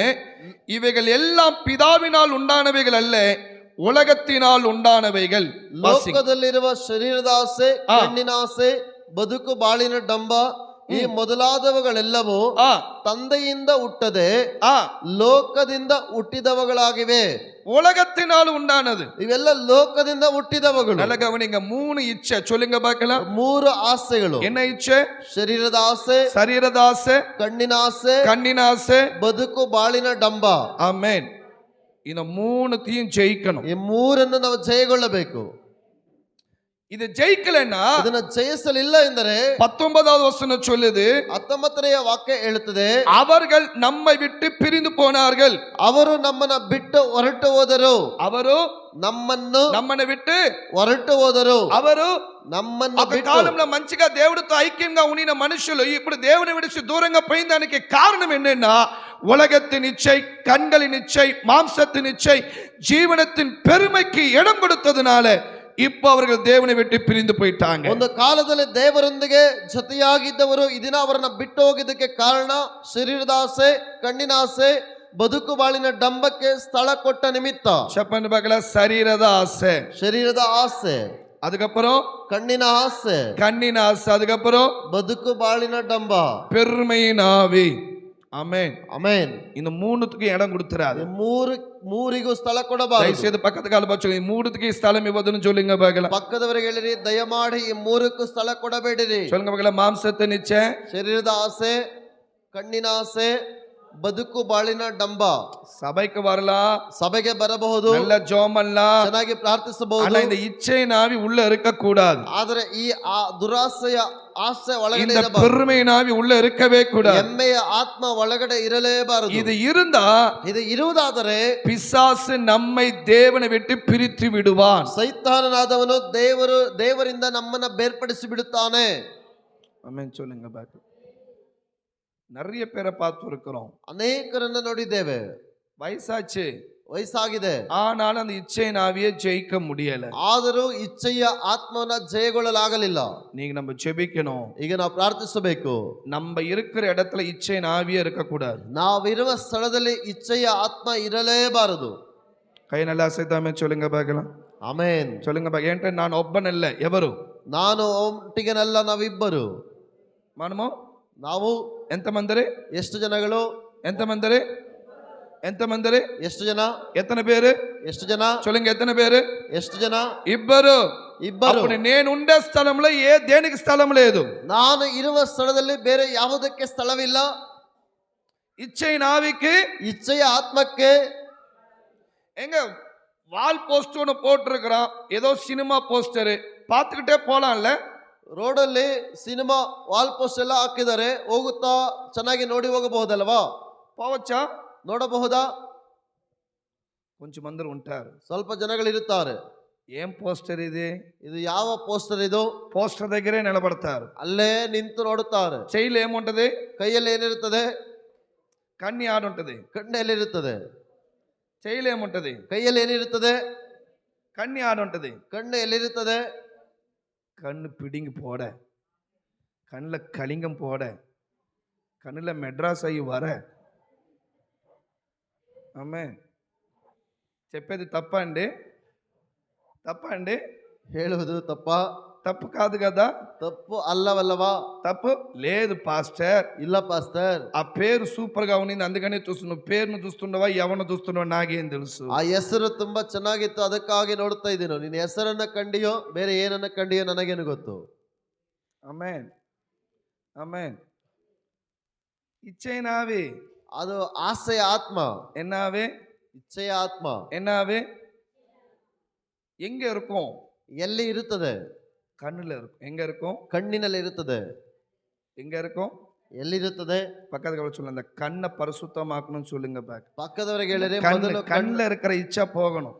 இவைகள் எல்லாம் பிதாவினால் உண்டானவைகள் அல்ல, உலகத்தினால் உண்டானவைகள். ಲೋಕದಲ್ಲಿರುವ ಶರೀರದ ಆಸೆ, ಕಣ್ಣಿನ ಆಸೆ, ಬದುಕು ಬಾಳಿನ ಡಂಬ, ಈ ಮೊದಲಾದವುಗಳೆಲ್ಲವೂ ತಂದೆಯಿಂದ ಹುಟ್ಟದೆ ಲೋಕದಿಂದ ಹುಟ್ಟಿದವುಗಳಾಗಿವೆ. உலகத்தினால் உண்டானது. ಇವೆಲ್ಲ ಲೋಕದಿಂದ ಹುಟ್ಟಿದವುಗಳು. நல்ல கவனிங்க. 3 இச்சை சொல்லுங்க பார்க்கலாம். 3 ಆಸೆಗಳು. என்ன இச்சை? ಶರೀರದ ಆಸೆ, சரீரத ஆசை, ಕಣ್ಣಿನ ಆಸೆ, கண்ணின் ஆசை, ಬದುಕು ಬಾಳಿನ ಡಂಬ. ஆமென். இந்த 3த்தையும் ஜெயிக்கணும். ಈ 3ಅನ್ನು ನಾವು ಜಯಗೊಳ್ಳಬೇಕು. இது ஜெயிக்கலன்னா, ಇದನ್ನ ಜಯಿಸಲಿಲ್ಲ ಎಂದರೆ 19வது வசனம் சொல்லுது, 19ನೇ ವಾಕ್ಯ ಹೇಳುತ್ತದೆ, அவர்கள் நம்மை விட்டு பிரிந்து போனார்கள். ಅವರು ನಮ್ಮನ್ನ ಬಿಟ್ಟು ಹೊರಟು ಹೋದರು. ಅವರು ನಮ್ಮನ್ನ విట్టు ಹೊರಟು ಹೋದರು. ಅವರು నమ్మన్న ఒక కాలంలో మంచిగా దేవుడితో ఐక్యంగా ఉండిన మనుషులు ఇప్పుడు దేవుని విడిచి దూరంగా పోయిందానికి కారణం ఏంటన్నా, உலகத்தின் இச்சை, கண்களின் இச்சை, மாம்சத்தின் இச்சை, ஜீவனத்தின் பெருமைக்கு இடம் கொடுத்ததுனால இப்ப அவர்கள் தேவனை விட்டு பிரிந்து போயிட்டாங்க. ಒಂದು ಕಾಲದಲ್ಲಿ ದೇವರೊಂದಿಗೆ ಜೊತೆಯಾಗಿದ್ದವರು ಇದನ್ನ ಅವರನ್ನ ಬಿಟ್ಟು ಹೋಗಿದ್ದಕ್ಕೆ ಕಾರಣ ಶರೀರದ ಆಸೆ, ಕಣ್ಣಿನ ಆಸೆ, ಬದುಕು ಬಾಳಿನ ಡಂಬಕ್ಕೆ ಸ್ಥಳ ಕೊಟ್ಟ ನಿಮಿತ್ತ. చెప్పండి పక్కల శరీರದ ఆశ, ಶರೀರದ ಆಸೆ, அதுக்கப்புறம் ಕಣ್ಣಿನ ಆಸೆ, கண்ணின் ஆசை, அதுக்கப்புறம் ಬದುಕು ಬಾಳಿನ ಡಂಬ, பெருமையின் ஆவி. ஆமென். ಆಮೆನ್. இந்த 3த்துக்கு இடம் கொடுத்துறாது. ಮೂರಿಗೂ ಸ್ಥಳ ಕೊಡಬಾರದು. దయచేసి పక్కకు కలపచ్చు. ఈ 3த்துக்கு స్థలం ఇవ్వదును சொல்லுங்க பார்க்கலாம். ಪಕ್ಕದವರಿಗೆ ಹೇಳಿರಿ, ದಯಮಾಡಿ ಈ 3ಕ್ಕೂ ಸ್ಥಳ ಕೊಡಬೇಡಿರಿ. சொல்லுங்க பார்க்கலாம். மாம்சத்தின் இச்சை, ಶರೀರದ ಆಸೆ, ಕಣ್ಣಿನ ಆಸೆ, ಬದುಕು ಬಾಳಿನ ಡಂಬ. சபைக்கு வரலாம், ಸಭೆಗೆ ಬರಬಹುದು, நல்ல ஜெபம் பண்ணலாம், ಚೆನ್ನಾಗಿ ಪ್ರಾರ್ಥಿಸಬಹುದು. ஆனா இந்த இச்சையின் ஆவி உள்ள இருக்க கூடாது. ಆದರೆ ಈ ದುರಾಸೆಯ ಆಸೆ ಒಳಗಡೆ இந்த ಇರಬಾರದು. பெருமையின் ஆவி உள்ள இருக்கவே கூடாது. ಹೆಮ್ಮೆಯ ಆತ್ಮ ಒಳಗಡೆ ಇರಲೇಬಾರದು. இது இருந்தா ಇದು ಇರುವುದಾದರೆ பிசாசு நம்மை தேவனை விட்டு பிரித்து விடுவான். ಸೈತಾನನಾದವನು ದೇವರಿಂದ ನಮ್ಮನ್ನ ಬೇರ್ಪಡಿಸಿ ಬಿಡುತ್ತಾನೆ. ஆமென். சொல்லுங்க பாக்க. நிறைய பேரை பார்த்து இருக்கிறோம். ಅನೇಕರನ್ನ ನೋಡಿದ್ದೇವೆ. வயசாச்சு, ವಯಸ್ಸಾಗಿದೆ, ஆனாலும் அந்த இச்சையின் ஆவியை ஜெயிக்க முடியல. ಆದರೂ ಇಚ್ಛೆಯ ಆತ್ಮವನ್ನ ಜಯಗೊಳ್ಳಲಾಗಲಿಲ್ಲ. நீங்க நம்ம ஜெபிக்கணும். ಈಗ ನಾವು ಪ್ರಾರ್ಥಿಸಬೇಕು. நம்ம இருக்கிற இடத்துல இச்சையின் ஆவியே இருக்க கூடாது. ನಾವಿರುವ ಸ್ಥಳದಲ್ಲಿ ಇಚ್ಛೆಯ ಆತ್ಮ ಇರಲೇಬಾರದು. கை நல்லா அசைத்தாமே சொல்லுங்க பார்க்கலாம். ಆಮೆನ್. சொல்லுங்க பாக்க. ఏంటంటే ನಾನು ಒಬ್ಬನಲ್ಲ, ఎవరు? ನಾನು ಒಟ್ಟಿಗೆನಲ್ಲ, ನಾವಿಬ್ಬರು. మనము ನಾವು ఎంతమందిరి? ಎಷ್ಟು ಜನಗಳು? ఎంతమందిరి? ಎಷ್ಟು ಜನ? எத்தனை பேரு? ಎಷ್ಟು ಜನ? சொல்லுங்க, எத்தனை பேரு? ಎಷ್ಟು ಜನ? ಇಬ್ಬರು. ఇబ్బరు అప్పుడు నేనుండే స్థలంలో దేనికి స్థలం లేదు. ನಾನು ಇರುವ ಸ್ಥಳದಲ್ಲಿ ಬೇರೆ ಯಾವುದಕ್ಕೆ ಸ್ಥಳವಿಲ್ಲ. இச்சையின் ஆவிக்கு ಇಚ್ಛೆಯ ಆತ್ಮಕ್ಕೆ எங்க வால் போஸ்ட் ஒன்று போட்டிருக்கிறான், ஏதோ சினிமா போஸ்டரு, பார்த்துக்கிட்டே போலாம்ல. ರೋಡಲ್ಲಿ ಸಿನಿಮಾ ವಾಲ್ ಪೋಸ್ಟ್ ಎಲ್ಲ ಹಾಕಿದ್ದಾರೆ, ಹೋಗುತ್ತಾ ಚೆನ್ನಾಗಿ ನೋಡಿ ಹೋಗಬಹುದಲ್ವಾ? போவச்சா? ನೋಡಬಹುದಾ? కొంచెం మంది ఉంటారు. ಸ್ವಲ್ಪ ಜನಗಳಿರುತ್ತಾರೆ. ఏం పోస్టర్ ఇది? ಇದು ಯಾವ ಪೋಸ್ಟರ್ ಇದು? పోస్టర్ దగ్గరే నిలబడతారు. ಅಲ್ಲೇ ನಿಂತು ನೋಡುತ್ತಾರೆ. చెయ్యిలో ఏముంటది? ಕೈಯಲ್ಲಿ ಏನಿರುತ್ತದೆ? కన్ని ఆడుంటది. ಕಣ್ಣೆಲ್ಲಿರುತ್ತದೆ? చెయ్యిలో ఏముంటది? ಕೈಯಲ್ಲಿ ಏನಿರುತ್ತದೆ? కన్ని ఆడుంటది. ಕಣ್ಣು ಎಲ್ಲಿರುತ್ತದೆ? கண்ணு பிடிங்கி போட, கண்ணில் கலிங்கம் போட, கண்ணில் மெட்ராஸ் అయ్యి வர. ఆమె చెప్పేది తప్ప అండి? తప్ప అండి? ಹೇಳುವುದು ತಪ್ಪ? తప్పు కాదు కదా? తప్పు అల్లవల్లవా? తప్పు లేదు పాస్టర్. ಇಲ್ಲ ಪಾಸ್ಟರ್. ఆ పేరు సూపర్ గా ఉంది, అందుకనే చూస్తున్నావు. పేరును చూస్తుండవా ఎవరిని చూస్తున్నావా నాకేం తెలుసు. ಆ ಹೆಸರು ತುಂಬಾ ಚೆನ್ನಾಗಿತ್ತು, ಅದಕ್ಕಾಗಿ ನೋಡ್ತಾ ಇದ್ದೀನೋ. ನಿನ್ನ ಹೆಸರನ್ನ ಕಂಡಿಯೋ ಬೇರೆ ಏನನ್ನ ಕಂಡಿಯೋ ನನಗೇನು ಗೊತ್ತು. ఆమేన్ ఆమేన్. ఇచ్చేనావి ಅದು ಆಸೆಯ ಆತ್ಮ. ఎన్నావే? ಇಚ್ಛೆಯ ಆತ್ಮ. என்னாவே? எங்க இருக்கும்? ಎಲ್ಲಿ ಇರುತ್ತದೆ? கண்ணுல இருக்கும். எங்க இருக்கும்? ಕಣ್ಣಿನಲ್ಲಿ ಇರುತ್ತದೆ. எங்க இருக்கும்? ಎಲ್ಲಿರುತ್ತದೆ? பக்கத்துல சொல்லுங்க, அந்த கண்ணை பரிசுத்தமாக்கணும்னு சொல்லுங்க. ಪಕ್ಕದವರಿಗೆ ಹೇಳಿದ್ರೆ ಮೊದಲು கண்ணுல இருக்கிற இச்சை போகணும்.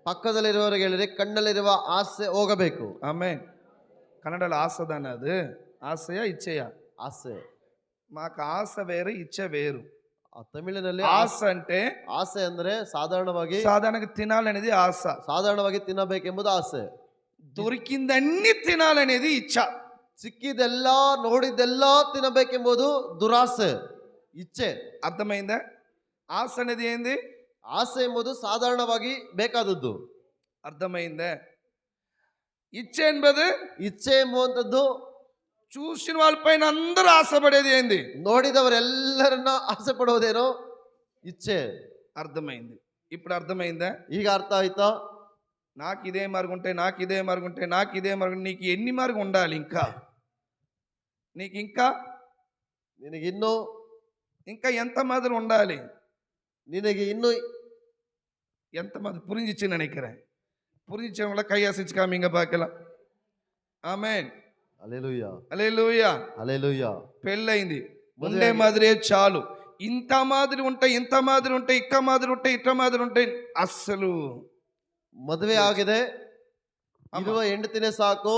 ಪಕ್ಕದಲ್ಲಿರುವವರಿಗೆ ಹೇಳಿದ್ರೆ ಕಣ್ಣಲ್ಲಿರುವ ಆಸೆ ಹೋಗಬೇಕು. ఆమేన్. కన్నడలో ఆశ దాని, అది ఆశయా ఇచ్చయా? ಆಸೆ. మాకు ఆశ వేరు, ఇచ్చ వేరు. ತಮಿಳಿನಲ್ಲಿ ఆశ అంటే ಆಸೆ ಅಂದ್ರೆ ಸಾಧಾರಣವಾಗಿ సాధారణంగా తినాలనేది ఆశ. ಸಾಧಾರಣವಾಗಿ ತಿನ್ನಬೇಕೆಂಬುದು ಆಸೆ. దొరికిందన్నీ తినాలనేది ఇచ్చ. ಸಿಕ್ಕಿದೆಲ್ಲ ನೋಡಿದ್ದೆಲ್ಲ ತಿನ್ನಬೇಕೆಂಬುದು ದುರಾಸೆ, ಇಚ್ಛೆ. అర్థమైందా? ఆశ అనేది ఏంది? ಆಸೆ ಎಂಬುದು ಸಾಧಾರಣವಾಗಿ ಬೇಕಾದದ್ದು. అర్థమైందా? ఇచ్చే என்பது, ಇಚ್ಛೆ ಎಂಬುವಂಥದ್ದು చూసిన వాళ్ళపైన అందరూ ఆశపడేది ఏంది? ನೋಡಿದವರೆಲ್ಲರನ್ನ ಆಸೆ ಪಡುವುದೇನೋ ಇಚ್ಛೆ. అర్థమైంది. ఇప్పుడు అర్థమైందా? ಈಗ ಅರ್ಥ ಆಯ್ತಾ? నాకు ఇదే మార్గం ఉంటే, నాకు ఇదే మార్గం ఉంటే, నాకు ఇదే మార్గం. నీకు ఎన్ని మార్గం ఉండాలి? ఇంకా నీకు ఇంకా ನಿನಗಿನ್ನೂ ఇంకా ఎంత మాదిరి ఉండాలి? ನಿನಗೆ ಇನ್ನೂ ఎంత మాదిరి புரிஞ்சிச்சு நினைக்கிறேன். புரிஞ்சிச்சவங்கள கையாசிச்சு காமிங்க பார்க்கலாம். ఆమేన్. హల్లెలూయా హల్లెలూయా. హల్లెలూయా. పెళ్ళైంది, ఉండే మాదిరే చాలు. ఇంత మాదిరి ఉంటాయి, ఇంత మాదిరి ఉంటాయి, ఇక్క మాదిరి ఉంటాయి, ఇట్ట మాదిరి ఉంటాయి. అస్సలు ಮದುವೆ ಆಗಿದೆ, ಇರುವ ಹೆಂಡತಿನೇ ಸಾಕು,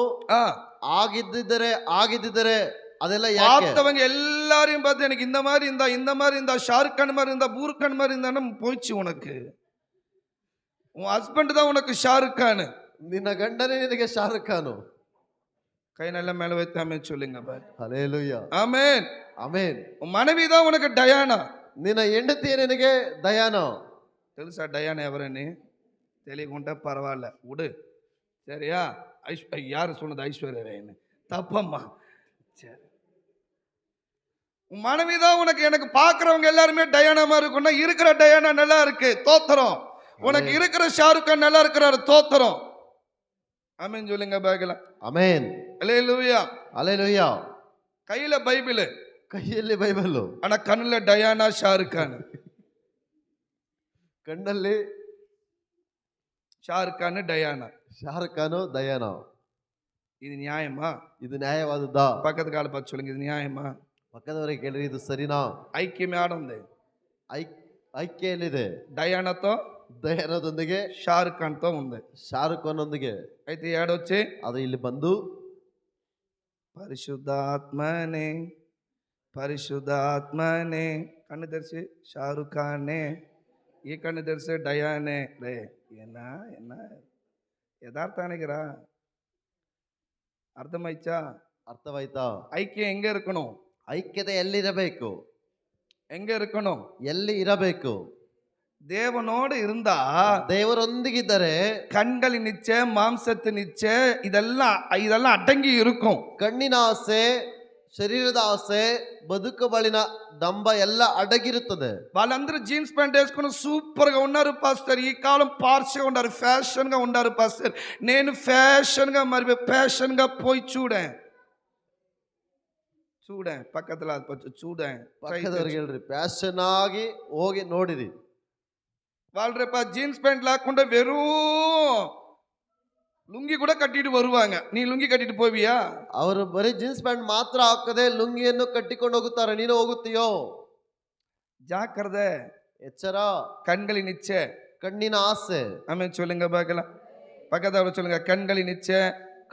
ಆಗಿದ್ದಿದ್ದರೆ ಅದೆಲ್ಲ ಯಾಕೆ? பார்த்தவங்க எல்லாரையும் பார்த்து எனக்கு இந்த மாதிரி இருந்தா, இந்த மாதிரி இருந்தா, ஷாருக் கான் மாதிரி இருந்தா, பூர் கான் மாதிரி இருந்தா போயிடுச்சு. உனக்கு உன் ஹஸ்பண்ட் தான் உனக்கு ஷாருக் கான். ನಿನ್ನ ಗಂಡನೇ ನಿನಗೆ ಶಾರುಖ್ ಖಾನು. கை நல்ல மேல வைத்து ஆமென் சொல்லுங்க பாரு. హల్లెలూయా. ஆமென் ఆమేన్. உன் மனைவி தான் உனக்கு டயானா. ನಿನ್ನ ಹೆಂಡತಿಯೇ ನಿನಗೆ ದಯಾನೋ. తెలుసా డయానా ఎవరని? తెలియకుంటే పర్వాలే, ఉడు. சரியா? யாரு சொன்னது? ஐஸ்வர்யா ராய்னு. தப்பம்மா. சரி, உன் மனைவி தான் உனக்கு. எனக்கு பார்க்குறவங்க எல்லாருமே டயானா மாதிரி இருக்குன்னா, இருக்கிற டயானா நல்லா இருக்கு, தோத்திரம். உனக்கு இருக்கிற ஷாருக் கான் நல்லா இருக்கிறாரு, தோத்திரம். ஆமென் சொல்லுங்க பார்க்கலாம். ಆಮೆನ್. அல்லேலூயா. ಹಲ್ಲೆಲೂಯಾ. கையில பைபிள், ಕೈಯಲ್ಲಿ ಬೈಬಲ್, ஆனா கண்ணுல டயானா ஷாருக் கான். ಕಣ್ಣಲ್ಲಿ ஷாருக் கான் டயானா. ಶಾರುಖ್ ಖಾನು ದಯಾನೋ. இது நியாயமா? ಇದು ನ್ಯಾಯವಾದದ್ದಾ? பக்கத்து கால பார்த்து சொல்லுங்க, இது நியாயமா? ಪಕ್ಕದವರಿಗೆ ಕೇಳಿದ್ರೆ ಇದು ಸರಿನಾ? ఐక్యమే ఆడుంది. ಐಕ್ಯ ಎಲ್ಲಿದೆ? డయానాతో, ದಯಾನದೊಂದಿಗೆ షారుఖ్ ఖాన్తో ఉంది. ಶಾರುಖ್ ಖಾನ್ನೊಂದಿಗೆ. అయితే ఏడొచ్చి ಅದು ಇಲ್ಲಿ ಬಂದು పరిశుద్ధాత్మనే, పరిశుద్ధాత్మనే. కన్ను తెరిచి షారుఖ్ ఖానే, ఈ కన్ను తెరిచి డయానే. రే ఏనా ఏనా యதார்த்தாనికి రా. అర్థమైச்சா? ಅರ್ಥವಾಯ್ತಾ? ஐக்கியம் எங்க இருக்கணும்? ಐಕ್ಯತೆ ಎಲ್ಲಿರಬೇಕು? எங்க இருக்கணும்? ಎಲ್ಲಿ ಇರಬೇಕು? தேவனோடு இருந்தா, ದೇವರೊಂದಿಗಿದ್ದರೆ கண்களின் இச்சை, மாம்சத்தின் இச்சை, இதெல்லாம் அடங்கி இருக்கும். ಕಣ್ಣಿನ ಆಸೆ, శరీರದ ఆశೆ బతుకబడిన డంబ ಎಲ್ಲ అడగిరుತ್ತದೆ. వాళ్ళందరూ జీన్స్ ప్యాంట్ వేసుకుని సూపర్ గా ఉన్నారు పాస్టర్. ఈ కాలం పార్ష్గా ఉన్నారు, ఫ్యాషన్ గా ఉన్నారు పాస్టర్. నేను ఫ్యాషన్ గా మరి ఫ్యాషన్ గా పోయి చూడే ಪಕ್ಕದಲ್ಲ చూడే ಪಕ್ಕದವ್ರಿಗೆ ಹೇಳ್ರಿ ಫ್ಯಾಷನ್ ಆಗಿ ಹೋಗಿ ನೋಡಿರಿ. వాళ్ళు రేపు జీన్స్ ప్యాంట్ లేకుండా వెరూ லுங்கி கூட கட்டிட்டு வருவாங்க. நீ லுங்கி கட்டிட்டு போவியா? ಅವರು ಬರೀ ಜೀನ್ಸ್ ಪ್ಯಾಂಟ್ ಮಾತ್ರ ಹಾಕದೆ ಲುಂಗಿಯನ್ನು ಕಟ್ಟಿಕೊಂಡು ಹೋಗುತ್ತಾರೆ. ನೀನು ಹೋಗುತ್ತೀಯೋ? ஜாக்கிரதை, ಎಚ್ಚರ. கண்களின் இச்சை, ಕಣ್ಣಿನ ಆಸೆ. ஆமென் சொல்லுங்க பார்க்கலாம். பக்கத்துல சொல்லுங்க, கண்களின் இச்சை,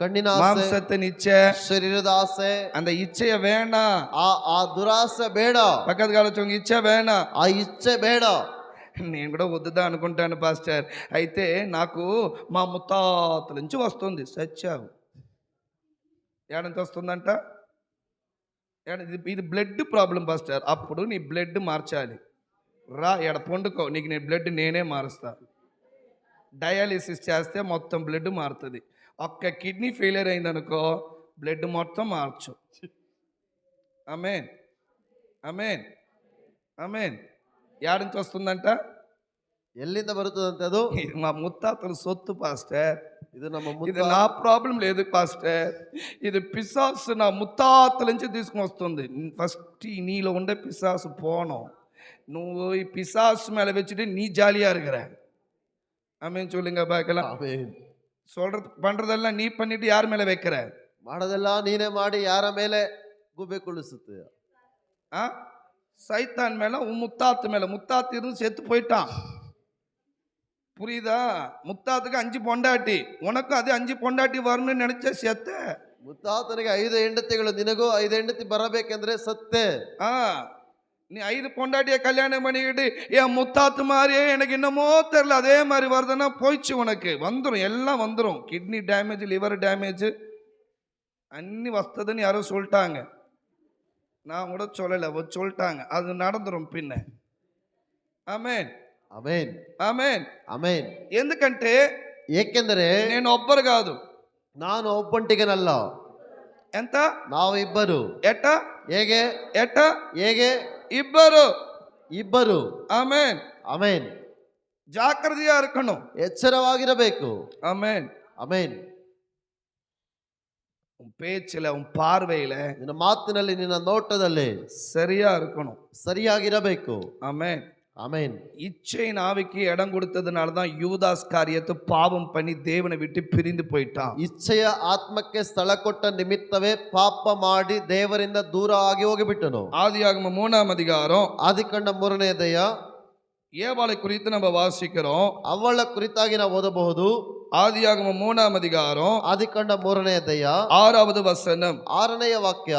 ಕಣ್ಣಿನ ಆಸೆ, மாம்சத்தின் இச்சை, ಶರೀರದ ಆಸೆ. அந்த இச்சைய வேணாம். ಆ ದುರಾಸೆ ಬೇಡ. పక్కದ కాల சொல்லுங்க, ఇచ్చ వేణా. ఆ ఇచ్చే ಬೇಡ. నేను కూడా వద్దుదా అనుకుంటాను పాస్టర్. అయితే నాకు మా ముత్తాతల నుంచి వస్తుంది. సచ్చావు ఏడంత వస్తుందంట? ఇది బ్లడ్ ప్రాబ్లం పాస్టర్. అప్పుడు నీ బ్లడ్ మార్చాలి. రా ఎడ పండుకో, నీకు నీ బ్లడ్ నేనే మారుస్తా. డయాలిసిస్ చేస్తే మొత్తం బ్లడ్ మారుతుంది. ఒక్క కిడ్నీ ఫెయిలియర్ అయిందనుకో, బ్లడ్ మొత్తం మార్చు. ఆమేన్, ఆమేన్, ఆమేన్. యాడ నుంచి వస్తుందంట? ఎల్లింద బరుతుందంటే అది ఇది మా ముత్తాతల సొత్తు పాస్టర్. ఇది ఇది నా ప్రాబ్లం లేదు పాస్టర్. ఇది పిశాసు నా ముత్తాతల నుంచి తీసుకుని వస్తుంది. ఫస్ట్ నీలో ఉండే పిశాసు పోనం. నువ్వు ఈ పిశాసు மேல வச்சுட்டு நீ ஜாலியா இருக்கிற. ஆமென் சொல்லுங்க பார்க்கலாம். ஆமென். பண்றதெல்லாம் நீ பண்ணிட்டு யார் மேல வைக்கிற? ಮಾಡೋದೆಲ್ಲ ನೀನೇ ಮಾಡಿ ಯಾರ ಮೇಲೆ ಗುಬೆ ಕುಳಿಸುತ್ತೆ? சைத்தான் மேல, உன் முத்தாத்து மேல. முத்தாத்து இருந்து செத்து போயிட்டான். புரியுதா? முத்தாத்துக்கு 5 பொண்டாட்டி, உனக்கும் அது 5 பொண்டாட்டி வரணும்னு நினைச்ச செத்த. ಮುತ್ತಾತನಿಗೆ 5 ಹೆಂಡತಿಗಳು, ನಿನಗೂ 5 ಹೆಂಡತಿ ಬರಬೇಕೆಂದ್ರೆ ಸತ್ತೆ. நீ 5 பொண்டாட்டிய கல்யாணம் பண்ணிக்கிட்டு என் முத்தாத்து மாதிரியே எனக்கு என்னமோ தெரியல அதே மாதிரி வருதுன்னா போயிடுச்சு. உனக்கு வந்துடும், எல்லாம் வந்துடும். கிட்னி டேமேஜ், லிவர் டேமேஜ் அன்னி வஸ்ததுன்னு யாரோ சொல்லிட்டாங்க. நான் கூட சொல்லலை, சொல்லிட்டாங்க. அது நடந்துடும் பின்ன. ఆమేన్, ఆమేన్, ఆమేన్, ఆమేన్. ఎందుకంటే ಏಕೆಂದರೆ నేను ఒబ్బరు కాదు, ನಾನು ಒಬ್ಬಂಟಿಗನಲ್ಲ. ఎంత? ನಾವು ಇಬ್ಬರು. ఎట్ట? ಹೇಗೆ? ఎట్ట? ಹೇಗೆ? ఇబ్బరు. ಇಬ್ಬರು. ఆమేన్, ಆಮೇನ್. జాగ్రత్తగా இருக்கணும். ಎಚ್ಚರವಾಗಿರಬೇಕು. ஆமென், ಆಮೇನ್. உன் பேச்சில், உன் பார்வையில, ನಿನ್ನ ಮಾತಿನಲ್ಲಿ, ನಿನ್ನ ನೋಟದಲ್ಲಿ சரியா இருக்கணும். ಸರಿಯಾಗಿರಬೇಕು. ஆமென், ஆமென். இச்சையின் ஆவிக்கு இடம் கொடுத்ததுனால தான் யூதாஸ் காரியத்தை பாவம் பண்ணி தேவனை விட்டு பிரிந்து போயிட்டான். ಇಚ್ಛೆಯ ಆತ್ಮಕ್ಕೆ ಸ್ಥಳ ಕೊಟ್ಟ ನಿಮಿತ್ತವೇ ಪಾಪ ಮಾಡಿ ದೇವರಿಂದ ದೂರ ಆಗಿ ಹೋಗಿಬಿಟ್ಟನು. ஆதியாகமம் 3ஆம் அதிகாரம் ಆದಿಕಾಂಡ 3ನೇ ಅಧ್ಯಾಯ. ஏவாளை குறித்து நம்ம வாசிக்கிறோம். ಅವಳ ಕುರಿತಾಗಿ ನಾವು ಓದಬಹುದು. ஆதியாகமம் 3ஆம் அதிகாரம் ಆದಿಕಾಂಡ 3ನೇ ಅಧ್ಯಾಯ 6வது வசனம். 6ನೇ ವಾಕ್ಯ.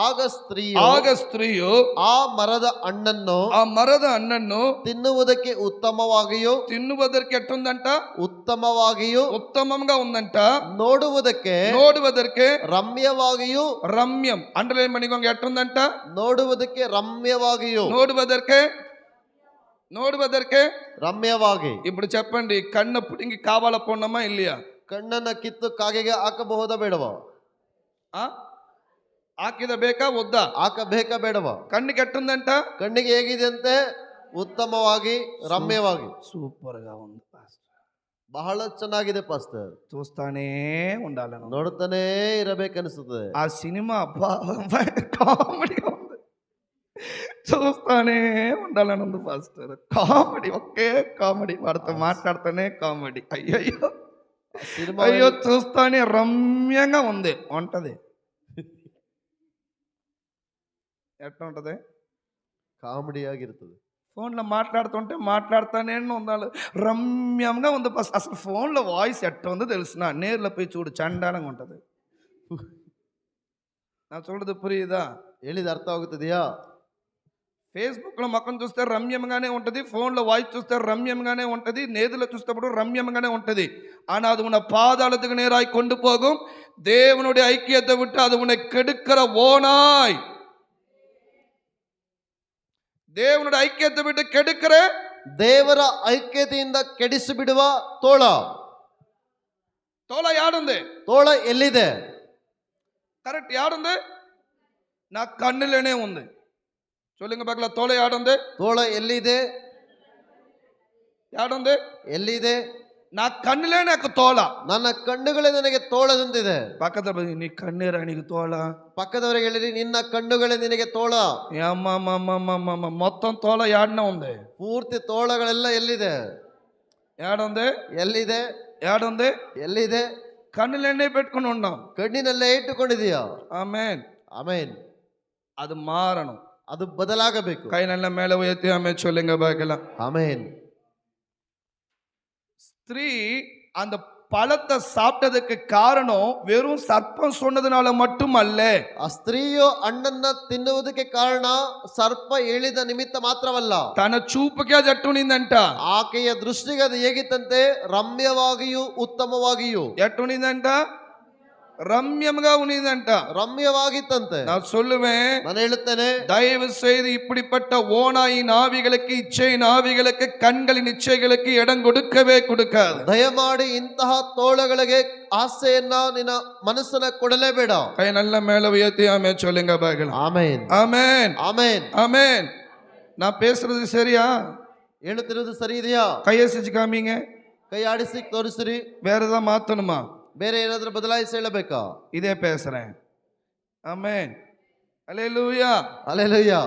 ಆಗ ಸ್ತ್ರೀಯು ಆ ಮರದ ಹಣ್ಣನ್ನು ತಿನ್ನುವುದಕ್ಕೆ ಉತ್ತಮವಾಗಿಯೂ ಉತ್ತಮವಾಗಿಯೂ ఉత్తమంగా ఉందంట. ನೋಡುವುದಕ್ಕೆ ರಮ್ಯವಾಗಿಯೂ. రమ్యం అండర్లైన్ பண்ணிக்கோங்க. ఎట్టుందంట? ನೋಡುವುದಕ್ಕೆ ರಮ್ಯವಾಗಿಯೂ. ನೋಡುವುದಕ್ಕೆ ರಮ್ಯವಾಗಿ. ఇప్పుడు చెప్పండి, కన్ను పుడింగి కావాల పోన్నమా ఇల్లియా? ಕಣ್ಣನ್ನ ಕಿತ್ತು ಕಾಗೆಗೆ ಹಾಕಬಹುದಾ ಬೇಡವಾ? ಹಾಕಿದ ಬೇಕಾ ವದ್దా? ಹಾಕಬೇಕಾ ಬೇಡವಾ? కన్నుకి ఎట్టుందంట? ಕಣ್ಣಿಗೆ ಹೇಗಿದೆ ಅಂತೆ? ಉತ್ತಮವಾಗಿ, ರಮ್ಯವಾಗಿ. సూపర్ గా ఉంది పాస్టర్. ಬಹಳ ಚೆನ್ನಾಗಿದೆ ಪಾಸ್ಟರ್. చూస్తానే ఉండాలి, ನೋಡುತ್ತಾನೇ ಇರಬೇಕನ್ನಿಸುತ್ತದೆ. ఆ సినిమా కామెడీ ఉంది, చూస్తానే ఉండాలని ఉంది పాస్టర్. కామెడీ, ఒకే కామెడీ, వాడితో మాట్లాడుతానే కామెడీ. అయ్యో అయ్యో, చూస్తానే రమ్యంగా ఉంది. ఉంటది. ఎట్లా ఉంటది? కామెడీ ಆಗಿರ್ತದೆ. ఫోన్లో మాట్లాడుతానే ఉండాలి. రమ్యంగా ఉంది. అసలు ఫోన్లో వాయిస్ ఎట్లా ఉందో తెలుసునా? నేర్లో పోయి చూడు, చండాలంగా ఉంటుంది. நான் சொல்றது புரியுதா? ಹೇಳಿದ ಅರ್ಥ ಆಗುತ್ತದೆಯಾ? ఫేస్బుక్లో ముఖం చూస్తే రమ్యంగానే ఉంటుంది, ఫోన్లో వాయిస్ చూస్తే రమ్యంగానే ఉంటుంది, నేదులో చూస్తేప్పుడు రమ్యంగానే ఉంటుంది. ஆனால் அது உன்னை பாதாளத்துக்கு நேராய் கொண்டு போகும். தேவனுடைய ஐக்கியத்தை விட்டு அது உன்னை கெடுக்கிற ஓனாய். ದೇವನುடைய ಐಕ್ಯತೆ ಬಿಟ್ಟು ಕೆಡುಕರೆ, ದೇವರ ಐಕ್ಯತೆಯಿಂದ ಕೆಡಿಸಿ ಬಿಡುವ ತೋಳ. ತೋಳ ಯಾಡುಂದೆ? ತೋಳ ಎಲ್ಲಿದೆ? ಕರೆಕ್ಟ್ ಯಾಡುಂದೆ? నా కన్నులోనే ఉంది. சொல்லுங்க பார்க்கலாம், తోల యాడుంది? ತೋಳ ಎಲ್ಲಿದೆ? యాడుంది? ಎಲ್ಲಿದೆ? నా కన్నులే నాకు తోల. ನನ್ನ ಕಣ್ಣುಗಳೇ ನನಗೆ ತೋಳದಂತಿದೆ. పక్కన నీ కన్నీరా నీకు తోల. పక్కದವರಿಗೆ ಹೇಳಿರಿ, ನಿನ್ನ ಕಣ್ಣುಗಳೇ ನಿನಗೆ ತೋಳ. మొత్తం తోల యాడనే ఉంది. ಪೂರ್ತಿ ತೋಳಗಳೆಲ್ಲ ಎಲ್ಲಿದೆ? యాడుంది? ಎಲ್ಲಿದೆ? యాడుంది? ಎಲ್ಲಿದೆ? కన్నులన్నీ పెట్టుకుని ఉన్నాం. ಕಣ್ಣಿನಲ್ಲೇ ಇಟ್ಟುಕೊಂಡಿದೀಯಾ? ఆమేన్. ಆಮೆನ್. அது மாறணும். ಅದು ಬದಲಾಗಬೇಕು. கை நல்ல மேல உயர்த்தி ஆமென் சொல்லுங்க பார்க்கலாம். ಆಮೆನ್. ஸ்திரீ அந்த பழத்தை சாப்பிட்டதுக்கு காரணம் வெறும் சர்ப்பம் சொன்னதுனால மட்டும் அல்ல. ಆ ಸ್ತ್ರೀಯು ಹಣ್ಣನ್ನ ತಿನ್ನುವುದಕ್ಕೆ ಕಾರಣ ಸರ್ಪ ಹೇಳಿದ ನಿಮಿತ್ತ ಮಾತ್ರವಲ್ಲ. తన చూపుకే అది ఎట్టునిందంట. ಆಕೆಯ ದೃಷ್ಟಿಗೆ ಅದು ಹೇಗಿತ್ತಂತೆ? ರಮ್ಯವಾಗಿಯೂ ಉತ್ತಮವಾಗಿಯೂ. ఎట్టునిందంట? ரம்யம்గా உனிదంట. ರಮ್ಯವಾಗಿತ್ತಂತೆ. நான் சொல்லுவேன், ನಾನು ಹೇಳುತ್ತೇನೆ, தயவு செய்து இப்படிப்பட்ட ஓனாயின் ஆவிகளுக்கு, இச்சையின் ஆவிகளுக்கு, கண்களின் இச்சைகளுக்கு இடம் கொடுக்கவே கொடுக்காது. ದಯಮಾಡಿ ಇಂತಹ ತೋಳಗಳಿಗೆ ಆಸೆಯನ್ನ ನಿನ್ನ ಮನಸ್ಸನ್ನ ಕೊಡಲೇಬೇಡ. கை நல்ல மேல உயர்த்தி ஆமென் சொல்லுங்க பார்க்கலாம். ಆಮೆನ್. ஆமென். ಆಮೆನ್. ஆமென். நான் பேசுறது சரியா? ಹೇಳುತ್ತಿರುವುದು ಸರಿ ಇದೆಯಾ? கையசிச்சு காமிங்க. ಕೈ ಆಡಿಸಿ ತೋರಿಸಿರಿ. வேற ஏதாவது மாத்தணுமா? ಬೇರೆ ಏನಾದ್ರೂ ಬದಲಾಯಿಸಿ ಹೇಳಬೇಕಾ? இதே பேசுறேன். ஆமென். அல்லேலூயா. ಅಲ್ಲೆಲೂಯಾ.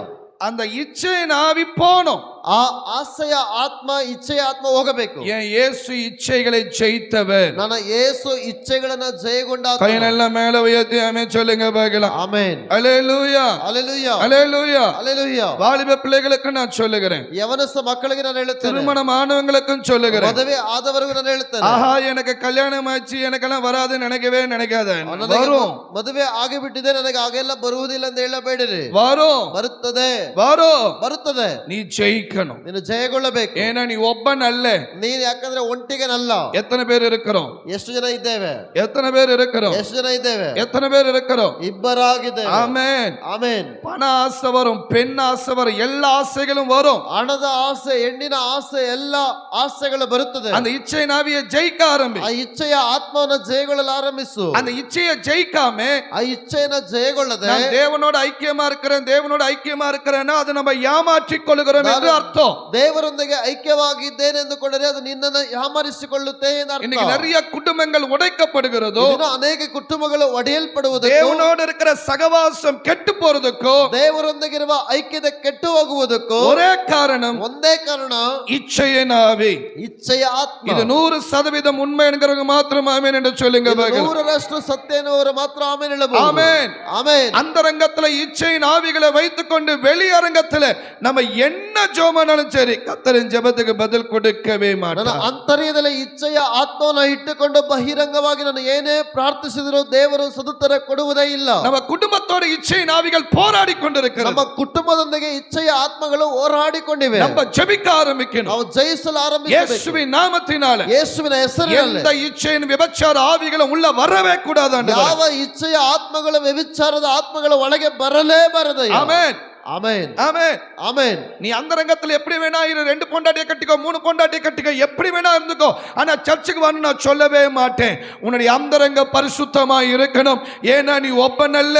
அந்த இச்சையின் ஆவி போணும். ಆ ಆಸೆಯ ಆತ್ಮ, ಇಚ್ಛೆಯ ಆತ್ಮ ಹೋಗಬೇಕು. ஏன் இயேசு இச்சைகளை ஜெயித்தவர். ನನ್ನ ಯೇಸು ಇಚ್ಛೆಗಳನ್ನ ಜಯಗೊಂಡ. கையெல்லாம் மேல உயர்த்தி ஆமென் சொல்லுங்க பார்க்கலாம். ಆಮೆನ್. அல்லேலூயா. ಅಲ್ಲೆಲೂಯಾ. அல்லேலூயா. ಅಲ್ಲೆಲೂಯಾ. வாலிப பிள்ளைகளுக்கு நான் சொல்லுகிறேன். ಯವನಸ್ಥ ಮಕ್ಕಳಿಗೆ ನಾನು ಹೇಳುತ್ತೇನೆ. திருமணம் ஆனவங்களுக்கும் சொல்லுகிறேன். ಮದುವೆ ಆದವರಿಗೂ ನಾನು ಹೇಳುತ್ತೇನೆ. ஆஹா எனக்கு கல்யாணம் ஆச்சு, எனக்கெல்லாம் வராதுன்னு நினைக்கவே நினைக்காத. ನನಗೆ வரும். ಮದುವೆ ಆಗಿಬಿಟ್ಟಿದೆ, ನನಗೆ ಆಗೆಲ್ಲ ಬರುವುದಿಲ್ಲ ಅಂತ ಹೇಳಬೇಡಿರಿ. வரும். ಬರುತ್ತದೆ. வரும். ಬರುತ್ತದೆ. நீ ஜெயிக்கணும். ನೀನು ಜಯಗೊಳ್ಳಬೇಕು. ஏன்னா நீ ಒಬ್ಬன் அல்ல. ನೀನು ಯಾಕಂದ್ರೆ ಒಂಟಿಗನಲ್ಲ. எத்தனை பேர் இருக்கிறோம்? ಎಷ್ಟು ಜನ ಇದ್ದೇವೆ? எத்தனை பேர் இருக்கிறோம்? ಎಷ್ಟು ಜನ ಇದ್ದೇವೆ? எத்தனை பேர் இருக்கிறோம்? ಇಬ್ಬರಾಗಿದ್ದೇವೆ. ஆமென். ಆಮೆನ್. பண ஆசை வரும், பெண் ஆசை வரும், எல்லா ஆசைகளும் வரும். ಹಣದ ಆಸೆ, ಹೆಣ್ಣಿನ ಆಸೆ, ಎಲ್ಲ ಆಸೆಗಳು ಬರುತ್ತದೆ. அந்த இச்சை நாவியை ஜெயிக்க ஆரம்பி. ಆ ಇಚ್ಛೆಯ ಆತ್ಮವನ್ನು ಜಯಗೊಳ್ಳಲು ಆರಂಭಿಸು. அந்த இச்சையை ஜெயிக்காம ಆ ಇಚ್ಛೆಯನ್ನು ಜಯಗೊಳ್ಳದೆ நான் தேவனோட ஐக்கியமா இருக்கிறேன், தேவனோட ஐக்கியமா இருக்கிறேன்னா அது நம்ம ஏமாற்றிக் கொள்கிறோம் என்று அர்த்தம். ದೇವರೊಂದಿಗೆ ಐಕ್ಯವಾಗಿದ್ದೇನೆ ಎಂದುಕೊಂಡರೆ ಅದು ನಿನ್ನನ್ನು ಯಾಮರಿಸಿಕೊಳ್ಳುತ್ತೆ ಎಂದರ್ಥ. இன்னைக்கு நிறைய குடும்பங்கள் உடைக்கப்படுகிறதோ, ಅನೇಕ ಕುಟುಂಬಗಳು ಒಡೆಯಲ್ಪಡುವುದು, தேவனோடு இருக்கிற சகவாசம் கெட்டு போறதுக்கோ, ದೇವರೊಂದಿಗಿರುವ ಐಕ್ಯತೆ ಕೆಟ್ಟು ಹೋಗುವುದಕ್ಕೂ ஒரே காரணம், ಒಂದೇ ಕಾರಣ, இச்சையின் ஆவி. ಇಚ್ಛೆಯ ಆತ್ಮ. இது 100% உண்மை என்கிறவங்க மாத்திரம் ஆமென் என்று சொல்லுங்க. 100% ಸತ್ಯ ಎನ್ನುವರು ಮಾತ್ರ ಆಮೆನ್ ಹೇಳಬಹುದು. ஆமென். ಆಮೆನ್. அந்தரங்கத்துல இச்சையின் ஆவிகளை வைத்துக்கொண்டு வெளியரங்கத்துல நம்ம என்ன ஜெபமானாலும் சரி கர்த்தரின் ஜெபத்துக்கு பதில் கொடுக்கவே ನನ್ನ மாட்டார். ಅಂತರ್ಯದಲ್ಲಿ ಇಚ್ಛೆಯ ಆತ್ಮವನ್ನು ಇಟ್ಟುಕೊಂಡು ಬಹಿರಂಗವಾಗಿ ನಾನು ಏನೇ ಪ್ರಾರ್ಥಿಸಿದರೂ ದೇವರು ಸದುತ್ತರ ಕೊಡುವುದೇ ಇಲ್ಲ. நம்ம குடும்பத்தோட இச்சையின் ஆவிகள் போராடி கொண்டிருக்கிறது. ನಮ್ಮ ಕುಟುಂಬದೊಂದಿಗೆ ಇಚ್ಛೆಯ ಆತ್ಮಗಳು ಹೋರಾಡಿಕೊಂಡಿವೆ. நம்ம ஜெபிக்க ஆரம்பிக்கணும். ನಾವು ಜಯಿಸಲು ಆರಂಭಿಸಬೇಕು. இயேசுவின் நாமத்தினால ಯೇಸುವಿನ ಹೆಸರಿನಲ್ಲಿ எந்த இச்சையின் விபச்சார ஆவிகளும் உள்ள வரவே கூடாது. ಯಾವ ಇಚ್ಛೆಯ ಆತ್ಮಗಳು, ವ್ಯಭಿಚಾರದ ಆತ್ಮಗಳು ಒಳಗೆ ಬರಲೇಬಾರದು. ஆமென். ಆಮೆನ್. ஆமென். ಆಮೆನ್. நீ அந்தரங்கத்துல எப்படி வேணா இரு, 2 பொண்டாட்டியை கட்டிக்கோ, 3 பொண்டாட்டியை கட்டிக்கோ, எப்படி வேணா இருந்துக்கோ, ஆனா சர்ச்சுக்கு வான்னு நான் சொல்லவே மாட்டேன். உன்னுடைய அந்தரங்க பரிசுத்தமா இருக்கணும். ஏன்னா நீ ಒಬ್ಬನಲ್ಲ.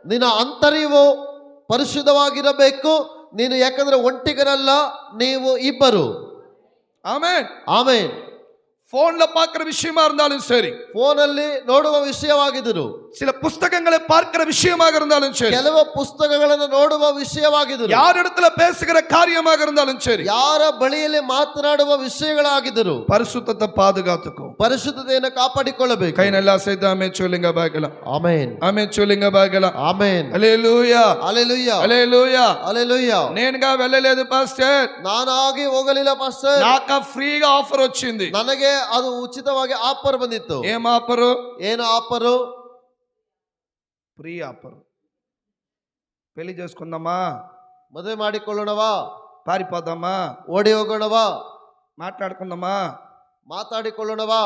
ನಿನ್ನ ಅಂತರ್ಯವು ಪರಿಶುದ್ಧವಾಗಿರಬೇಕು. ನೀನು ಯಾಕಂದ್ರೆ ಒಂಟಿಗನಲ್ಲ, ನೀವು ಇಬ್ಬರು. ஆமென். ಆಮೆನ್. போன்ல பார்க்கிற விஷயமா இருந்தாலும் சரி, ಫೋನಲ್ಲಿ ನೋಡುವ ವಿಷಯವಾಗಿದ್ದರು, சில புஸ்தகங்களை பார்க்கிற விஷயமாக இருந்தாலும் சரி, ಕೆಲವು ಪುಸ್ತಕಗಳನ್ನು ನೋಡುವ ವಿಷಯವಾಗಿದ್ದರು, யார் இடத்துல பேசுகிற காரியமாக இருந்தாலும் சரி, ಯಾರ ಬಳಿಯಲ್ಲಿ ಮಾತನಾಡುವ ವಿಷಯಗಳಾಗಿದ್ದರು, பரிசுத்தத்தை பாதுகாத்துக்கோ. ಪರಿಶುದ್ಧತೆಯನ್ನು ಕಾಪಾಡಿಕೊಳ್ಳಬೇಕು. கை நல்லா சேர்த்து ஆமென் சொல்லுங்க பார்க்கலாம். ಆಮೆನ್. ஆமென் சொல்லுங்க பார்க்கலாம். ಆಮೆನ್. ஹல்லேலூயா. ಹಲ್ಲೆಲೂಯಾ. హల్లేలూయా. ಹಲ್ಲೆಲೂಯಾ. నేనుగా వెళ్ళలేదు పాస్టర్, ನಾನಾಗಿ ಹೋಗಲಿಲ್ಲ ಪಾಸ್ಟರ್. నాకు ఫ్రీగా ఆఫర్ వచ్చింది. ನನಗೆ ಅದು ಉಚಿತವಾಗಿ ಆಫರ್ ಬಂದಿತ್ತು. ఏం ఆఫరు? ಏನು ಆಫರು? Free offer. పెళ్లి చేసుకుందామా, ಮದುವೆ ಮಾಡಿಕೊಳ್ಳೋಣವಾ, పారిపోదామా, ಓಡಿ ಹೋಗೋಣವಾ, మాట్లాడుకుందామా, ಮಾತಾಡಿಕೊಳ್ಳೋಣವಾ,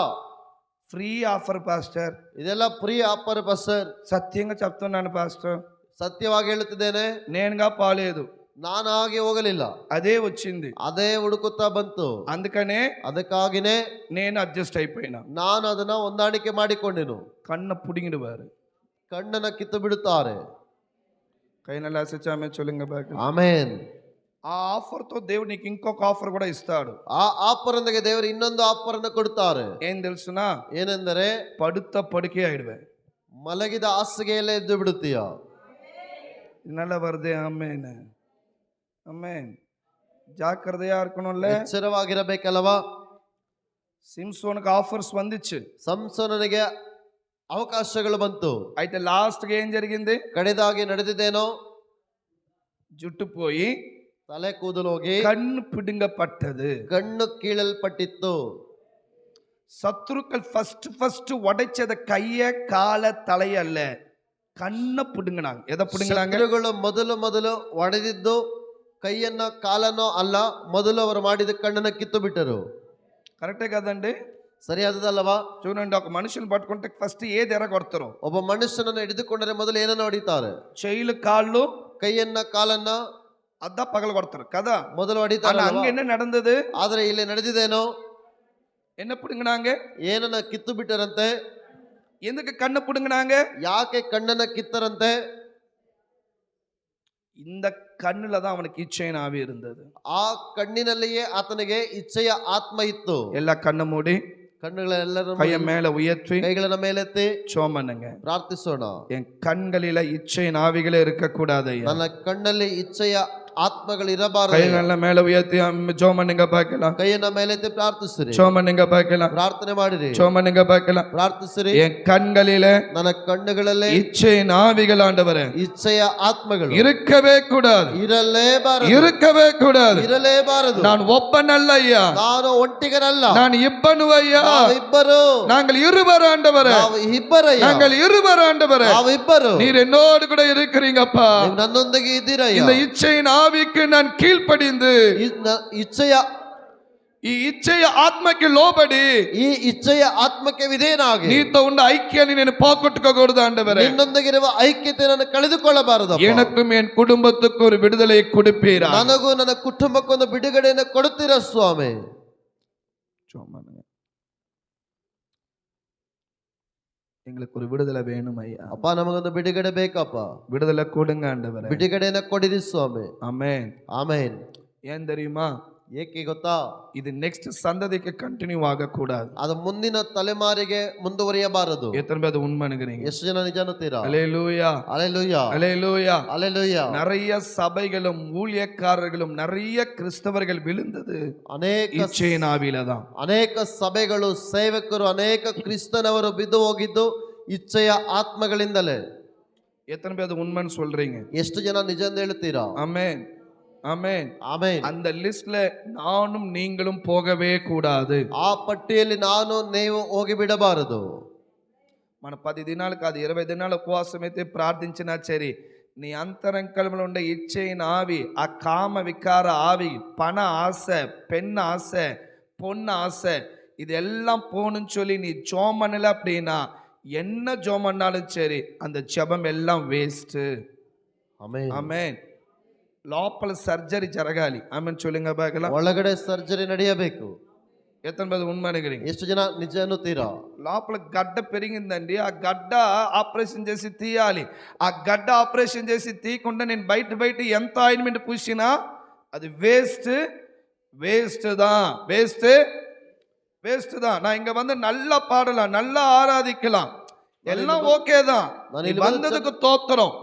ఫ్రీ ఆఫర్ పాస్టర్. ಇದೆಲ್ಲ ಫ್ರೀ ಆಫರ್ ಪಾಸ್ಟರ್. సత్యంగా చెప్తున్నాను పాస్టర్, ಸತ್ಯವಾಗಿ ಹೇಳುತ್ತಿದ್ದೇನೆ, నేనుగా పోలేదు, ನಾನಾಗಿ ಹೋಗಲಿಲ್ಲ, అదే వచ్చింది. ಅದೇ ಹುಡುಕುತ್ತಾ ಬಂತು. అందుకనే ಅದಕ್ಕಾಗಿನೇ నేను అడ్జస్ట్ అయిపోయినా. ನಾನು ಅದನ್ನ ಹೊಂದಾಣಿಕೆ ಮಾಡಿಕೊಂಡೆನು. కన్న పుడిగిడువారు. ಕಣ್ಣನ್ನ ಕಿತ್ತು ಬಿಡುತ್ತಾರೆ. కై నెల ఆశించామే చొల్లుంగ బాక ఆమేన్. ఆ ఆఫర్ తో దేవుడు నీకు ఇంకొక ఆఫర్ కూడా ఇస్తాడు. ಆ ಆಫರ್ನೊಂದಿಗೆ ದೇವರು ಇನ್ನೊಂದು ಆಫರ್ ಅನ್ನು ಕೊಡುತ್ತಾರೆ. ఏం తెలుసునా? ಏನೆಂದರೆ ಪಡುತ್ತ ಪಡುಕೆ ಆಯಿಡುವೆ, ಮಲಗಿದ ಹಾಸಿಗೆಯಲ್ಲೇ ಎದ್ದು ಬಿಡುತ್ತೀಯ. நல்ல வருதே. ஆமென் ஆமென். ஜாக்கிரதையா இருக்கணும்ல. ಎಚ್ಚರವಾಗಿರಬೇಕಲ್ಲವಾ? ಸಿಮ್ಸೋನ್ಗೆ ఆఫర్స్ வந்துச்சு. ಸಂಸೋನನಿಗೆ ಅವಕಾಶಗಳು ಬಂತು. అయితే లాస్ట్ గా ఏం జరిగింది? ಕಡೆದಾಗಿ ನಡೆದಿದ್ದೇನೋ, జుట్టు పోయి ತಲೆ ಕೂದಲು ಹೋಗಿ கண்ணு பிடுங்கப்பட்டது. ಕಣ್ಣು ಕೀಳಲ್ಪಟ್ಟಿತ್ತು. சத்துருக்கள் ஃபர்ஸ்ட் உடைச்சத கைய கால தலையல்ல, கண்ணை பிடுங்கினாங்க. எதை பிடுங்கினாங்க? ಶತ್ರುಗಳು ಮೊದಲು ಒಡೆದಿದ್ದು ಕೈಯನ್ನ ಕಾಲನೋ ಅಲ್ಲ, ಮೊದಲು ಅವರು ಮಾಡಿದ ಕಣ್ಣನ್ನ ಕಿತ್ತು ಬಿಟ್ಟರು. కరెక్టే కదండి? ಸರಿಯಾದದಲ್ಲವಾ? చూడండి, ఒక మనుషుని పట్టుకుంటే ఫస్ట్ ఏది ఎరగొడతారు? ಒಬ್ಬ ಮನುಷ್ಯನನ್ನು ಹಿಡಿದುಕೊಂಡರೆ ಮೊದಲು ಏನನ್ನ ಹೊಡಿತಾರೆ? చెయ్యిలు కాళ్ళు ಕೈಯನ್ನ ಕಾಲನ್ನ ಅದ್ದ ಪಗಲು ಕೊಡ್ತಾರೆ కదా. ಮೊದಲು ஆனா ಹೊಡಿತಾರೆ. அங்க என்ன நடந்தது? ಆದ್ರೆ ಇಲ್ಲಿ ನಡೆದಿದ್ದೇನೋ, என்ன பிடுங்கினாங்க? ಏನನ್ನ ಕಿತ್ತು ಬಿಟ್ಟರಂತೆ. எதுக்கு கண்ணை பிடுங்கினாங்க? ಯಾಕೆ ಕಣ್ಣನ್ನ ಕಿತ್ತರಂತೆ? இந்த கண்ணுல தான் அவனுக்கு இச்சையின் ஆவி இருந்தது. ಆ ಕಣ್ಣಿನಲ್ಲಿಯೇ ಆತನಿಗೆ ಇಚ್ಛೆಯ ಆತ್ಮ ಇತ್ತು. எல்லா கண்ணு மூடி ಕಣ್ಣುಗಳೆಲ್ಲರೂ கைய மேல உயர்த்தி ಕೈಗಳನ್ನ ಮೇಲೆತ್ತಿ ஜெபம் பண்ணுங்க. ಪ್ರಾರ್ಥಿಸೋಣ. என் கண்களில இச்சையின் ஆவிகளே இருக்க கூடாது. ನನ್ನ ಕಣ್ಣಲ್ಲಿ ಇಚ್ಛೆಯ ಆತ್ಮಗಳು ಇರಬಾರದು. கைகள மேல உயர்த்தி ஜெபம் பண்ணுங்க பார்க்கலாம். ಕೈಯನ್ನ ಮೇಲೆತ್ತಿ ಪ್ರಾರ್ಥಿಸಿರಿ. ஜெபம் பண்ணுங்க பார்க்கலாம். ಪ್ರಾರ್ಥನೆ ಮಾಡಿರಿ. ஜெபம் பண்ணுங்க பார்க்கலாம். ಪ್ರಾರ್ಥಿಸಿರಿ. என் கண்களில ನನ್ನ ಕಣ್ಣುಗಳಲ್ಲಿ இச்சையின் ஆவிகள் ஆண்டவரே ಇಚ್ಛೆಯ ಆತ್ಮಗಳು இருக்கவே கூடாது. ಇರಲೇಬಾರದು. இருக்கவே கூடாது. ಇರಲೇಬಾರದು. நான் ಒಬ್ಬನಲ್ಲ ஐயா, ನಾನು ಒಂಟಿಗನಲ್ಲ, நான் ಇಬ್ಬನು ஐயா, ನಾವು ಇಬ್ಬರು, நாங்கள் இருவர் ஆண்டவரே, ನಾವು ಇಬ್ಬರಯ್ಯ, நாங்கள் இருவர் ஆண்டவரே, ನಾವು ಇಬ್ಬರು, நீர் என்னோடு கூட இருக்கிறீங்கப்பா. ನೀವು ನನ್ನೊಂದಿಗೆ ಇದ್ದೀರಯ್ಯ. இந்த இச்சையின் ஆவிக்கு நான் கீழ்ப்படிந்து ಇಚ್ಛೆಯ ఈ ఇచ్చయ ఆత్మకి లోబడి ಈ ಇಚ್ಛೆಯ ಆತ್ಮಕ್ಕೆ ವಿಧೇಯನಾಗಿ నీతో ఉన్న ఐక్యాన్ని నేను పోగొట్టుకోకూడదు ఆండవరే. ನಿನ್ನೊಂದಿಗಿರುವ ಐಕ್ಯತೆಯನ್ನು ಕಳೆದುಕೊಳ್ಳಬಾರದು. எனக்கும் என் குடும்பத்துக்கு ஒரு விடுதலை கொடுப்பீரா? ನನಗೂ ನನ್ನ ಕುಟುಂಬಕ್ಕೊಂದು ಬಿಡುಗಡೆಯನ್ನು ಕೊಡುತ್ತೀರಾ ಸ್ವಾಮಿ? எங்களுக்கு ஒரு விடுதலை வேணும் ஐயா. ಅಪ್ಪ, ನಮಗೊಂದು ಬಿಡುಗಡೆ ಬೇಕಪ್ಪ. விடுதலை கொடுங்க ஆண்டவரே. ಬಿಡುಗಡೆಯನ್ನು ಕೊಡಿರಿ ಸ್ವಾಮಿ. ஆமென் ಆಮೇನ್. ஏன் தெரியுமா? ಏಕೆ ಗೊತ್ತಾ? இது நெக்ஸ்ட் சந்ததிக்கு கண்டினியூ ஆக கூடாது. ಅದು ಮುಂದಿನ ತಲೆಮಾರಿಗೆ ಮುಂದುವರಿಯಬಾರದು. எத்தனை பேர் உண்மை நினைக்கிறீங்க? ಎಷ್ಟು ಜನ ನಿಜ ಅನ್ನುತ್ತೀರಾ? அல்லேலூயா அல்லேலூயா, அல்லேலூயா அல்லேலூயா. நிறைய சபைகளும் ஊழியக்காரர்களும் நிறைய கிறிஸ்தவர்கள் விழுந்தது ಅನೇಕ இச்சையின் ஆவியில தான். ಅನೇಕ ಸಭೆಗಳು, ಸೇವಕರು, ಅನೇಕ ಕ್ರಿಸ್ತನವರು ಬಿದ್ದು ಹೋಗಿದ್ದು ಇಚ್ಛೆಯ ಆತ್ಮಗಳಿಂದಲೇ. எத்தனை பேர் உண்மைன்னு சொல்றீங்க? ಎಷ್ಟು ಜನ ನಿಜ ಅಂತ ಹೇಳ್ತೀರಾ? ஆமென் ஆமென் ಆಮೇನ್. அந்த லிஸ்ட்ல நானும் நீங்களும் போகவே கூடாது. ಆ ಪಟ್ಟಿಯಲ್ಲಿ ನಾನು ನೀವು ಹೋಗಿ ಬಿಡಬಾರದು. మన 10 దినాలు కాదు 20 దినాలు ఉపవాసం అయితే ప్రార్థించినా సరే, నీ అంతరంగంలో ఉండే ఇచ్చైన ఆవి, ఆ కామ వికార ఆవి, పణ ఆశை, பெண் ஆசை, பொண்ணு ஆசை, இதெல்லாம் போகணும்னு சொல்லி நீ ஜோம் பண்ணல அப்படின்னா என்ன ஜோம் பண்ணாலும் சரி அந்த ஜெபம் எல்லாம் வேஸ்ட். ಆಮೇನ್. ஆமென். లోపల సర్జరీ జరగాలి. ఆమెన్ சொல்லுங்க பார்க்கலாம். ಒಳಗಡೆ ಸರ್ಜರಿ ನಡೆಯಬೇಕು. ఎత్తన మీద ఉన్మనగరింగ్. ಎಷ್ಟು ಜನ ನಿಜ ಅನ್ನುತ್ತೀರಾ? లోపల గడ్డ పెరిగిందండి, ఆ గడ్డ ఆపరేషన్ చేసి తీయాలి. ఆ గడ్డ ఆపరేషన్ చేసి తీయకుండా నేను బయట ఎంత ఆయింట్మెంట్ పూసినా అది వేస్ట్ தான். நான் இங்க வந்து நல்லா பாடலாம், நல்லா ஆராதிக்கலாம், எல்லாம் ஓகே தான். நீ வந்ததுக்கு தோத்திரம்,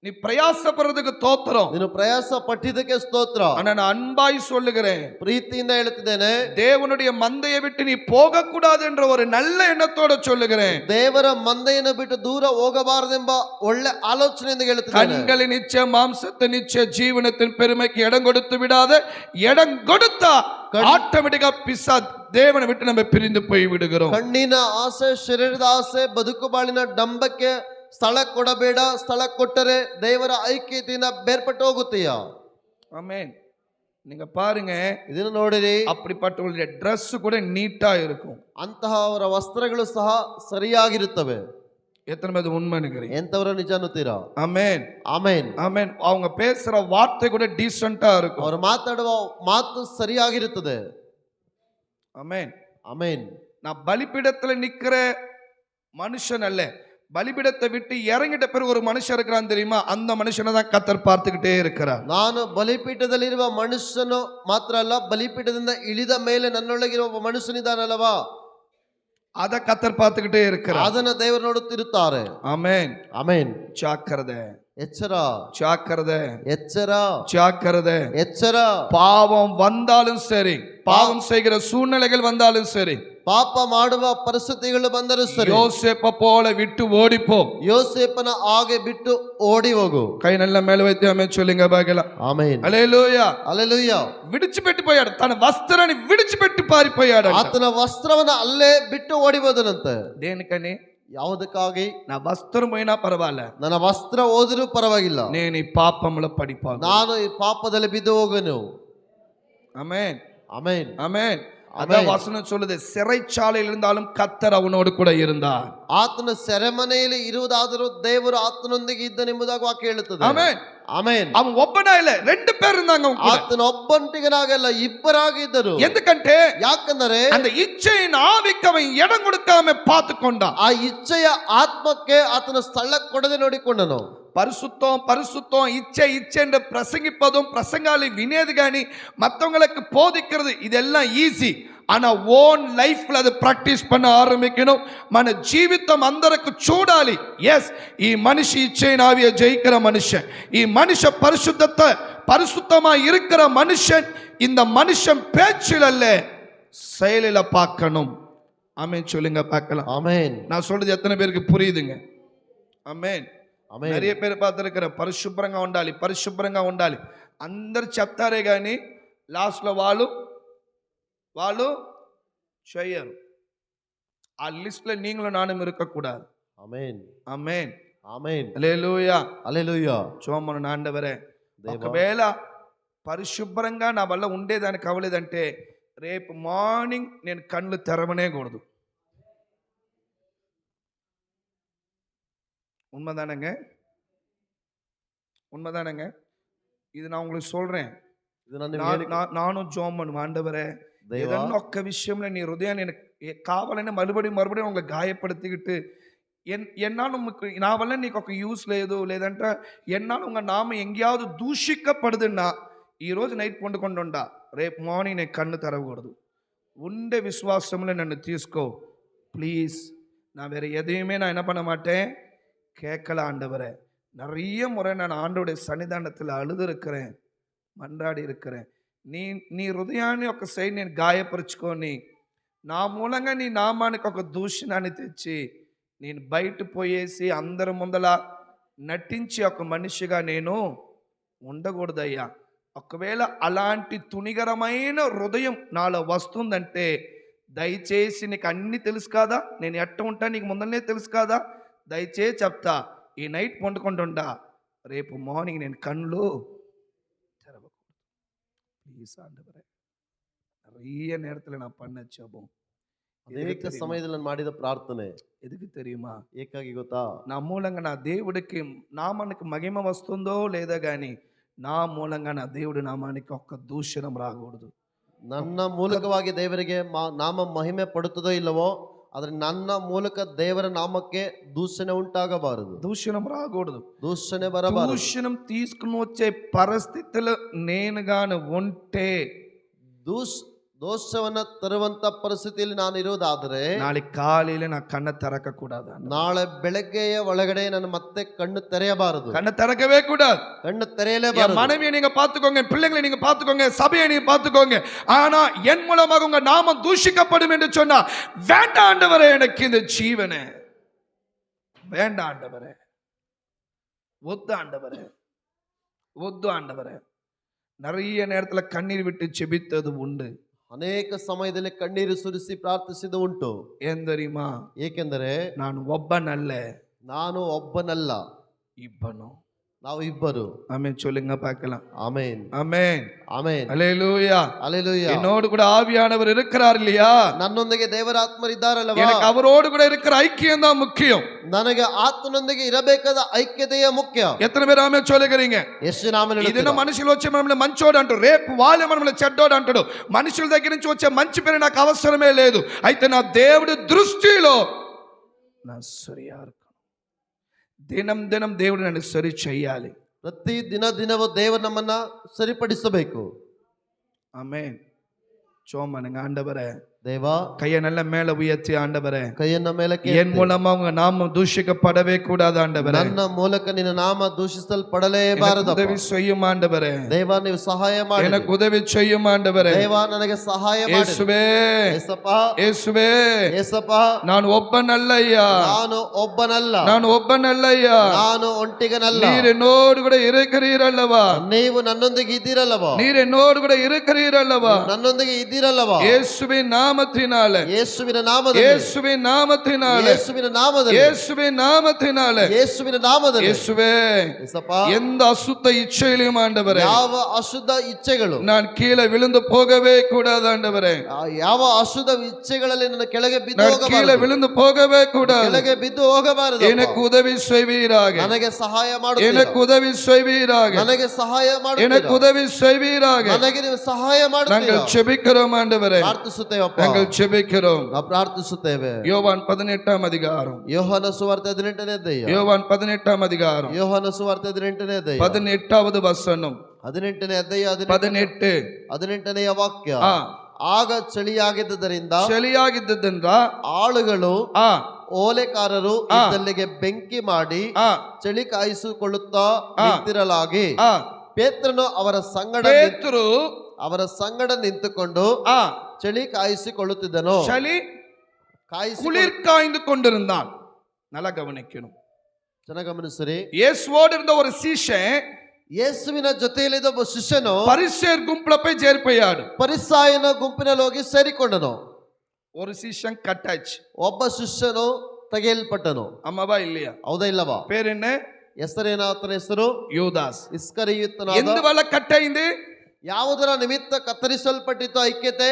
நீ பிரயாசப்படுறதுக்கு தோத்திரம். ನೀನು ಪ್ರಯಾಸ ಪಟ್ಟಿದ್ದಕ್ಕೆ ಸ್ತೋತ್ರ. நான் அன்பாய் சொல்லுகிறேன், ಪ್ರೀತಿಯಿಂದ ಹೇಳುತ್ತಿದ್ದೇನೆ, தேவனுடைய மந்தையை விட்டு நீ போக கூடாது என்ற ஒரு நல்ல எண்ணத்தோட சொல்லுகிறேன். ದೇವರ ಮಂದೆಯನ್ನು ಬಿಟ್ಟು ದೂರ ಹೋಗಬಾರದೆಂಬ ಒಳ್ಳೆ ಆಲೋಚನೆಯಿಂದ ಹೇಳುತ್ತಿದ್ದೇನೆ. கண்களின் நிச்சய மாம்சத்தின் நிச்சய ஜீவனத்தின் பெருமைக்கு இடம் கொடுத்து விடாத. இடம் கொடுத்தா ஆட்டோமேட்டிக்கா பிசா தேவனை விட்டு நம்ம பிரிந்து போய் விடுகிறோம். ಕಣ್ಣಿನ ಆಸೆ, ಶರೀರದ ಆಸೆ, ಬದುಕು ಬಾಳಿನ ಡಂಬಕ್ಕೆ ಸ್ಥಳ ಕೊಡಬೇಡ. ಸ್ಥಳ ಕೊಟ್ಟರೆ ದೇವರ ಐಕ್ಯತೆಯಿಂದ ಬೇರ್ಪಟ್ಟು ಹೋಗುತ್ತೀಯ. ஆமென். நீங்க பாருங்க, ಇದನ್ನು ನೋಡಿರಿ. அப்படிப்பட்டவங்களுடைய ட்ரெஸ் கூட நீட்டா இருக்கும். ಅಂತಹ ಅವರ ವಸ್ತ್ರಗಳು ಸಹ ಸರಿಯಾಗಿರುತ್ತವೆ. எத்தனை பேர் உண்மை நினைக்கிறீங்க? ಎಂತವರು ನಿಜ ಅನ್ನುತ್ತೀರಾ? ஆமென் ಆಮೇನ್. ஆமென். அவங்க பேசுற வார்த்தை கூட டீசென்ட்டா இருக்கும். ಅವರು ಮಾತಾಡುವ ಮಾತು ಸರಿಯಾಗಿರುತ್ತದೆ. ஆமென் ಆಮೇನ್. நான் பலிபீடத்துல நிக்கிற மனுஷன் அல்ல, பலிபீடத்தை விட்டு இறங்கிட்ட பிறகு ஒரு மனுஷன் இருக்கிறான் தெரியுமா, அந்த மனுஷனை தான் கர்த்தர் பார்த்துக்கிட்டே இருக்கிறார். ನಾನು ಬಲಿಪೀಠದಲ್ಲಿರುವ ಮನುಷ್ಯನು ಮಾತ್ರ ಅಲ್ಲ, ಬಲಿಪೀಠದಿಂದ ಇಳಿದ ಮೇಲೆ ನನ್ನೊಳಗಿರುವ ಒಬ್ಬ ಮನುಷ್ಯನಿದ್ದಾನಲ್ಲವಾ, அத கர்த்தர் பார்த்துக்கிட்டே இருக்கிறார். ಅದನ್ನ ದೇವರು ನೋಡುತ್ತಿರುತ್ತಾರೆ. ஆமென். ಆಮೆನ್. ஜாக்கிரதை, ಎಚ್ಚರ, ஜாக்கிரதை, ಎಚ್ಚರ, ஜாக்கிரதை. ಎಚ್ಚರ. பாவம் வந்தாலும் சரி, பாவம் செய்கிற சூழ்நிலைகள் வந்தாலும் சரி, ಪಾಪ ಮಾಡುವ ಪರಿಸ್ಥಿತಿಗಳು ಬಂದರೂ ಸರಿ, யோசேப்ப போல விட்டு ஓடிப்போ. ಯೋಸೇಫನ ಹಾಗೆ ಬಿಟ್ಟು ಓಡಿ ಹೋಗು. கை நல்ல மேல வைத்து ஆமென் சொல்லுங்க பார்க்கலாம். ಆಮೆನ್. ஹல்லேலூயா. ಹಲ್ಲೆಲೂಯಾ. విడిచిపెట్టి పోయాడు, తన వస్త్రాన్ని విడిచిపెట్టి పారిపోయాడు. ಆತನ ವಸ್ತ್ರವನ್ನ ಅಲ್ಲೇ ಬಿಟ್ಟು ಓಡಿ ಹೋದನಂತೆ. దేనికని? ಯಾವುದಕ್ಕಾಗಿ? నా వస్త్రం పోయినా పర్వాలే, ನನ್ನ ವಸ್ತ್ರ ಹೋದರೂ ಪರವಾಗಿಲ್ಲ, నేను ఈ పాపంలో పడిపోను. ನಾನು ಈ ಪಾಪದಲ್ಲಿ ಬಿದ್ದು ಹೋಗನು. ஆமென். ಆಮೆನ್. ஆமென். அதான் வசனம் சொல்லுது, சிறைச்சாலையில் இருந்தாலும் கர்த்தர் அவனோடு கூட இருந்தார். ಆತನ ಸೆರೆಮನೆಯಲ್ಲಿ ಇರುವುದಾದರೂ ದೇವರು ಆತನೊಂದಿಗೆ ಇದ್ದನೆಂಬುದಾಗಿ ವಾಕ್ಯ ಹೇಳುತ್ತದೆ. ஆமென். ಆಮೆನ್. அவன் ಒಬ್ಬನೇ ಇಲ್ಲ, ரெண்டு பேர் இருந்தாங்க அவங்க கூட. ಆತನ ಒಬ್ಬಂಟಿಗನಾಗಲ್ಲ, ಇಬ್ಬರಾಗಿದ್ದರು. ఎందుకంటే ಯಾಕಂದರೆ அந்த இச்சையின் ஆவிக்கு அவன் இடம் கொடுக்காம பார்த்துக்கொண்டான். ಆ ಇಚ್ಛೆಯ ಆತ್ಮಕ್ಕೆ ಆತನ ಸ್ಥಳ ಕೊಡದೆ ನೋಡಿಕೊಂಡನು. பரிசுத்தம் பரிசுத்தம் இச்சை இச்சை என்று பிரசங்கிப்பதும் பிரசங்காலி வினேது காணி மற்றவங்களுக்கு போதிக்கிறது இதெல்லாம் ஈஸி. ஆனா ஓன் லைஃப்ல அதை ప్రాక్టీస్ பண்ண ஆரம்பிக்கணும். మన జీవితం అందరకు చూడాలి. எஸ், ఈ మనిషి ఇచ్చైన ఆవియ జయిக்கிற மனுஷன், ఈ మనిషి பரிசுத்தமா இருக்கிற மனுஷன், இந்த மனுஷன் பேச்சில் அல்ல செயலில பார்க்கணும். ஆமென் சொல்லுங்க பார்க்கலாம். ஆமென். நான் சொல்றது எத்தனை பேருக்கு புரியுதுங்க? ஆமென். ఆమేన్. நிறைய பேர் பார்த்துருக்கிறேன், పరిశుభ్రంగా ఉండాలి పరిశుభ్రంగా ఉండాలి అందరు చెప్తారే కానీ లాస్ట్లో వాళ్ళు చేయరు. ఆ లిస్ట్లో நீங்களும் நானும் இருக்கக்கூடாது. ఆమేన్. ఆమేన్. ఆమేన్. హల్లెలూయా. హల్లెలూయా. చూమను ఆండవరే, ఒకవేళ పరిశుభ్రంగా నా వల్ల ఉండేదానికి అవ్వలేదంటే రేపు మార్నింగ్ నేను కళ్ళు తెరవనే కూడదు. உண்மைதானங்க? உண்மைதானங்க? இது நான் உங்களுக்கு சொல்றேன். நானும் ஜோம் பண்ணுவேன், ஆண்டவரே ఏదన్నా ఒక్క విషయంలో నీ హృదయాన్ని కావాలని మறுபடியும் உங்களுக்கு గాయపడుతూ ఎన్నాళ్ళు నా వల్ల నీకు ఒక యూస్ లేదు, లేదంటే ఎన్నాళ్ళు உங்க నామ ఎంగియాவது దూషిக்கப்படுதுன்னா ఈరోజు నైట్ పండుకొండా రేపు మార్నింగ్ నేను కన్ను తెరవకూడదు. ఉండే విశ్వాసంలో నన్ను తీసుకో ప్లీజ్. நான் வேற எதையுமே நான் என்ன பண்ண மாட்டேன், கேட்கல ஆண்டவரே. நிறைய முறை நான் ஆண்டவருடைய சன்னிதானத்தில் அழுது இருக்கிறேன், మండాడి இருக்கிறேன். నీ హృదయాన్ని ఒక సైడ్ నేను గాయపరుచుకొని నా మూలంగా నీ నామానికి ఒక దూషణాన్ని తెచ్చి నేను బయట పోయేసి అందరి ముందల నటించి ఒక మనిషిగా నేను ఉండకూడదయ్యా. ఒకవేళ అలాంటి తునిగరమైన హృదయం నాలో వస్తుందంటే దయచేసి నీకు అన్నీ తెలుసు కాదా, నేను ఎట్ట ఉంటా నీకు ముందరనే తెలుసు కాదా, దయచేసి చెప్తా, ఈ నైట్ పండుకుంటుండా రేపు మార్నింగ్ నేను కళ్ళు తెరవకూడదు ప్లీజ్ ஆண்டவரே. நிறைய நேரத்தில் நான் பண்ண ஜெபம், ಅನೇಕ ಸಮಯದಲ್ಲಿ ಮಾಡಿದ ಪ್ರಾರ್ಥನೆ ఎదుగు தெரியுమా? ಏಕಾಗಿ ಗೊತ್ತಾ? నా మూలంగా నా దేవుడికి నామానికి మహిమ వస్తుందో లేదా కానీ నా మూలంగా నా దేవుడి నామానికి ఒక్క దూషణం రాకూడదు. ನನ್ನ ಮೂಲಕವಾಗಿ ದೇವರಿಗೆ ನಾಮ ಮಹಿಮೆ ಪಡುತ್ತದೋ ಇಲ್ಲವೋ, ಆದರೆ ನನ್ನ ಮೂಲಕ ದೇವರ ನಾಮಕ್ಕೆ ದೂಷಣೆ ಉಂಟಾಗಬಾರದು. దూషణం రాకూడదు, ದೂಷಣೆ ಬರಬಾರದು. దూషణం తీసుకుని వచ్చే పరిస్థితులు నేను గాని ఉంటే, ದೋಷವನ್ನ ತರುವಂತ ಪರಿಸ್ಥಿತಿಯಲ್ಲಿ ನಾನು ಇರುವುದಾದರೆ ನಾಳೆ ಕಾலையில நான் கண்ணை திறக்க கூடாது. ನಾಳೆ ಬೆಳಗ್ಗೆಯ ಒಳಗಡೆ ನಾನು ಮತ್ತೆ ಕಣ್ಣು ತೆರೆಯಬಾರದು. கண்ணை திறக்கவே கூடாது. கண்ணு ತೆರೆಯಲೇಬಾರದು. மனைவியை நீங்க பாத்துக்கோங்க, பிள்ளைங்களை நீங்க பாத்துக்கோங்க, சபையை நீங்க பாத்துக்கோங்க. ஆனா என் மூலமாக உங்க நாமம் தூஷிக்கப்படும் என்று சொன்னா வேண்டாம் ஆண்டவரே, எனக்கு இந்த ஜீவனே வேண்டாம் ஆண்டவரே, ஒத்து ஆண்டவரே, ஒத்து ஆண்டவரே. நிறைய நேரத்துல கண்ணீர் விட்டு செபித்தது உண்டு. ಅನೇಕ ಸಮಯದಲ್ಲಿ ಕಣ್ಣೀರು ಸುರಿಸಿ ಪ್ರಾರ್ಥಿಸಿದ ಉಂಟು. ಏನ್ தெரியுமா? ಏಕೆಂದರೆ ನಾನು ಒಬ್ಬನಲ್ಲ, ನಾನು ಒಬ್ಬನಲ್ಲ, ಇಬ್ಬನು. ನಾವು ಇಬ್ಬರು. ಆಮೆನ್ சொல்லுங்க பார்க்கலாம். ಆಮೆನ್. ಆಮೆನ್. ಆಮೆನ್. ஹல்லேலூயா. ஹல்லேலூயா. என்னோடு கூட ஆவியானவர் இருக்கிறார் இல்லையா? ನನ್ನೊಂದಿಗೆ ದೇವರ ಆತ್ಮರಿದ್ದಾರಲ್ಲವಾ? எனக்கு அவரோடு கூட இருக்கிற ஐக்கியம் தான் முக்கியம். ನನಗೆ ಆತ್ಮನೊಂದಿಗೆ ಇರಬೇಕಾದ ಐಕ್ಯತೆಯೇ ಮುಖ್ಯ. எத்தனை பேர் ஆமென் சொல்லுகிறீங்க? ಎಷ್ಟು ನಾಮಗಳು ఇదిన మనుషులు వచ్చి మనల్ని మంచోడు అంటారు, రేపు వాళ్ళే మనల్ని చెడ్డోడు అంటాడు. మనుషుల దగ్గర నుంచి వచ్చే మంచి పేరు నాకు అవసరమే లేదు. అయితే నా దేవుడి దృష్టిలో నా సరియా దినం దినం దేవుడు నన్ను సరి చెయ్యాలి. ಪ್ರತಿ ದಿನವೂ ದೇವರು ನಮ್ಮನ್ನ ಸರಿಪಡಿಸಬೇಕು. ஆமென். சோமனுங்க ஆண்டவரே, ದೇವಾ கையை நல்ல மேல உயர்த்தி ஆண்டவரே, ಕೈಯನ್ನ ಮೇಲಕ್ಕೆ என் மூலமா உங்க நாமம் தூஷிக்கப்படவே கூடாது ஆண்டவரே. ನನ್ನ ಮೂಲಕ ನಿನ್ನ ನಾಮ ದೂಷಿಸಲ್ಪಡಲೇಬಾರದು. உதவி செய்யும் ஆண்டவரே. ದೇವಾ ನೀವು ಸಹಾಯ ಮಾಡಿ. எனக்கு உதவி செய்யும் ஆண்டவரே. ದೇವಾ ನನಗೆ ಸಹಾಯ ಮಾಡಿ. இயேசுவே, ಯೇಸಪ್ಪ, இயேசுவே, ಯೇಸಪ್ಪ, நான் ஒப்பனல்லையா, ನಾನು ಒಬ್ಬನಲ್ಲ, நான் ஒப்பனல்லையா, ನಾನು ಒಂಟಿಗನಲ್ಲ. நீர் என்னோடு கூட இருக்கிறீரல்லவா, ನೀವು ನನ್ನೊಂದಿಗೆ ಇದ್ದೀರಲ್ಲವಾ, நீர் என்னோடு கூட இருக்கிறீரல்லவா. ನನ್ನೊಂದಿಗೆ ಇದ್ದೀರಲ್ಲವಾ. இயேசுவின் நாமத்தினாலே, ಯೇಸುವಿನ ನಾಮದಲ್ಲಿ, இயேசுவின் நாமத்தினாலே, ಯೇಸುವಿನ ನಾಮದಲ್ಲಿ, இயேசுவின் நாமத்தினாலே, ಯೇಸುವಿನ ನಾಮದಲ್ಲಿ. இயேசுவே, ಯೇಸಪ್ಪ, எந்த அசுத்த இச்சையிலும் ஆண்டவரே, ಯಾವ ಅಶುದ್ಧ ಇಚ್ಛೆಗಳು நான் கீழே விழுந்து போகவே கூடாது ஆண்டவரே. ಯಾವ ಅಶುದ್ಧ ಇಚ್ಛೆಗಳಲ್ಲಿ ನನ್ನ ಕೆಳಗೆ ಬಿದ್ದು நான் கீழே ಹೋಗಬಾರದು, விழுந்து போகவே கூடாது. ಕೆಳಗೆ ಬಿದ್ದು ಹೋಗಬಾರದು. எனக்கு உதவி செய்வீராக, ನನಗೆ ಸಹಾಯ ಮಾಡು, எனக்கு உதவி செய்வீராக, ನನಗೆ ಸಹಾಯ ಮಾಡು, எனக்கு உதவி செய்வீராக. ನನಗೆ ನೀವು ಸಹಾಯ ಮಾಡುತ್ತೀರಾ. நாங்கள் செபிக்கிறோம் ஆண்டவரே, ಪ್ರಾರ್ಥಿಸುತ್ತೇವಪ್ಪ, நாங்கள் செபிக்கிறோம். ನಾವು ಪ್ರಾರ್ಥಿಸುತ್ತೇವೆ. யோவான் 18ஆம் அதிகாரம், ಯೋಹಾನ ಸುವಾರ್ತೆ 18ನೇ ಅಧ್ಯಾಯ, யோவான் 18ஆம் அதிகாரம், ಯೋಹಾನ ಸುವಾರ್ತೆ 18ನೇ ಅಧ್ಯಾಯ, 18வது வசனம், 18ನೇ ಅಧ್ಯಾಯ, 18. 18ನೇಯ ವಾಕ್ಯ. ஆ, ಆಗ ಚಳಿಯಾಗಿದ್ದರಿಂದ ಚಳಿಯಾಗಿದ್ದರಿಂದ ಆಳುಗಳು ಆ ಓಲೆಕಾರರು ಇದ್ದಲ್ಲಿಗೆ ಬೆಂಕಿ ಮಾಡಿ ಆ ಚಳಿ ಕಾಯಿಸಿಕೊಳ್ಳುತ್ತಾ ನಿಂತಿರಲಾಗಿ ಆ ಪೇತ್ರನು ಪೇತ್ರನು ಅವರ ಸಂಗಡ ನಿಂತುಕೊಂಡು ಆ ಚಳಿ ಕಾಯಿಸಿಕೊಳ್ಳುತ್ತಿದ್ದನು. ಚಳಿ குளிர் காய்ந்து கொண்டிருந்தான். நல்லா கவனிக்கணும், ಚೆನ್ನಾಗಿ ಗಮನಿಸಿರಿ. இயேசுவோடு இருந்த ஒரு சீஷன் ಯೇಸುವಿನ ಜೊತೆಯಲ್ಲಿದ್ದ ಒಬ್ಬ ಶಿಷ್ಯನು பரிசேயர் கும்பல போய் சேர்ப்பையாடு, ಪರಿಸಾಯನ ಗುಂಪಿನಲ್ಲಿ ಹೋಗಿ ಸೇರಿಕೊಂಡನು. ஒரு சீஷன் கட்டாச்சு, ಒಬ್ಬ ಶಿಷ್ಯನು ತೆಗೆಯಲ್ಪಟ್ಟನು. அம்மாவா இல்லையா? ಹೌದಾ ಇಲ್ಲವಾ? பேர் என்ன? ಹೆಸರೇನ ಆತನ ಹೆಸರು? யூதாஸ். ಇಸ್ಕರಿಯೋತನಾದ. ఎందువల్ల కట్టయింది? ಯಾವುದರ ನಿಮಿತ್ತ ಕತ್ತರಿಸಲ್ಪಟ್ಟಿತು ಐಕ್ಯತೆ?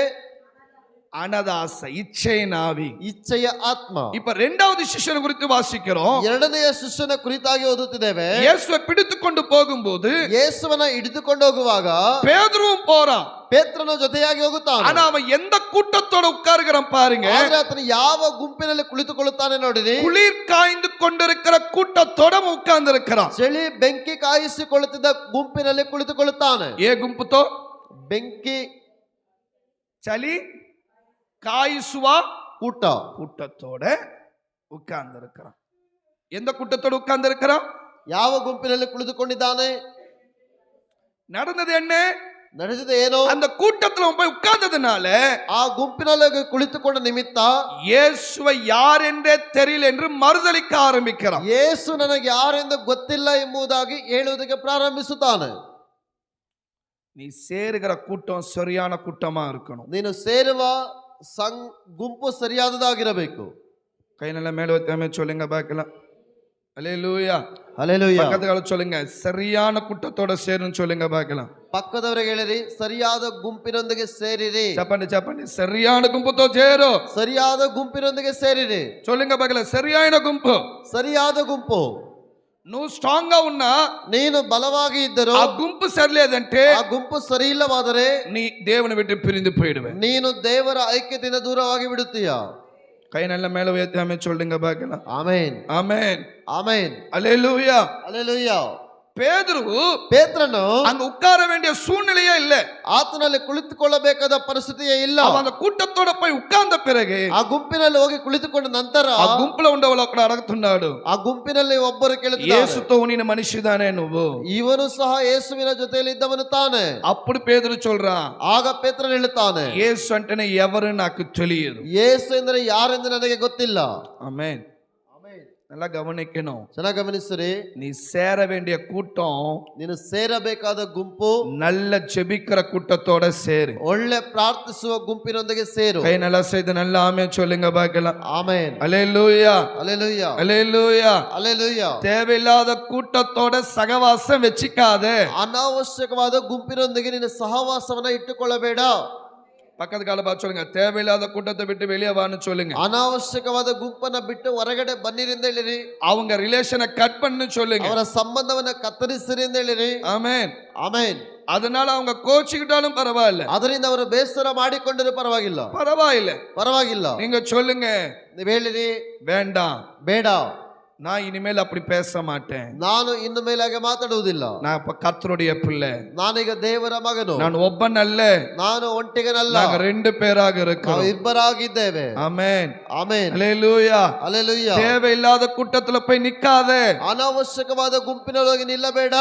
அனதாச, இச்சையின் ஆவி, ಇಚ್ಛೆಯ ಆತ್ಮ. இப்ப இரண்டாவது ಶಿಷ್ಯನ குறித்து வாசிக்கிறோம். ಎರಡನೆಯ ಶಿಷ್ಯನ ಕುರಿತಾಗಿ ಓದುತ್ತಿದ್ದೇವೆ. இயேசுவை பிடித்துக்கொண்டு போகும்போது ಯೇಸುವನ್ನ ಹಿಡಿದುಕೊಂಡು ಹೋಗುವಾಗ பேதுருவும் போறான். ಪೇತ್ರನ ಜೊತೆಯಾಗಿ ಹೋಗುತ್ತಾನೆ. ஆனா அவன் எந்த கூட்டத்தோட உட்காருகிறான் பாருங்க. ಆದ್ರೆ ಆತನು ಯಾವ ಗುಂಪಿನಲ್ಲಿ ಕುಳಿತುಕೊಳ್ಳುತ್ತಾನೆ ನೋಡಿರಿ. குளிர் காய்ந்து கொண்டிருக்கிற கூட்டத்தோட உட்கார்ந்து இருக்கிறான். ಚಳಿ ಬೆಂಕಿ ಕಾಯಿಸಿಕೊಳ್ಳುತ್ತಿದ್ದ ಗುಂಪಿನಲ್ಲಿ ಕುಳಿತುಕೊಳ್ಳುತ್ತಾನೆ. ஏ கும்புத்தோ ಬೆಂಕಿ சளி காய்சுவா ಕೂಟ கூட்டத்தோட உட்கார்ந்து இருக்கிறான். எந்த கூட்டத்தோட உட்கார்ந்து இருக்கிறான்? ಯಾವ ಗುಂಪಿನಲ್ಲಿ ಕುಳಿತುಕೊಂಡಿದ್ದಾನೆ? நடந்தது என்ன? ನಡೆದಿದೆ ಏನು? அந்த கூட்டத்துல போய் உட்கார்ந்ததுனால ಆ ಗುಂಪಿನಲ್ಲಿ ಕುಳಿತುಕೊಂಡ ನಿಮಿತ್ತ இயேசுவை யார் என்றே தெரியல என்று மறுதலிக்க ஆரம்பிக்கிறான். ಯೇಸು ನನಗೆ ಯಾರೆಂದು ಗೊತ್ತಿಲ್ಲ ಎಂಬುದಾಗಿ ಹೇಳುವುದಕ್ಕೆ ಪ್ರಾರಂಭಿಸುತ್ತಾನೆ. நீ சேருகிற கூட்டம் சரியான கூட்டமா இருக்கணும். ನೀನು ಸೇರುವ ಗುಂಪು ಸರಿಯಾದದಾಗಿರಬೇಕು. கை நல்ல மேல வைத்தாமே சொல்லுங்க பார்க்கலாம். அல்லேலூயா. ஹல்லேலூயா. பக்கத்துல சொல்லுங்க, சரியான கூட்டத்தோட சேருன்னு சொல்லுங்க பார்க்கலாம். ಪಕ್ಕದವರಿಗೆ ಹೇಳಿರಿ, ಸರಿಯಾದ ಗುಂಪಿನೊಂದಿಗೆ ಸೇರಿರಿ. ಚಪ್ಪಂಡಿ ಚಪ್ಪಂಡಿ, சரியான ಗುಂಪುతో చేరు. ಸರಿಯಾದ ಗುಂಪಿನೊಂದಿಗೆ ಸೇರಿರಿ. சொல்லுங்க பார்க்கலாம், சரியான ಗುಂಪು. ಸರಿಯಾದ ಗುಂಪು. నువ్వు స్ట్రాంగ్ గా ఉన్నా, ನೀನು ಬಲವಾಗಿ ಇದ್ದರೂ ఆ గుంపు సరిలేదంటే ಆ ಗುಂಪು ಸರಿ ಇಲ್ಲವಾದರೆ நீ தேவனை விட்டு பிரிந்து போயிடுவே. ನೀನು ದೇವರ ಐಕ್ಯತೆಯಿಂದ ದೂರವಾಗಿ ಬಿಡುತ್ತೀಯ. கை நல்ல மேல உயர்த்தாமே சொல்லுங்க பார்க்கலாம். ಆಮೆನ್, ஆமென், ಆಮೆನ್, அல்லேலூயா. ಹಲ್ಲೆಲೂಯಾ. பேதுரு ಪೇತ್ರನು அங்க உட்கார வேண்டிய சூழ்நிலையே இல்ல. ಆತನಲ್ಲಿ ಕುಳಿತುಕೊಳ್ಳಬೇಕಾದ ಪರಿಸ್ಥಿತಿಯೇ ಇಲ್ಲ. அவன் அந்த கூட்டத்தோட போய் உட்கார்ந்த பிறகு ಆ ಗುಂಪಿನಲ್ಲಿ ಹೋಗಿ ಕುಳಿತುಕೊಂಡ ನಂತರ ఆ గుంపులో ఉండేవాళ్ళు అక్కడ అడుగుతున్నాడు, ಆ ಗುಂಪಿನಲ್ಲಿ ಒಬ್ಬರು ಕೇಳುತ್ತಾರೆ, యేసుతో ఉన్న మనిషిదానే నువ్వు? ಇವನು ಸಹ ಯೇಸುವಿನ ಜೊತೆಯಲ್ಲಿ ಇದ್ದವನು ತಾನೆ. అప్పుడు పేతురు சொல்றான், ಆಗ ಪೇತ್ರನು ಹೇಳುತ್ತಾನೆ, యేసు అంటేనే ఎవరు నాకు తెలియదు. ಯೇಸು ಎಂದರೆ ಯಾರೆಂದು ನನಗೆ ಗೊತ್ತಿಲ್ಲ. ஆமென். நல்லா கவனிக்கணும். ಚೆನ್ನಾಗಿ ಗಮನಿಸಿರಿ. நீ சேர வேண்டிய கூட்டம், ನೀನು ಸೇರಬೇಕಾದ ಗುಂಪು நல்ல ஜெபிக்கிற கூட்டத்தோட சேரு. ಒಳ್ಳೆ ಪ್ರಾರ್ಥಿಸುವ ಗುಂಪಿನೊಂದಿಗೆ ಸೇರು. கை நல்லா செய்து நல்லா ஆமென் சொல்லுங்க பார்க்கலாம். ಆಮೆನ್, அல்லேலூயா, ಹಲ್ಲೆಲೂಯಾ, அல்லேலூயா. ಹಲ್ಲೆಲೂಯಾ. தேவையில்லாத கூட்டத்தோட சகவாசம் வச்சுக்காத. ಅನಾವಶ್ಯಕವಾದ ಗುಂಪಿನೊಂದಿಗೆ ನೀನು ಸಹವಾಸವನ್ನ ಇಟ್ಟುಕೊಳ್ಳಬೇಡ. பக்கத்து கால பார்த்து சொல்லுங்க, தேவையில்லாத கூட்டத்தை விட்டு வெளியே வான்னு சொல்லுங்க. ಅನಾವಶ್ಯಕವಾದ ಗುಂಪನ್ನ ಬಿಟ್ಟು ಹೊರಗಡೆ ಬನ್ನಿರಿಂದ ಹೇಳಿರಿ. அவங்க ரிலேஷனை கட் பண்ணு சொல்லுங்க. ಅವರ ಸಂಬಂಧವನ್ನ ಕತ್ತರಿಸಿರಿ ಎಂದು ಹೇಳಿರಿ. ஆமென், ಆಮೆನ್. அதனால அவங்க கோச்சிக்கிட்டாலும் பரவாயில்ல, ಅದರಿಂದ ಅವರು ಬೇಸರ ಮಾಡಿಕೊಂಡರೂ ಪರವಾಗಿಲ್ಲ, பரவாயில்ல. ಪರವಾಗಿಲ್ಲ. நீங்க சொல்லுங்க, ನೀವು ಹೇಳಿರಿ, வேண்டாம், ಬೇಡ. நான் இனிமேல் அப்படி பேச மாட்டேன். ನಾನು ಇನ್ನು ಮೇಲೆ ಹಾಗೆ ಮಾತಾಡುವುದಿಲ್ಲ. நான் இப்ப கர்த்தருடைய பிள்ளை. ನಾನೀಗ ದೇವರ ಮಗನು. நான் ಒಬ್ಬನಲ್ಲ, ನಾನು ಒಂಟಿಗನಲ್ಲ. நாங்க 2 பேராக ನಾವು இருக்கிறோம். ಇಬ್ಬರಾಗಿದ್ದೇವೆ. ஆமென். ಆಮೆನ್. ஹalleluya. ಹಲ್ಲೆಲೂಯಾ. தேவையில்லாத கூட்டத்துல போய் நிக்காதே. ಅನಾವಶ್ಯಕವಾದ ಗುಂಪಿನೊಳಗೆ ನಿಲ್ಲಬೇಡ.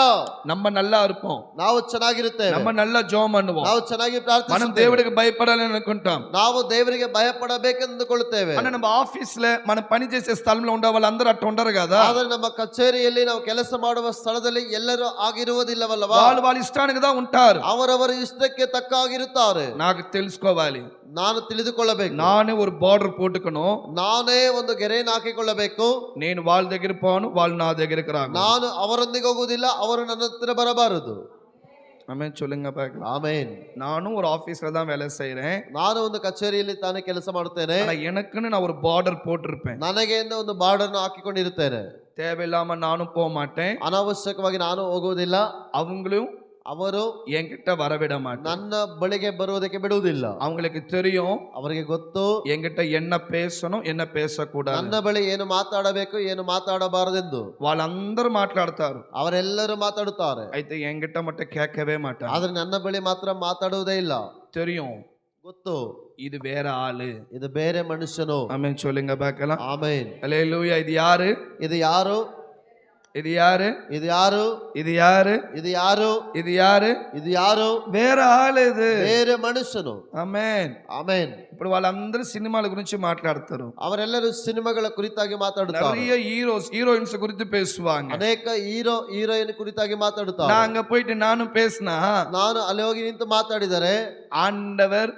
நம்ம நல்லா இருப்போம், ನಾವು ಚೆನ್ನಾಗಿರುತ್ತೇವೆ. நம்ம நல்லா ஜெபம் பண்ணுவோம், ನಾವು ಚೆನ್ನಾಗಿ మనం ಪ್ರಾರ್ಥಿಸುತ್ತೇವೆ. దేవుడికి భయపడాలని అనుకుంటాం. ನಾವು ದೇವರಿಗೆ ಭಯಪಡಬೇಕೆಂದುಕೊಳ್ಳುತ್ತೇವೆ. అన్న நம்ம ఆఫీస్ లో మనం పని చేసే స్థలంలో ఉండే వాళ్ళందరూ అట్ట ఉండరు కదా. ಆದರೆ ನಮ್ಮ ಕಚೇರಿಯಲ್ಲಿ ನಾವು ಕೆಲಸ ಮಾಡುವ ಸ್ಥಳದಲ್ಲಿ ಎಲ್ಲರೂ ಆಗಿರುವುದಿಲ್ಲವಲ್ಲವಾ? వాళ్ళ ఇష్టానికి దా ఉంటారు. ಅವರವರ ಇಷ್ಟಕ್ಕೆ ತಕ್ಕ ಆಗಿರುತ್ತಾರೆ. నాకు తెలుసుకోవాలి, ನಾನು ತಿಳಿದುಕೊಳ್ಳಬೇಕು. నానే ஒரு బార్డర్ పోట్టుకணும், ನಾನೇ ಒಂದು ಗೆರೆಯನ್ನು ಹಾಕಿಕೊಳ್ಳಬೇಕು. నేను వాళ్ళ దగ్గర పోను, వాళ్ళు నా దగ్గరికి రాను. ನಾನು ಅವರೊಂದಿಗೆ ಹೋಗುವುದಿಲ್ಲ, ಅವರು ನನ್ನ ಹತ್ತಿರ ಬರಬಾರದು. ஆமென் சொல்லுங்க பாக்கலாம். ಆಮೇನ್. நானும் ஒரு ஆபீஸ்ல தான் வேலை செய்றேன், ನಾನು ಒಂದು ಕಚೇರಿಯಲ್ಲಿ ತಾನೇ ಕೆಲಸ ಮಾಡುತ್ತೇನೆ. ஆனா எனக்குன்னு நான் ஒரு பார்டர் போட்டிருப்பேன். ನನಗೆ ಎಂದು ಒಂದು ಬಾರ್ಡರ್ ಹಾಕಿಕೊಂಡಿರುತ್ತೇನೆ. தேவையில்லாம நானும் போக மாட்டேன், ಅನಾವಶ್ಯಕವಾಗಿ ನಾನು ಹೋಗುವುದಿಲ್ಲ, அவங்களும் ಅವರು என்கிட்ட வரவிட மாட்டேன். ನನ್ನ ಬಳಿಗೆ ಬರುವುದಕ್ಕೆ ಬಿಡುವುದಿಲ್ಲ. அவங்களுக்கு தெரியும் ಅವರಿಗೆ ಗೊತ್ತು என்கிட்ட என்ன பேசணும் என்ன பேசக்கூடாது. ನನ್ನ ಬಳಿ ಏನು ಮಾತಾಡಬೇಕು ಏನು ಮಾತಾಡಬಾರದೆಂದು. వాళ్ళందరూ మాట్లాడతారు, ಅವರೆಲ್ಲರೂ ಮಾತಾಡುತ್ತಾರೆ, అయితే என்கிட்ட மட்டும் கேட்கவே மாட்டாங்க. ಆದ್ರೆ ನನ್ನ ಬಳಿ ಮಾತ್ರ ಮಾತಾಡುವುದೇ ಇಲ್ಲ. தெரியும் ಗೊತ್ತು இது வேற ஆளு. ಇದು ಬೇರೆ ಮನುಷ್ಯನು. ஆமென் சொல்லுங்க பார்க்கலாம். ಆಮೇನ್. ஹalleluya. இது யாரு? ಇದು ಯಾರು? இது யாரு? ಇದು ಯಾರು? இது யாரு? ಇದು ಯಾರು? இது யாரு? ಇದು ಯಾರು? వేరే ఆళు ఇది. ಬೇರೆ ಮನುಷ್ಯನು. ఆమేన్. ಆಮೇನ್. ఇప్పుడు వాళ్ళందరూ సినిమాల గురించి మాట్లాడతారు, ಅವರೆಲ್ಲರೂ ಸಿನಿಮಾಗಳ ಕುರಿತಾಗಿ ಮಾತಾಡುತ್ತಾರೆ. நிறைய ஹீரோயின்ஸ் குறித்து பேசுவாங்க. ಅನೇಕ ಹೀರೋ ಹೀರೋಯಿನ್ ಕುರಿತಾಗಿ ಮಾತಾಡುತ್ತಾರೆ. நான் அங்க போயிட்டு நானும் பேசினா, ನಾನು ಅಲ್ಲಿ ಹೋಗಿ ನಿಂತು ಮಾತಾಡಿದರೆ ஆண்டவர்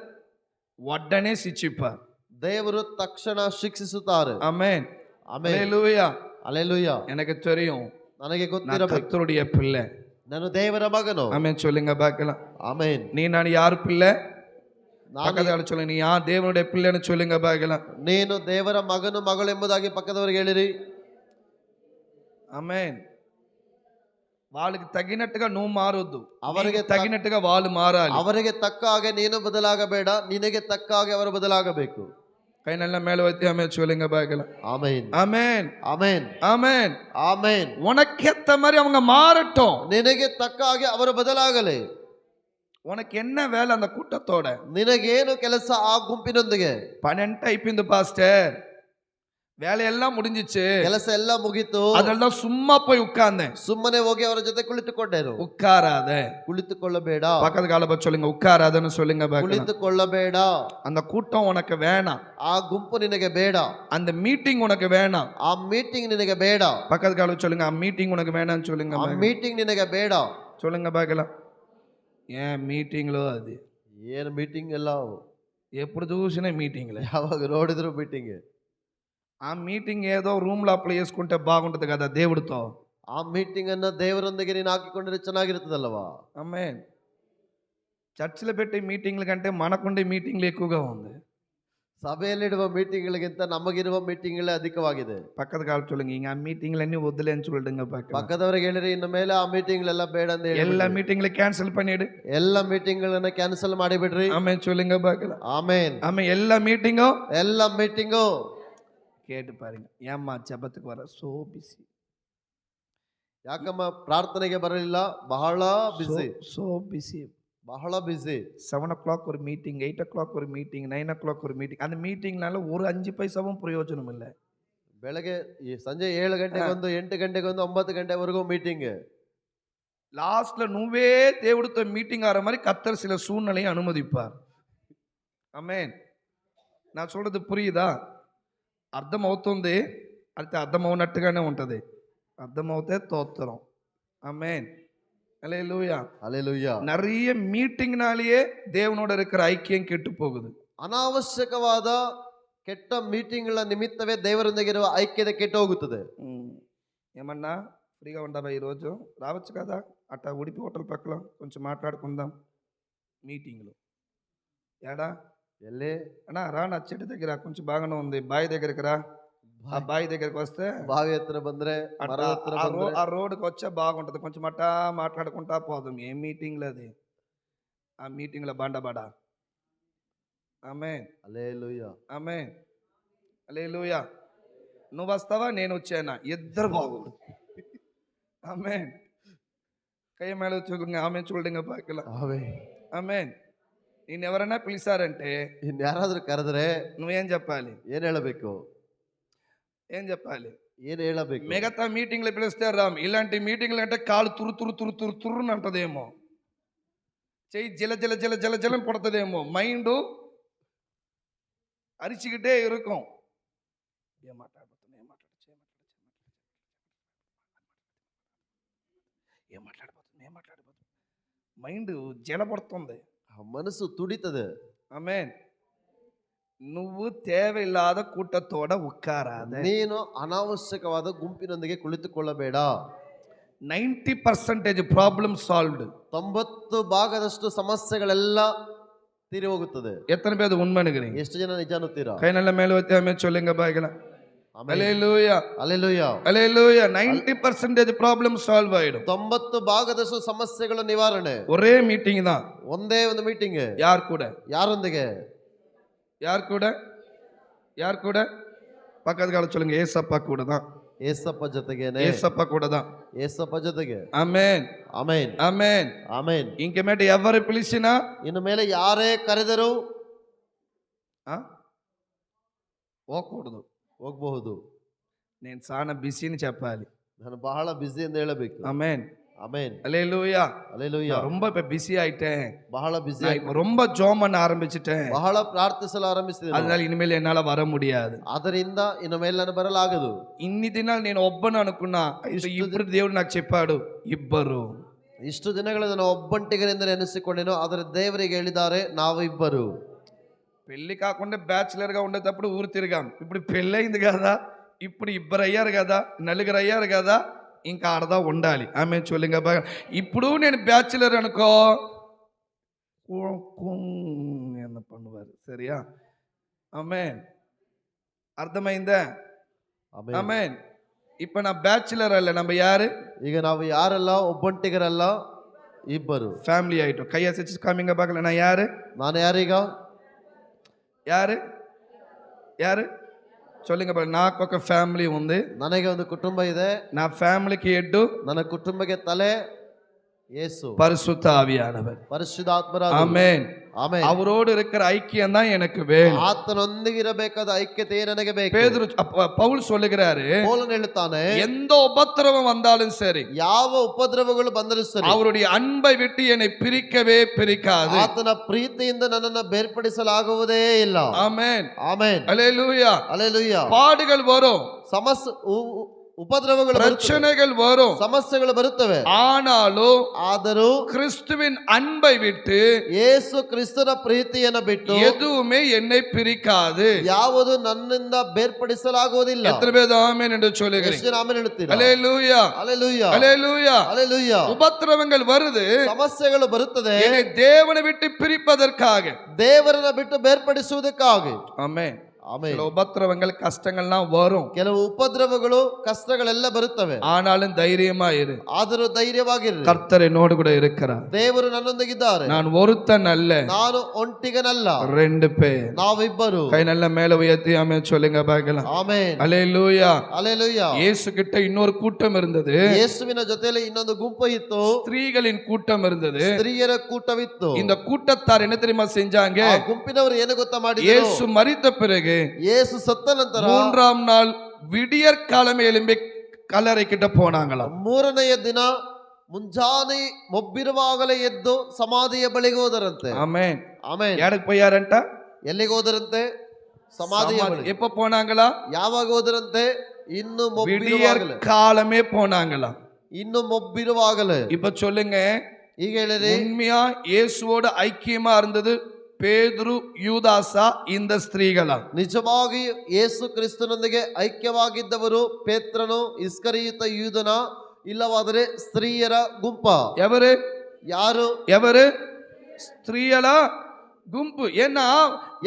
உடனே சிச்சிப்பார். ದೇವರು ತಕ್ಷಣ ಶಿಕ್ಷಿಸುತ್ತಾರೆ. ஆமென். ಆಮೇನ್. ஹalleluya. ಅಲ್ಲೆಲೂಯಾ. எனக்கு தெரியும் ನನಗೆ நான் ಗೊತ್ತಿರಬೇಕು, கர்த்தருடைய பிள்ளை. ನಾನು ದೇವರ ಮಗನು. ஆமென் சொல்லுங்க பார்க்கலாம். ಆಮೇನ್. நீ நான் யார் பிள்ளை? ನಾನು பக்கத்துல சொல்லுங்க, நீ யார் தேவனுடைய பிள்ளைன்னு சொல்லுங்க பார்க்கலாம். ನೀನು ದೇವರ ಮಗನು ಮಗಳು ಎಂಬುದಾಗಿ ಪಕ್ಕದವರಿಗೆ ಹೇಳಿರಿ. ఆమేన్. వాళ్ళకి తగినట్టుగా నువ్వు మారొద్దు, ಅವರಿಗೆ నీకు తగినట్టుగా వాళ్ళు మారాలి. ಅವರಿಗೆ ತಕ್ಕ ಹಾಗೆ ನೀನು ಬದಲಾಗಬೇಡ, ನಿನಗೆ ತಕ್ಕ ಹಾಗೆ ಅವರು ಬದಲಾಗಬೇಕು. கைநல்ல மேல வைத்து ஆமென் சொல்லுங்க பார்க்கலாம். ಆಮೇನ್. ஆமென். ಆಮೇನ್. ஆமென். ಆಮೇನ್. உனக்கேத்த மாதிரி அவங்க மாறட்டும். ನಿನಗೆ ತಕ್ಕ ಹಾಗೆ ಅವರು ಬದಲಾಗಲಿ. உனக்கு என்ன வேலை அந்த கூட்டத்தோட? ನಿನಗೇನು ಕೆಲಸ ಆ ಗುಂಪಿನೊಂದಿಗೆ? 12 అయిపోయింది பாஸ்டர், வேலையெல்லாம் முடிஞ்சிச்சு, ಕೆಲಸ ಎಲ್ಲ ಮುಗೀತು, அதெல்லாம் சும்மா போய் உட்கார்ந்தேன். ಸುಮ್ಮನೆ ಹೋಗಿ ಅವರ ಜೊತೆ ಕುಳಿತುಕೊಂಡೇನು. உட்காராத. ಕುಳಿತುಕೊಳ್ಳಬೇಡ. பக்கத்து கால பார்த்து சொல்லுங்க, உட்காராதன்னு சொல்லுங்க பார்க்கலாம். ಕುಳಿತುಕೊಳ್ಳಬೇಡ. அந்த கூட்டம் உனக்கு வேணாம், ಆ ಗುಂಪು ನಿನಗೆ ಬೇಡ. அந்த மீட்டிங் உனக்கு வேணாம். ಆ ಮೀಟಿಂಗ್ ನಿನಗೆ ಬೇಡ. பக்கத்து கால சொல்லுங்க, ಆ மீட்டிங் உனக்கு வேணாம்னு சொல்லுங்க ಆ பார்க்கலாம். ಮೀಟಿಂಗ್ ನಿನಗೆ ಬೇಡ. சொல்லுங்க பார்க்கலாம். ஏன் மீட்டிங்லோ அது ಏನು ಮೀಟಿಂಗ್ ಎಲ್ಲ ఎప్పుడు చూసినా మీటింగ్లే. ಯಾವಾಗ ನೋಡಿದ್ರು ಮೀಟಿಂಗ್. ఆ మీటింగ్ ఏదో రూమ్లో అప్లై చేసుకుంటే బాగుంటుంది కదా దేవుడితో. ಆ ಮೀಟಿಂಗ್ ಅನ್ನ ದೇವರೊಂದಿಗೆ ನೀನು ಹಾಕಿಕೊಂಡ್ರೆ ಚೆನ್ನಾಗಿರುತ್ತದಲ್ವಾ? ఆమేన్. చర్చిలో పెట్టే మీటింగ్ల కంటే మనకుండే మీటింగ్లు ఎక్కువగా ఉంది. ಸಭೆಯಲ್ಲಿಡುವ ಮೀಟಿಂಗ್ಗಳಿಗಿಂತ ನಮಗಿರುವ ಮೀಟಿಂಗ್ಗಳೇ ಅಧಿಕವಾಗಿದೆ. பக்கத்து கால சொல்லுங்க, இங்க ఆ మీటింగ్లన్నీ వద్దులేன்னு சொல்லிடுங்க பார்க்கலாம். ಪಕ್ಕದವರಿಗೆ ಹೇಳಿರಿ, ಇನ್ನು ಮೇಲೆ ಆ ಮೀಟಿಂಗ್ಲೆಲ್ಲ ಬೇಡ ಅಂತ ಹೇಳಿ எல்லா மீட்டிங்ல கேன்சல் பண்ணிடு. ಎಲ್ಲ ಮೀಟಿಂಗ್ಗಳನ್ನ ಕ್ಯಾನ್ಸಲ್ ಮಾಡಿಬಿಡ್ರಿ. ஆமென் சொல்லுங்க பார்க்கலாம். ಆಮೇನ್. ஆமென். எல்லா மீட்டிங்கும் ಎಲ್ಲ ಮೀಟಿಂಗು கேட்டு பாருங்க, ஏம்மா ஜெபத்துக்கு வர சோ பிஸி, ಯಾಕಮ್ಮ ಪ್ರಾರ್ಥನೆಗೆ ಬರಲಿಲ್ಲ? ಬಹಳ ಬಿಸಿ, சோ பிஸி. ಬಹಳ ಬಿಸಿ. 7 o'clock ஒரு மீட்டிங், 8 o'clock ஒரு மீட்டிங், 9 o'clock ஒரு மீட்டிங். அந்த மீட்டிங்னால ஒரு 5 பைசாவும் பிரயோஜனம் இல்லை. ಬೆಳಗ್ಗೆ ಈ ಸಂಜೆ 7 ಗಂಟೆಗೆ ಒಂದು, 8 ಗಂಟೆಗೆ ಒಂದು, 9 ಗಂಟೆವರೆಗೂ ಮೀಟಿಂಗ್. லாஸ்ட்ல నువ్వే దేవుడితో మీటింగ్ ஆகிற மாதிரி கர்த்தர் சில சூழ்நிலையை அனுமதிப்பார். ஆமென். நான் சொல்றது புரியுதா? అర్థమవుతుంది, అయితే అర్థమవునట్టుగానే ఉంటుంది. అర్థమవుతే తోత్రం. ஆமென். ஹல்லேலூயா. ஹல்லேலூயா. நிறைய மீட்டிங்னாலேயே தேவனோட இருக்கிற ஐக்கியம் கெட்டு போகுது. ಅನಾವಶ್ಯಕವಾದ ಕೆಟ್ಟ ಮೀಟಿಂಗ್ಗಳ ನಿಮಿತ್ತವೇ ದೇವರೊಂದಿಗೆ ಇರುವ ಐಕ್ಯತೆ ಕೆಟ್ಟು ಹೋಗುತ್ತದೆ. ఏమన్నా ఫ్రీగా ఉండవా ఈరోజు? రావచ్చు కదా అట్లా ఉడిపి హోటల్ పక్కన కొంచెం మాట్లాడుకుందాం. మీటింగ్లు ఏడా ಎಲ್ಲಿ? అన్నా రా, నా చెట్టు దగ్గర కొంచెం బాగానే ఉంది, బావి దగ్గరికి రా. ఆ బావి దగ్గరికి వస్తే బావి హತ್ರ ಬಂದ್ರೆ, ಮರ ಹತ್ರ ಬಂದ್ರೆ, ఆ రోడ్డుకి వచ్చే బాగుంటుంది. కొంచెం అట్టా మాట్లాడుకుంటా పోదాం. ఏ మీటింగ్లు అది? ఆ మీటింగ్లో బండబడ. ఆమేన్. హల్లెలూయా. ఆమేన్. హల్లెలూయా. నువ్వు వస్తావా నేను వచ్చానా ఇద్దరు బాగోడు ఆమేన్ కై మేళ చూడంగా ఆమెన్ చూడంగా పాకల ಆಮೆನ್ ఆమేన్ నేను ఎవరైనా పిలిచారంటే ಇನ್ಯಾರಾದ್ರೂ ಕರೆದ್ರೆ నువ్వేం చెప్పాలి ಏನ್ ಹೇಳಬೇಕು ఏం చెప్పాలి ಏನ್ ಹೇಳಬೇಕು మిగతా మీటింగ్లు పిలిస్తే రామ్ ఇలాంటి మీటింగ్లు అంటే కాలు తురు తురు తురు తురు తుర్రుని అంటదేమో చెయ్యి జల జల జల జల జలం పడుతుందేమో మైండ్ అరిచికిటే ఇరుకం ఏం మాట్లాడబోతున్నా ఏం మాట్లాడబోతున్నా మైండ్ జల పడుతుంది ಮನಸ್ಸು ತುಡಿತದೆ ఆమేన్ నువ్వు தேவையில்லாத கூட்டத்தோட உட்காராத ನೀನು ಅನಾವಶ್ಯಕವಾದ ಗುಂಪಿನೊಂದಿಗೆ ಕುಳಿತುಕೊಳ್ಳಬೇಡ 90% ಪ್ರಾಬ್ಲಮ್ ಸಾಲ್ವ್ಡ್ 90% ಸಮಸ್ಯೆಗಳೆಲ್ಲ ತೀರಿ ಹೋಗುತ್ತದೆ எத்தனை பேர் உண்மை நினைக்கிறீங்க ಎಷ್ಟು ಜನ ನಿಜ ಅನ್ನುತ್ತೀರಾ கை நல்ல மேல வச்சு ஆமென் சொல்லுங்க பாய்களா ஹalleluya ಅಲ್ಲೆಲೂಯಾ ஹalleluya 90% ಪ್ರಾಬ್ಲಮ್ ಸಾಲ್ವ್ ஆயிடும் 90% ಸಮಸ್ಯೆಗಳ ನಿವಾರಣೆ ஒரே மீட்டிங் தான் ಒಂದೇ ಒಂದು ಮೀಟಿಂಗ್ யார் கூட ಯಾರೊಂದಿಗೆ யார் கூட யார் கூட பக்கத்து கால சொல்லுங்க ஏசப்பா கூட தான் ಏಸಪ್ಪ ಜೊತೆಗೇನೆ ஏசப்பா கூட தான் ಏಸಪ್ಪ ಜೊತೆಗೆ ஆமென் ಆಮೆನ್ ஆமென் ಆಮೆನ್ ఇంక మేట ఎవరు పిలిచినా ಇನ್ನು ಮೇಲೆ ಯಾರೇ ಕರೆದರೂ ಹೋಗకూడదు ಹೋಗಬಹುದು నేను చాలా బిజీని చెప్పాలి ನಾನು ಬಹಳ ಬಿಸಿ ಎಂದು ಹೇಳಬೇಕು ஆமென் ಆಮೆನ್ ஹalleluya ಅಲ್ಲೆಲೂಯಾ ரொம்ப இப்ப பிஸி ஆயிட்டேன் ಬಹಳ ಬಿಸಿ நான் இப்ப ரொம்ப ஜோம் பண்ண ஆரம்பிச்சிட்டேன் ಬಹಳ ಪ್ರಾರ್ಥಿಸಲು ಆರಂಭಿಸಿದೆ அதனால இனிமேல் என்னால வர முடியாது ಅದರಿಂದ ಇನ್ನು ಮೇಲೆ ನಾನು ಬರಲಾಗದು ఇన్ని దినాలు నేను ఒబ్బను అనుకున్నా అయితే ఇప్పుడు దేవుడు నాకు చెప్పాడు ఇబ్బరు ಇಷ್ಟು ದಿನಗಳು ನಾನು ಒಬ್ಬಂಟಿಗರಿಂದ ನೆನೆಸಿಕೊಂಡೇನೋ ಆದರೆ ದೇವರಿಗೆ ಹೇಳಿದ್ದಾರೆ ನಾವು ಇಬ್ಬರು పెళ్లి కాకుండా బ్యాచులర్ గా ఉండేటప్పుడు ఊరు తిరిగాం ఇప్పుడు పెళ్ళి అయింది కదా ఇప్పుడు ఇద్దరు అయ్యారు కదా నలుగురు అయ్యారు కదా ఇంకా ఆడదా ఉండాలి ఆమె చొల్లింగా బాగా ఇప్పుడు నేను బ్యాచులర్ అనుకో என்ன பண்ணுவாரு சரியா ஆமென் அர்த்தమైందా ಆಮೆನ್ ஆமென் இப்ப நான் பேச்சுலர் அல்ல நம்ம யாரு ಈಗ ನಾವು ಯಾರಲ್ಲ ಒಬ್ಬಂಟಿಗರಲ್ಲ ಇಬ್ಬರು ஃபேமிலி ஆயிட்டோம் கையை வச்சு காமிங்க பார்க்கல நான் யாரு ನಾನು ಯಾರೀಗ யாரு யாரு சொல்லுங்க பாரு నాకు ఒక ఫ్యామిలీ ఉంది ನನಗೆ ಒಂದು ಕುಟುಂಬ ಇದೆ నా ఫ్యామిలీకి హెడ్ ನನ್ನ ಕುಟುಂಬಕ್ಕೆ ತಲೆ ಯೇಸು பரிசுத்த ஆவியானவர் ಪರಿಶುದ್ಧಾತ್ಮರ ஆமென் ಆಮೆನ್ அவரோடு இருக்கிற ஐக்கியம் தான் எனக்கு வேணும் ಆತನೊಂದಿಗೆ ಇರಬೇಕಾದ ಐಕ್ಯತೆ ನನಗೆ ಬೇಕು பேதுரு பவுல் சொல்லுகிறாரு ಪೌಲನು ಹೇಳುತ್ತಾನೆ எந்த உபத்திரவம் வந்தாலும் சரி ಯಾವ ಉಪದ್ರವಗಳು ಬಂದರೂ ಸರಿ அவருடைய அன்பை விட்டு என்னை பிரிக்கவே பிரிக்காது ಆತನ ಪ್ರೀತಿಯಿಂದ ನನ್ನನ್ನು ಬೇರ್ಪಡಿಸಲಾಗುವುದೇ ಇಲ್ಲ ஆமென் ಆಮೆನ್ ஹalleluya ಅಲ್ಲೆಲೂಯಾ பாடுகள் வரும் ಸಮಸ್ಯೆ ಉಪದ್ರವಗಳು ಬರುತ್ತವೆ, பிரச்சனைகள் வரும் ಸಮಸ್ಯೆಗಳು ಬರುತ್ತವೆ ஆனாலும் ಆದರೂ கிறிஸ்துவின் அன்பை விட்டு ಯೇಸು ಕ್ರಿಸ್ತನ ಪ್ರೀತಿಯನ್ನು ಬಿಟ್ಟು எதுவுமே என்னை பிரிக்காது ಯಾವುದು ನನ್ನಿಂದ ಬೇರ್ಪಡಿಸಲಾಗುವುದಿಲ್ಲ எத்தனை பேர் ஆமென் என்று சொல்லுகிறீங்க ಎಷ್ಟು ಜನ ಆಮೆನ್ ಹೇಳ್ತೀರಾ ஹalleluya ಅಲ್ಲೆಲೂಯಾ ஹalleluya ಅಲ್ಲೆಲೂಯಾ உபத்திரவங்கள் வருது ಸಮಸ್ಯೆಗಳು ಬರುತ್ತದೆ என்னை தேவனை விட்டு பிரிப்பதற்காக ದೇವರನ್ನ ಬಿಟ್ಟು ಬೇರ್ಪಡಿಸುವುದಕ್ಕಾಗಿ ஆமென் ಆಮೆನ್ சில உபத்திரவங்கள் கஷ்டங்கள்லாம் வரும் ಕೆಲವು ಉಪದ್ರವಗಳು ಕಷ್ಟಗಳೆಲ್ಲ ಬರುತ್ತವೆ ஆனாலும் தைரியமா இரு ಆದರೂ ಧೈರ್ಯವಾಗಿರ್ರಿ கர்த்தர் என்னோடு கூட இருக்கிறார் ದೇವರು ನನ್ನೊಂದಿಗಿದ್ದಾರೆ நான் ஒருத்தன் அல்ல ನಾನು ಒಂಟಿಗನಲ್ಲ ரெண்டு பேர் ನಾವಿಬ್ಬರು கை நல்ல மேல உயர்த்தி ஆமென் சொல்லுங்க பார்க்கலாம் ಆಮೆನ್ ஹalleluya ಅಲ್ಲೆಲೂಯಾ இயேசு கிட்ட இன்னொரு கூட்டம் இருந்தது ಯೇಸುವಿನ ಜೊತೆಯಲ್ಲಿ ಇನ್ನೊಂದು ಗುಂಪು ಇತ್ತು ஸ்திரீகளின் கூட்டம் இருந்தது ಸ್ತ್ರೀಯರ ಕೂಟವಿತ್ತು இந்த கூட்டத்தார் என்ன தெரியுமா செஞ்சாங்க ಆ ಗುಂಪಿನವರು ಏನು ಗೊತ್ತಾ ಮಾಡಿದ್ರು இயேசு மரித்த பிறகு ಯೇಸು ಸತ್ತ ನಂತರ மூன்றாம் நாள் விடியற் காலமே எழும்பி கல்லறை கிட்ட போனாங்களாம் ಮೂರನೆಯ ದಿನ ಮುಂಜಾನೆ ಮೊಬ್ಬಿರುವಾಗಲೇ ಎದ್ದು ಸಮಾಧಿಯ ಬಳಿಗೆ ಹೋದರಂತೆ ஆமென் ಆಮೆನ್ யாருக்கு போயாரன்ட்ட ಎಲ್ಲಿಗೆ ಹೋದರಂತೆ ಸಮಾಧಿಯ சமாதி. ಬಳಿ எப்ப போனாங்களா ಯಾವಾಗ ಹೋದರಂತೆ ಇನ್ನು விடியற் ಮೊಬ್ಬಿರುವಾಗಲೇ காலமே போனாங்களாம் ಇನ್ನು ಮೊಬ್ಬಿರುವಾಗಲೇ இப்ப சொல்லுங்க ಈಗ ಹೇಳಿರಿ உண்மையா இயேசுவோட ஐக்கியமா இருந்தது பேதுரு யூதாசா இந்த ஸ்திரீகளா ನಿಜವಾಗಿ ಯೇಸು ಕ್ರಿಸ್ತನೊಂದಿಗೆ ಐಕ್ಯವಾಗಿದ್ದವರು ಪೇತ್ರನು ಇಸ್ಕರಿಯುತ ಯೂದನ ಇಲ್ಲವಾದರೆ ಸ್ತ್ರೀಯರ ಗುಂಪ எவரு ಯಾರು எவரு ஸ்திரீகளா கும்பு ஏன்னா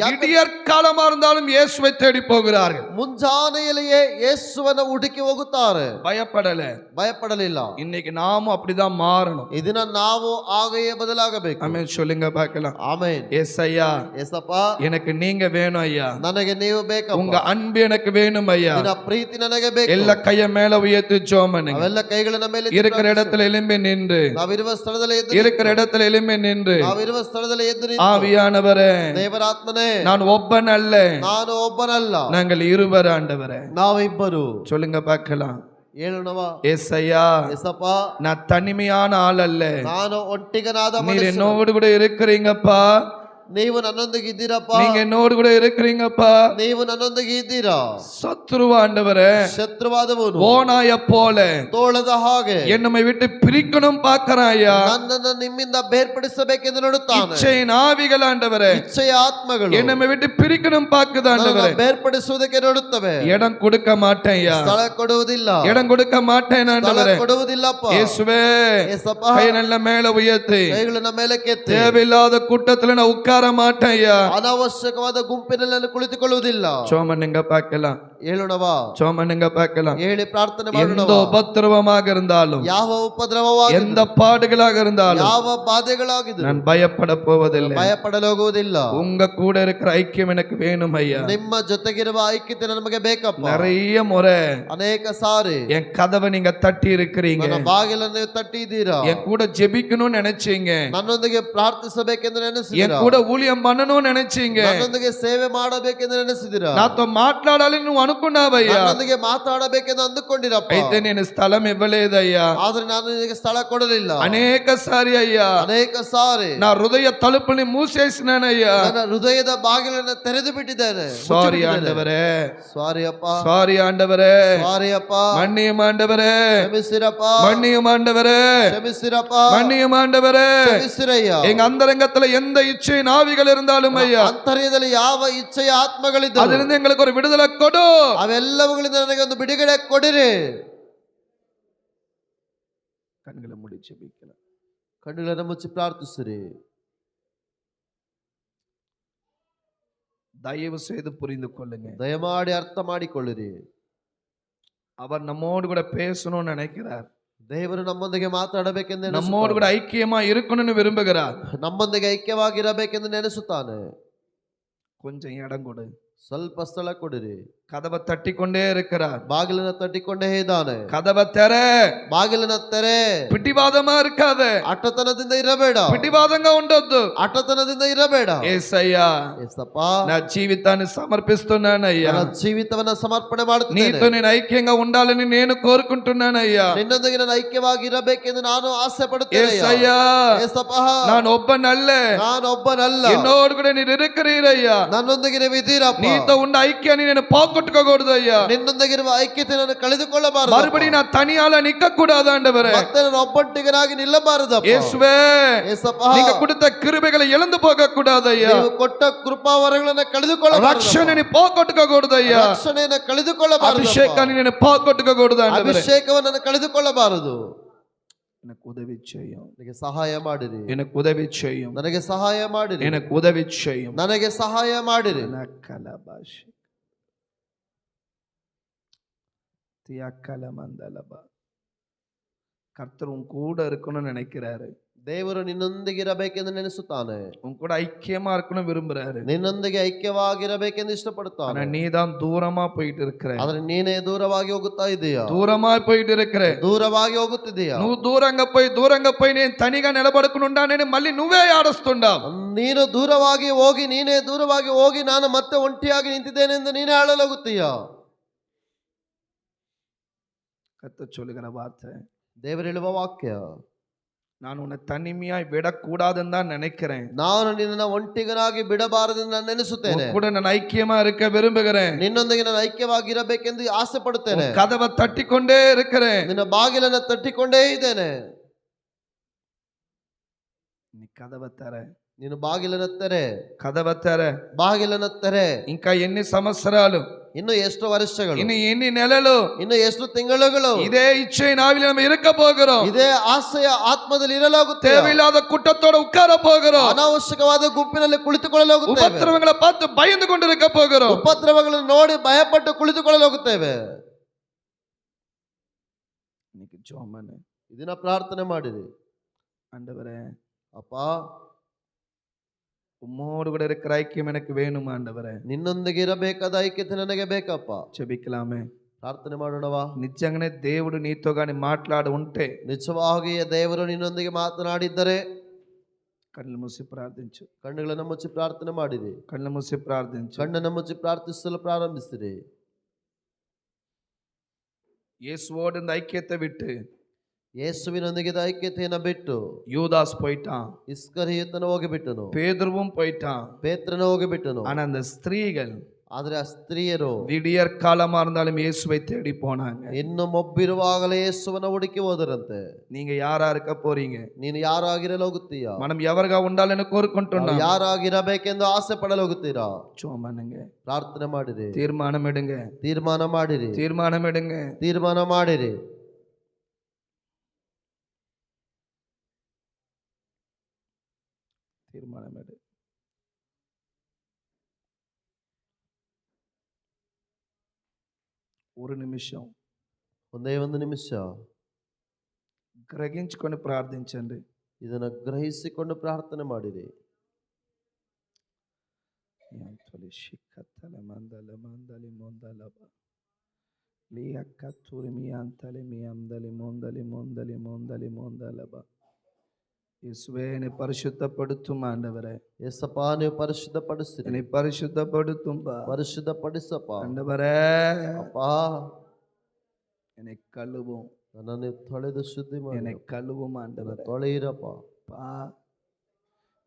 விடியற் காலமா இருந்தாலும் இயேசுவை தேடி போகிறார்கள். ಮುಂಜಾನೆಯಲ್ಲಿಯೇ ಯೇಸುವನ್ನ ಹುಡುಕಿ ಹೋಗುತ್ತಾರೆ. பயப்படல. ಭಯಪಡಲಿಲ್ಲ. இன்னைக்கு நாமும் அப்படிதான் மாறணும். ಈ ದಿನ ನಾವು ಹಾಗೆಯೇ ಬದಲಾಗಬೇಕು. ஆமென் சொல்லுங்க பார்க்கலாம். ಆಮೆನ್. ஏசையா, ಯೇಸಪ್ಪ, எனக்கு நீங்க வேணும் ஐயா. ನನಗೆ ನೀವು ಬೇಕಪ್ಪ. உங்க அன்பு எனக்கு வேணும் ஐயா. ನಿನ್ನ ಪ್ರೀತಿ ನನಗೆ ಬೇಕು. எல்லா கைய மேல உயர்த்தி ஜெபம் பண்ணுங்க. ಅವೆಲ್ಲ ಕೈಗಳನ್ನ ಮೇಲೆ இருக்கிற இடத்துல எழும்பி நின்று, ನಾವಿರುವ ಸ್ಥಳದಲ್ಲಿ ಎದ್ದು இருக்கிற இடத்துல எழும்பி நின்று, ನಾವಿರುವ ಸ್ಥಳದಲ್ಲಿ ಎದ್ದು ನಿಂತು, ஆவியானவரೇ, ದೇವರಾತ್ಮನೇ, நான் ஒப்பன் அல்ல, ನಾನು ಒಬ್ಬನಲ್ಲ, நாங்கள் இருவர் ஆண்டவரே. ನಾವಿಬ್ಬರು. சொல்லுங்க பார்க்கலாம். ಹೇಳೋಣವಾ? ஏசையா, ಯೇಸಪ್ಪ, நான் தனிமையான ஆள் அல்ல, ನಾನು ಒಟ್ಟಿಗನಾದ நீர் ಮನುಷ್ಯ. என்னோடு கூட இருக்கிறீங்கப்பா. ನೀವು ನನ್ನೊಂದಿಗೆ ಇದ್ದೀರಪ್ಪ. நீங்க என்னோடு கூட இருக்கிறீங்கப்பா. ನೀವು ನನ್ನೊಂದಿಗೆ ಇದ್ದೀರಾ. சத்ருவ ஆண்டவரே, ಶತ್ರುವಾದವನು ஓநாய போல ತೋಳದ ಹಾಗೆ என்னை விட்டு பிரிக்கணும் பார்க்கறான் ஐயா. ನನ್ನನ್ನು ನಿಮ್ಮಿಂದ ಬೇರ್ಪಡಿಸಬೇಕೆಂದು ನೋಡುತ್ತಾನೆ. இச்சையின் ஆவிகள் ஆண்டவரே, ಇಚ್ಛೆಯ ಆತ್ಮಗಳು என்னை விட்டு பிரிக்கணும் பார்க்குது ஆண்டவரே. ನನ್ನನ್ನು ಬೇರ್ಪಡಿಸುವುದಕ್ಕೆ ನೋಡುತ್ತವೆ. இடம் கொடுக்க மாட்டேன் ஐயா. ಸ್ಥಳ ಕೊಡುವುದಿಲ್ಲ. இடம் கொடுக்க மாட்டேன் ಸ್ಥಳ ஆண்டவரே. ಕೊಡುವುದಿಲ್ಲಪ್ಪ. இயேசுவே, ಯೇಸಪ್ಪ, கை நல்ல மேல உயர்த்தி, ಕೈಗಳನ್ನ ಮೇಲಕ್ಕೆತ್ತಿ. தேவையில்லாத கூட்டத்துல நான் உட்கார மாட்டேன் ஐயா. ಅನಾವಶ್ಯಕವಾದ ಗುಂಪಿನಲ್ಲಿ ನಾನು ಕುಳಿತುಕೊಳ್ಳುವುದಿಲ್ಲ. சோமனுங்க பார்க்கலாம். ಹೇಳೋಣವಾ? சோமனுங்க பார்க்கலாம். ಹೇಳಿ ಪ್ರಾರ್ಥನೆ எந்த ಮಾಡೋಣ. உபத்திரவமாக இருந்தாலும், ಯಾವ ಉಪದ್ರವವಾಗಿ, எந்த பாடுகளாக இருந்தாலும், ಯಾವ ಬಾಧೆಗಳಾಗಿದ್ರು நான் பயப்பட போவதில்லை. ಭಯಪಡಲೋಗುವುದಿಲ್ಲ. உங்க கூட இருக்கிற ஐக்கியம் எனக்கு வேணும் ஐயா. ನಿಮ್ಮ ಜೊತೆಗಿರುವ ಐಕ್ಯತೆ ನಮಗೆ ಬೇಕಪ್ಪ. நிறைய முறை ಅನೇಕ ಸಾರಿ என் கதவை நீங்க தட்டி இருக்கிறீங்க. ನನ್ನ ಬಾಗಿಲನ್ನು ನೀವು ತಟ್ಟಿದ್ದೀರಾ. என் கூட ஜெபிக்கணும்னு நினைச்சீங்க. ನನ್ನೊಂದಿಗೆ ಪ್ರಾರ್ಥಿಸಬೇಕೆಂದು என் ನೆನೆಸಿದ್ದೀರಾ. கூட ஊழியம் பண்ணணும்னு நினைச்சீங்க. ನನ್ನೊಂದಿಗೆ ಸೇವೆ ಮಾಡಬೇಕೆಂದು ನೆನೆಸಿದ್ದೀರಾ. నాతో మాట్లాడాలి నువ్వు అనుకున్నావయ్యా. ನನ್ನೊಂದಿಗೆ ಮಾತಾಡಬೇಕೆಂದು ಅಂದುಕೊಂಡಿರಪ್ಪ. అయితే నేను స్థలం ఇవ్వలేదయ్యా. ಆದ್ರೆ ನಾನು ನಿನಗೆ ಸ್ಥಳ ಕೊಡಲಿಲ್ಲ. అనేక సారి అయ్యా, ಅನೇಕ ಸಾರಿ నా హృదయ తలుపుని మూసేసినానయ్యా. ನನ್ನ ಹೃದಯದ ಬಾಗಿಲನ್ನು ತೆರೆದು ಬಿಟ್ಟಿದ್ದೇನೆ. సారీ ఆండవరే, ಸಾರಿ ಅಪ್ಪ. సారీ ఆండవరే, ಸಾರಿ ಅಪ್ಪ. மன்னியும் ஆண்டவரே, ಕ್ಷಮಿಸಿರಪ್ಪ. மன்னியும் ஆண்டவரே, ಕ್ಷಮಿಸಿರಪ್ಪ. மன்னியும் ஆண்டவரே. ಕ್ಷಮಿಸಿರಯ್ಯ. எங்க அந்தரங்கத்துல எந்த இச்சையின் ஆவிகள் இருந்தாலும் ஐயா, ಅಂತರ್ಯದಲ್ಲಿ ಯಾವ ಇಚ್ಛೆಯ ಆತ್ಮಗಳಿದ್ದವು அதிலிருந்து எங்களுக்கு ஒரு விடுதலை கொடு. ಅವೆಲ್ಲವುಗಳಿಂದ ನನಗೆ ಒಂದು ಬಿಡುಗಡೆ ಕೊಡಿರಿ. கண்களை மூடி ஜெபிக்கலாம். ಕಣ್ಣುಗಳನ್ನು ಮುಚ್ಚಿ ಪ್ರಾರ್ಥಿಸಿರಿ. தயவு செய்து புரிந்து கொள்ளுங்க. ದಯಮಾಡಿ ಅರ್ಥ ಮಾಡಿಕೊಳ್ಳಿರಿ. அவர் நம்மோடு கூட பேசணும்னு நினைக்கிறார். ದೇವರು ನಮ್ಮೊಂದಿಗೆ ಮಾತಾಡಬೇಕೆಂದು நம்மோடு கூட ஐக்கியமா இருக்கணும்னு விரும்புகிறார். ನಮ್ಮೊಂದಿಗೆ ಐಕ್ಯವಾಗಿರಬೇಕೆಂದು ನೆನೆಸುತ್ತಾನೆ. கொஞ்சம் இடம் கொடு. ಸ್ವಲ್ಪ ಸ್ಥಳ ಕೊಡಿರಿ. கதவை தட்டி கொண்டே இருக்கிறார். ಬಾಗಿಲನ್ನ ತಟ್ಟಿಕೊಂಡೇ ಇದ್ದಾನೆ. கதவை தெர. ಬಾಗಿಲನ್ನ ತೆರೆ. பிடிவாதமா இருக்காத. ಅಟ್ಟತನದಿಂದ ಇರಬೇಡ. పిటివాదంగా ఉండొద్దు. ಅಟ್ಟತನದಿಂದ ಇರಬೇಡ. యేసయ్యా, యేసప్ప, నా జీవితాన్ని సమర్పిస్తున్నానయ్యా. ನನ್ನ ಜೀವಿತವನ್ನ ಸಮರ್ಪಣೆ ಮಾಡುತ್ತೇನೆ. నీతో నేను ఐక్యంగా ఉండాలని నేను కోరుకుంటున్నానయ్యా. ನಿನ್ನೊಂದಿಗೆ ನಾನು ಐಕ್ಯವಾಗಿ ಇರಬೇಕೆಂದು ನಾನು ಆಸೆ ಪಡುತ್ತೇನೆ. యేసయ్యా, యేಸಪ್ಪ, நான் ಒಬ್ಬನಲ್ಲ, ನಾನೊಬ್ಬನಲ್ಲ, என்னோடு கூட நீர் இருக்கிறீரయ్யா. ನನ್ನೊಂದಿಗೆ ನೀವು ಇದ್ದೀರಪ್ಪ. నీతో ఉండే ఐక్యాన్ని నేను పోగొట్టుకోకూడదు అయ్యా. ನಿನ್ನೊಂದಿಗಿರುವ ಐಕ್ಯತೆ ನಾನು ಕಳೆದುಕೊಳ್ಳಬಾರದು. மறுபடியும் நான் தனியால நிக்க கூடாது ஆண்டவரே. ಮತ್ತೆ ನಾನು ಒಬ್ಬಂಟಿಗನಾಗಿ ನಿಲ್ಲಬಾರದಪ್ಪ. இயேசுவே, యేಸಪ್ಪ, நீங்க கொடுத்த கிருபைகளை இழந்து போக கூடாது ஐயா. ನೀವು ಕೊಟ್ಟ ಕೃಪಾವರಗಳನ್ನು ಕಳೆದುಕೊಳ್ಳಬಾರದು. రక్షణని పోగొట్టుకోకూడదు అయ్యా. ರಕ್ಷಣೆಯನ್ನು ಕಳೆದುಕೊಳ್ಳಬಾರದು. అభిషేకాన్ని నేను పోగొట్టుకోకూడదు ఆండవరే. ಅಭಿಷೇಕವನ್ನು ಕಳೆದುಕೊಳ್ಳಬಾರದು. எனக்கு உதவி செய்யும். ನನಗೆ ಸಹಾಯ ಮಾಡಿರಿ. எனக்கு உதவி செய்யும். ನನಗೆ ಸಹಾಯ ಮಾಡಿರಿ. எனக்கு உதவி செய்யும். ನನಗೆ ಸಹಾಯ ಮಾಡಿರಿ. நக்கலபாஷி தியாக்கலமந்தலபா. கர்த்தர் உன் கூட இருக்கணும்னு நினைக்கிறாரு. ದೇವರು ನಿನ್ನೊಂದಿಗೆ ಇರಬೇಕೆಂದು ನೆನೆಸುತ್ತಾನೆ. உன் கூட ஐக்கியமா இருக்கணும் விரும்புறாரு. ನಿನ್ನೊಂದಿಗೆ ಐಕ್ಯವಾಗಿರಬೇಕೆಂದು ಇಷ್ಟಪಡುತ್ತಾನೆ. ஆனா நீதான் தூரமா போயிட்டு இருக்கிற. ಆದ್ರೆ ನೀನೇ ದೂರವಾಗಿ ಹೋಗುತ್ತಾ ಇದೀಯಾ. దూరమా పోయిட்டு இருக்கிற. దూరವಾಗಿ ಹೋಗುತ್ತಿದೀಯಾ. నువ్వు దూరంగా పోయి నేను తనిగా నిలబడుకునుండానని మళ్ళీ నువ్వే ఆడుస్తుండావు. ನೀನು ದೂರವಾಗಿ ಹೋಗಿ ನೀನೇ ದೂರವಾಗಿ ಹೋಗಿ ನಾನು ಮತ್ತೆ ಒಂಟಿಯಾಗಿ ನಿಂತಿದ್ದೇನೆಂದು ನೀನೇ ಆಳಲಾಗುತ್ತೀಯಾ. கர்த்தர் சொல்லுகிற வார்த்தை, ದೇವರು ಹೇಳುವ ವಾಕ್ಯ, நான் உன்னை தனிமையாய் விடக்கூடாதுன்னு தான் நினைக்கிறேன். ನಾನು ನಿನ್ನನ್ನು ಒಂಟಿಗನಾಗಿ ಬಿಡಬಾರದೆಂದು ನಾನು ನೆನೆಸುತ್ತೇನೆ. கூட நான் ஐக்கியமா இருக்க விரும்புகிறேன். ನಿನ್ನೊಂದಿಗೆ ನಾನು ಐಕ್ಯವಾಗಿರಬೇಕೆಂದು ಆಸೆ ಪಡುತ್ತೇನೆ. கதவை தட்டிக்கொண்டே இருக்கிறேன். ನಿನ್ನ ಬಾಗಿಲನ್ನು ತಟ್ಟಿಕೊಂಡೇ ಇದ್ದೇನೆ. நீ கதவை தர. ನೀನು ಬಾಗಿಲನ್ನು ತೆರೆ. కథవ తెర. ಬಾಗಿಲನ್ನು ತೆರೆ. ఇంకా ఎన్ని సంవత్సరాలు ಇನ್ನು ಎಷ್ಟು ವರ್ಷಗಳು, ಇನ್ನು ಎన్ని నెలలు, ಇನ್ನು ಎಷ್ಟು ತಿಂಗಳುಗಳು இதே இச்சை நாவில நம்ம இருக்க போகிறோம். ಇದೇ ಆಸೆಯ ಆತ್ಮದಲ್ಲಿ ಇರಲಾಗುತ್ತೆ. தேவையில்லாத கூட்டத்தோட உட்கார போகிறோம். ಅನಾವಶ್ಯಕವಾದ ಗುಂಪಿನಲ್ಲಿ ಕುಳಿತುಕೊಳ್ಳಲಾಗುತ್ತೇವೆ. உபத்திரவங்களை பார்த்து பயந்து கொண்டிருக்க போகிறோம். ಉಪದ್ರವಗಳನ್ನು ನೋಡಿ ಭಯಪಟ್ಟು ಕುಳಿತುಕೊಳ್ಳಲಾಗುತ್ತೇವೆ. இன்னைக்கு ஜெபம் பண்ணு. ಇದನ್ನ ಪ್ರಾರ್ಥನೆ ಮಾಡಿರಿ. ஆண்டவரே, அப்பா, உம்மோடு கூட இருக்கிற ஐக்கியம் எனக்கு வேணும் ஆண்டவரே. ನಿನ್ನೊಂದಿಗೆ ಇರಬೇಕಾದ ಐಕ್ಯತೆ ನನಗೆ ಬೇಕಪ್ಪ. చెబికలామే. ಪ್ರಾರ್ಥನೆ ಮಾಡೋಣವಾ? నిజంగానే దేవుడు నీతో గాని మాట్లాడి ఉంటే ನಿಜವಾಗಿಯೇ ದೇವರು ನಿನ್ನೊಂದಿಗೆ ಮಾತನಾಡಿದ್ದರೆ కళ్ళు మూసి ప్రార్థించు. ಕಣ್ಣುಗಳನ್ನು ಮುಚ್ಚಿ ಪ್ರಾರ್ಥನೆ ಮಾಡಿರಿ. కళ్ళు మూసి ప్రార్థించు. ಕಣ್ಣನ್ನು ಮುಚ್ಚಿ ಪ್ರಾರ್ಥಿಸಲು ಪ್ರಾರಂಭಿಸಿರಿ. இயேசுவோடு இந்த ஐக்கியத்தை விட்டு ಯೇಸುವಿನೊಂದಿಗೆ ಐಕ್ಯತೆಯನ್ನು ಬಿಟ್ಟು யூதாஸ் போயிட்டான், ಇಸ್ಕರಿಯೋತನು ಹೋಗಿಬಿಟ್ಟನು, பேதுருவும் போயிட்டான். ಪೇತ್ರನು ಹೋಗಿಬಿಟ್ಟನು. ஆனா அந்த ஸ்திரீகள் ಆದ್ರೆ ಆ ಸ್ತ್ರೀಯರು விடியற் காலமா இருந்தாலும் இயேசுவை தேடி போனாங்க. ಇನ್ನು ಮೊಬ್ಬಿರುವಾಗಲೇ ಯೇಸುವನ ಹುಡುಕಿ ಹೋದರಂತೆ. நீங்க யாரா இருக்க போறீங்க? ನೀನು ಯಾರಾಗಿರಲು ಹೋಗುತ್ತೀಯಾ? మనం ఎవరుగా ఉండాలని కోరుకుంటున్నాం. ಯಾರಾಗಿರಬೇಕೆಂದು ಆಸೆ ಪಡಲು ಹೋಗುತ್ತೀರಾ? சோமனுங்க. ಪ್ರಾರ್ಥನೆ ಮಾಡಿರಿ. தீர்மானம் எடுங்க. ತೀರ್ಮಾನ ಮಾಡಿರಿ. தீர்மானம் எடுங்க. ತೀರ್ಮಾನ ಮಾಡಿರಿ. தீர்மானம் எடு. ஒரு నిమిషం, ಒಂದೇ ಒಂದು ನಿಮಿಷ గ్రహించుకొని ప్రార్థించండి. ಇದನ್ನು ಗ್ರಹಿಸಿಕೊಂಡು ಪ್ರಾರ್ಥನೆ ಮಾಡಿರಿ. இயேசுவே பரிசுத்தப்படுத்தும் ஆண்டவரே. ಯೇಸಪ್ಪ, ನೀವು ಪರಿಶುದ್ಧಪಡಿಸಿರಿ. என்னை பரிசுத்தப்படுத்தும்பா. ಪರಿಶುದ್ಧಪಡಿಸಪ್ಪ ஆண்டவரே, ಅಪ್ಪ. என்னை கழுவும். ನನ್ನನ್ನು ತೊಳೆದು ಶುದ್ಧಿ ಮಾಡಿ. என்னை கழுவும் ஆண்டவரே. ತೊಳೆಯಿರಪ್ಪ. பா,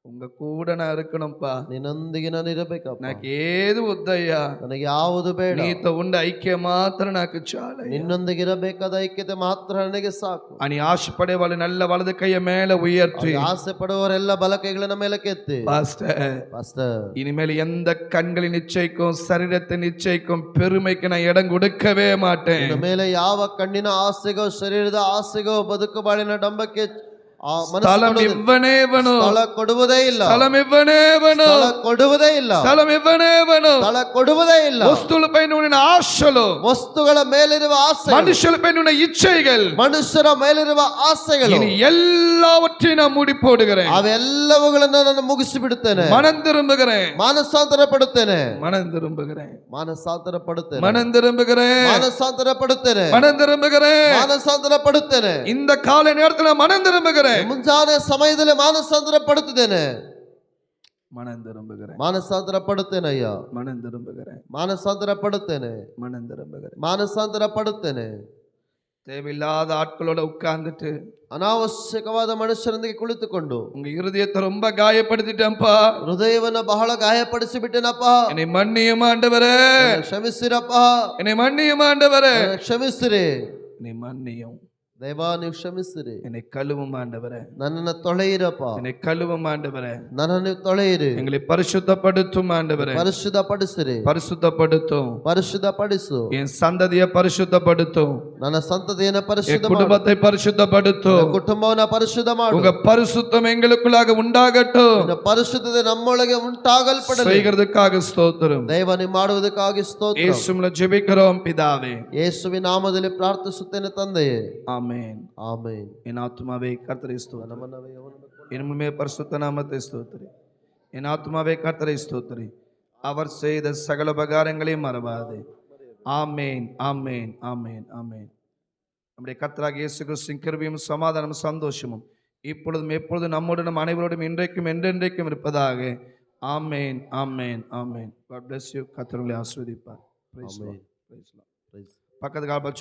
உங்க கூட நான் இருக்கணும்பா. ನಿನ್ನೊಂದಿಗೆ ನಾನು ಇರಬೇಕಪ್ಪ. నాకు ఏది వద్దయ్యా. ನನಗೆ ಯಾವುದು ಬೇಡ. నీతో ఉండే ఐక్యం మాత్రం నాకు చాలు. ನಿನ್ನೊಂದಿಗೆ ಇರಬೇಕಾದ ಐಕ್ಯತೆ ಮಾತ್ರ ನನಗೆ ಸಾಕು. అని ఆశపడే వాళ్ళు నల్ల వలదు కయ్య మేల ఉయర్తి. ಆಸೆ ಪಡುವವರೆಲ್ಲ ಬಲಕೈಗಳನ್ನ ಮೇಲಕ್ಕೆತ್ತಿ. பாஸ்டர், இனிமேல் எந்த கண்களின் நிச்சயிக்கும் சரீரத்தின் நிச்சயிக்கும் பெருமைக்கு நான் இடம் கொடுக்கவே மாட்டேன். ಇನ್ನು ಮೇಲೆ ಯಾವ ಕಣ್ಣಿನ ಆಸೆಗೋ ಶರೀರದ ಆಸೆಗೋ ಬದುಕು ಬಾಳಿನ ಡಂಬಕ್ಕೆ స్థలం ఇవ్వనేవను. ಸ್ಥಳ ಕೊಡುವುದೇ ಇಲ್ಲ. స్థలం ఇవ్వనేవను. ಸ್ಥಳ ಕೊಡುವುದೇ ಇಲ್ಲ. స్థలం ఇవ్వనేవను. ಸ್ಥಳ కొడుವುದೇ ಇಲ್ಲ. వస్తువులపై ఉన్న ఆశలు, ವಸ್ತುಗಳ ಮೇಲಿರುವ ಆಸೆ, மனுஷலపై ఉన్న இச்சைகள், ಮನುಷ್ಯರ ಮೇಲಿರುವ ಆಸೆಗಳು, இனி எல்லாவற்றையும் நான் மூடி போடுகிறேன். ಅವೆಲ್ಲವುಗಳನ್ನು ನಾನು ಮುಗಿಸಿ ಬಿಡುತ್ತೇನೆ. மனம் திரும்புகிறேன். ಮಾನಸಾಂತರ ಪಡುತ್ತೇನೆ. மனம் திரும்புகிறேன். ಮಾನಸಾಂತರ ಪಡುತ್ತೇನೆ. மனம் திரும்புகிறேன். ಮಾನಸಾಂತರ ಪಡುತ್ತೇನೆ. மனம் திரும்புகிறேன். ಮಾನಸಾಂತರ ಪಡುತ್ತೇನೆ. இந்த காலை நேரத்தில் மனம் திரும்புகிறேன். ಮುಂಜಾನೆ ಸಮಯದಲ್ಲಿ ಮಾನಸಾಂತರ ಪಡುತ್ತಿದ್ದೇನೆ. மனம் திரும்புகிறேன். ಮಾನಸಾಂತರ ಪಡುತ್ತೇನೆ ಅಯ್ಯ. மனம் திரும்புகிறேன். ಮಾನಸಾಂತರ ಪಡುತ್ತೇನೆ. மனம் திரும்புகிறேன். ಮಾನಸಾಂತರ ಪಡುತ್ತೇನೆ. தேவையில்லாத ஆட்களோட உட்கார்ந்துட்டு ಅನಾವಶ್ಯಕವಾದ ಮನುಷ್ಯರೊಂದಿಗೆ ಕುಳಿತುಕೊಂಡು உங்க இருதயத்தை ரொம்ப காயப்படுத்திட்டேன்ப்பா. ಹೃದಯವನ್ನು ಬಹಳ ಗಾಯಪಡಿಸಿ ಬಿಟ್ಟೆನಪ್ಪ. என்னை மன்னியும் ஆண்டவரே. ಕ್ಷಮಿಸಿರಪ್ಪ. என்னை மன்னியும் ஆண்டவரே. ಕ್ಷಮಿಸಿರಿ. என்னை மன்னியும். ದೇವಾ, ನೀವು ಕ್ಷಮಿಸಿರಿ. என்னை கழுவும் ஆண்டவரே. ನನ್ನನ್ನು ತೊಳೆಯಿರಪ್ಪ. என்னை கழுவும் ஆண்டவரே. ನನ್ನನ್ನು ನೀವು ತೊಳೆಯಿರಿ. எங்களை பரிசுத்தப்படுத்தும் ஆண்டவரே. ಪರಿಶುದ್ಧಪಡಿಸಿರಿ. பரிசுத்தப்படுத்தும். ಪರಿಶುದ್ಧಪಡಿಸು. என் சந்ததியை பரிசுத்தப்படுத்தும். ನನ್ನ ಸಂತತಿಯನ್ನು என் ಪರಿಶುದ್ಧ ಮಾಡು. குடும்பத்தை பரிசுத்தப்படுத்தும். ಕುಟುಂಬವನ್ನ ಪರಿಶುದ್ಧ ಮಾಡು. உங்க பரிசுத்தம் எங்களுக்குள்ளாக உண்டாகட்டும். ನಿನ್ನ ಪರಿಶುದ್ಧತೆ ನಮ್ಮೊಳಗೆ ಉಂಟಾಗಲ್ಪಡಲಿ. செய்கிறதுக்காக ஸ்தோத்திரம். ದೈವ, ನೀವು ಮಾಡುವುದಕ್ಕಾಗಿ ಸ್ತೋತ್ರ. இயேசுவின் ஜெபிக்கிறோம் பிதாவே. ಯೇಸುವಿನ ನಾಮದಲ್ಲಿ ಪ್ರಾರ್ಥಿಸುತ್ತೇನೆ ತಂದೆಯೇ. ஆமென். ಆಮೆನ್. என் ஆத்துமாவே கர்த்தரை ஸ்தோத்திரி. என் முழுமே பரிசுத்த நாமத்தை ஸ்தோத்திரி. என் ஆத்துமாவே கர்த்தரை ஸ்தோத்திரி. அவர் செய்த சகல உபகாரங்களையும் மறவாதே. ஆமென், ஆமென், ஆமென், ஆமென். நம்முடைய கர்த்தராகிய இயேசு கிறிஸ்துவின் கிருபையும் சமாதானமும் சந்தோஷமும் இப்பொழுதும் எப்பொழுதும் நம்மோடு நம் அனைவரோடும் இன்றைக்கும் என்றென்றைக்கும் இருப்பதாக. ஆமென், ஆமென், ஆமென். God bless you. கர்த்தர் உங்களை ஆசீர்வதிப்பார். Praise the Lord. Praise the Lord. பக்கத்து கால்